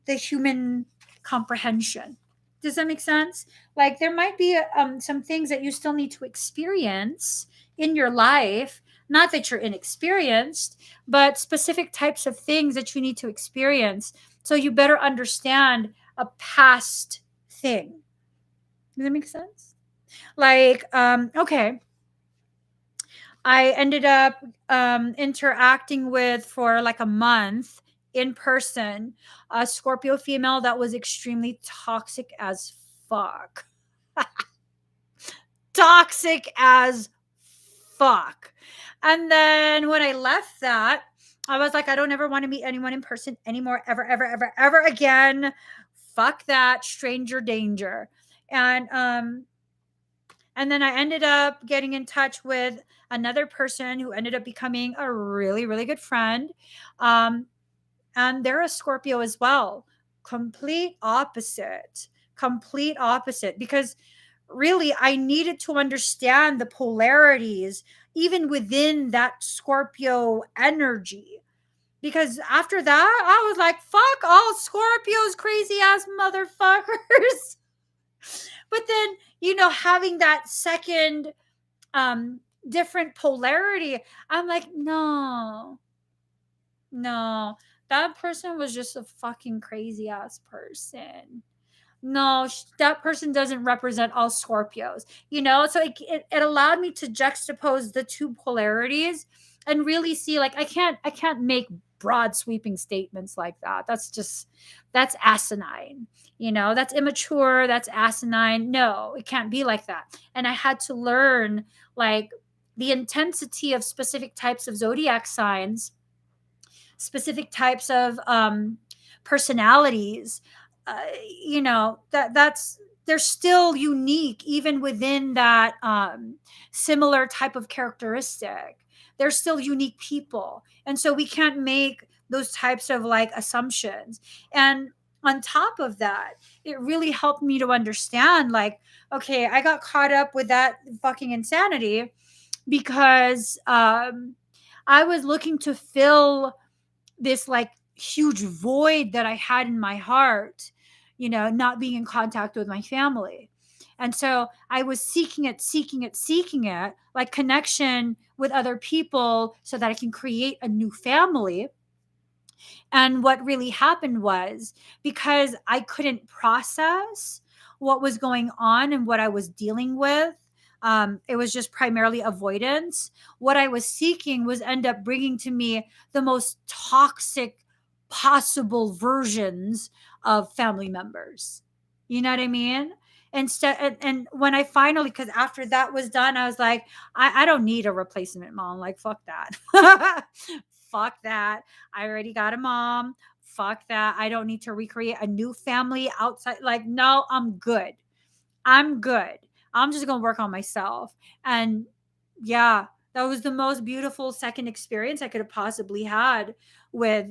the human comprehension. Does that make sense? Like, there might be some things that you still need to experience in your life. Not that you're inexperienced, but specific types of things that you need to experience so you better understand a past thing. Does that make sense? Like, okay, I ended up interacting with for like a month in person a Scorpio female that was extremely toxic as fuck. Toxic as fuck. And then when I left that, I was like, I don't ever want to meet anyone in person anymore, ever, ever, ever, ever again. Fuck that, stranger danger. And then I ended up getting in touch with another person who ended up becoming a really, really good friend. Um, and they're a Scorpio as well. Complete opposite. Complete opposite. Because really, I needed to understand the polarities even within that Scorpio energy. Because after that, I was like, fuck all Scorpios, crazy ass motherfuckers. But then, having that second different polarity, I'm like, no, that person was just a fucking crazy ass person. No, that person doesn't represent all Scorpios, so it allowed me to juxtapose the two polarities and really see, like, I can't make broad sweeping statements like that. That's asinine. That's immature, that's asinine. No, it can't be like that. And I had to learn, like, the intensity of specific types of zodiac signs, specific types of personalities. That's they're still unique even within that similar type of characteristic. They're still unique people, and so we can't make those types of like assumptions. And on top of that, it really helped me to understand, like, okay, I got caught up with that fucking insanity because I was looking to fill this like huge void that I had in my heart, not being in contact with my family. And so I was seeking it, like connection with other people so that I can create a new family. And what really happened was, because I couldn't process what was going on and what I was dealing with, it was just primarily avoidance. What I was seeking was end up bringing to me the most toxic possible versions of family members. You know what I mean? And when I finally, because after that was done, I was like, I don't need a replacement mom. Like, fuck that. Fuck that. I already got a mom. Fuck that. I don't need to recreate a new family outside. Like, no, I'm good. I'm just going to work on myself. And yeah, That was the most beautiful second experience I could have possibly had with,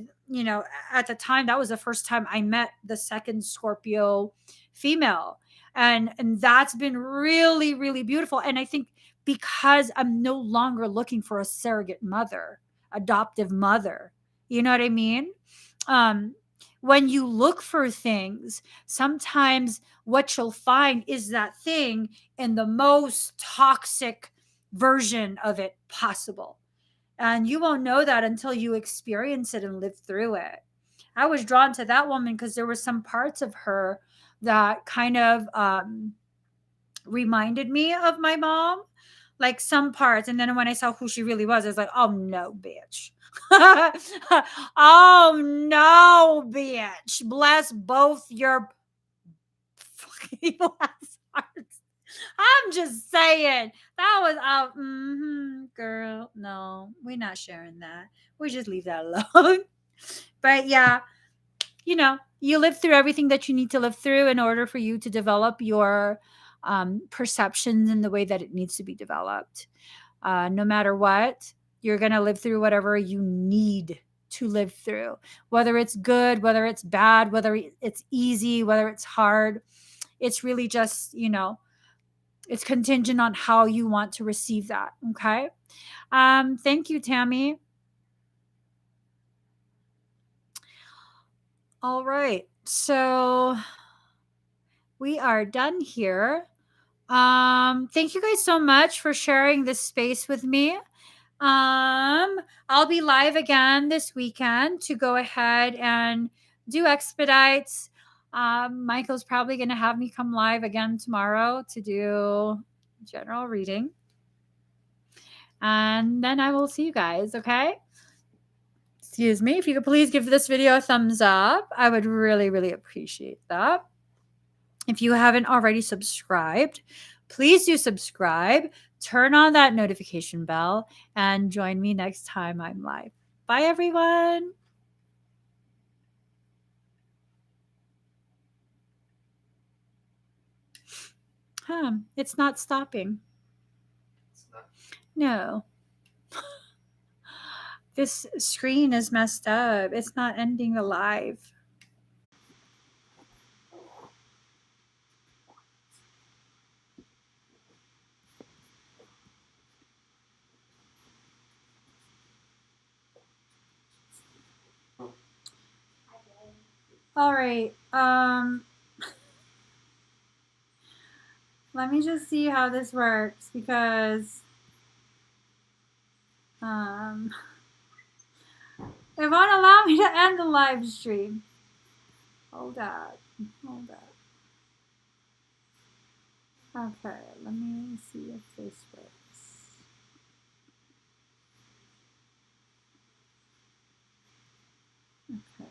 at the time, that was the first time I met the second Scorpio female. And that's been really, really beautiful. And I think because I'm no longer looking for a surrogate mother, adoptive mother, you know what I mean? Um, when you look for things, sometimes what you'll find is that thing in the most toxic version of it possible. And you won't know that until you experience it and live through it. I was drawn to that woman because there were some parts of her that kind of reminded me of my mom, like some parts. And then when I saw who she really was, I was like, oh no, bitch. Oh no, bitch. Bless both your fucking evil ass hearts. I'm just saying that was out. Girl, no, we're not sharing that. We just leave that alone. But yeah, you live through everything that you need to live through in order for you to develop your perceptions in the way that it needs to be developed. No matter what, you're going to live through whatever you need to live through, whether it's good, whether it's bad, whether it's easy, whether it's hard. It's really just, it's contingent on how you want to receive that. Okay. Thank you, Tammy. All right. So we are done here. Thank you guys so much for sharing this space with me. I'll be live again this weekend to go ahead and do expedites. Michael's probably going to have me come live again tomorrow to do general reading. And then I will see you guys, okay? Excuse me. If you could please give this video a thumbs up, I would really, really appreciate that. If you haven't already subscribed, please do subscribe, turn on that notification bell, and join me next time I'm live. Bye, everyone. It's not stopping. It's not. No. This screen is messed up. It's not ending the live. All right. Let me just see how this works because it won't allow me to end the live stream. Hold up. Okay, let me see if this works. Okay.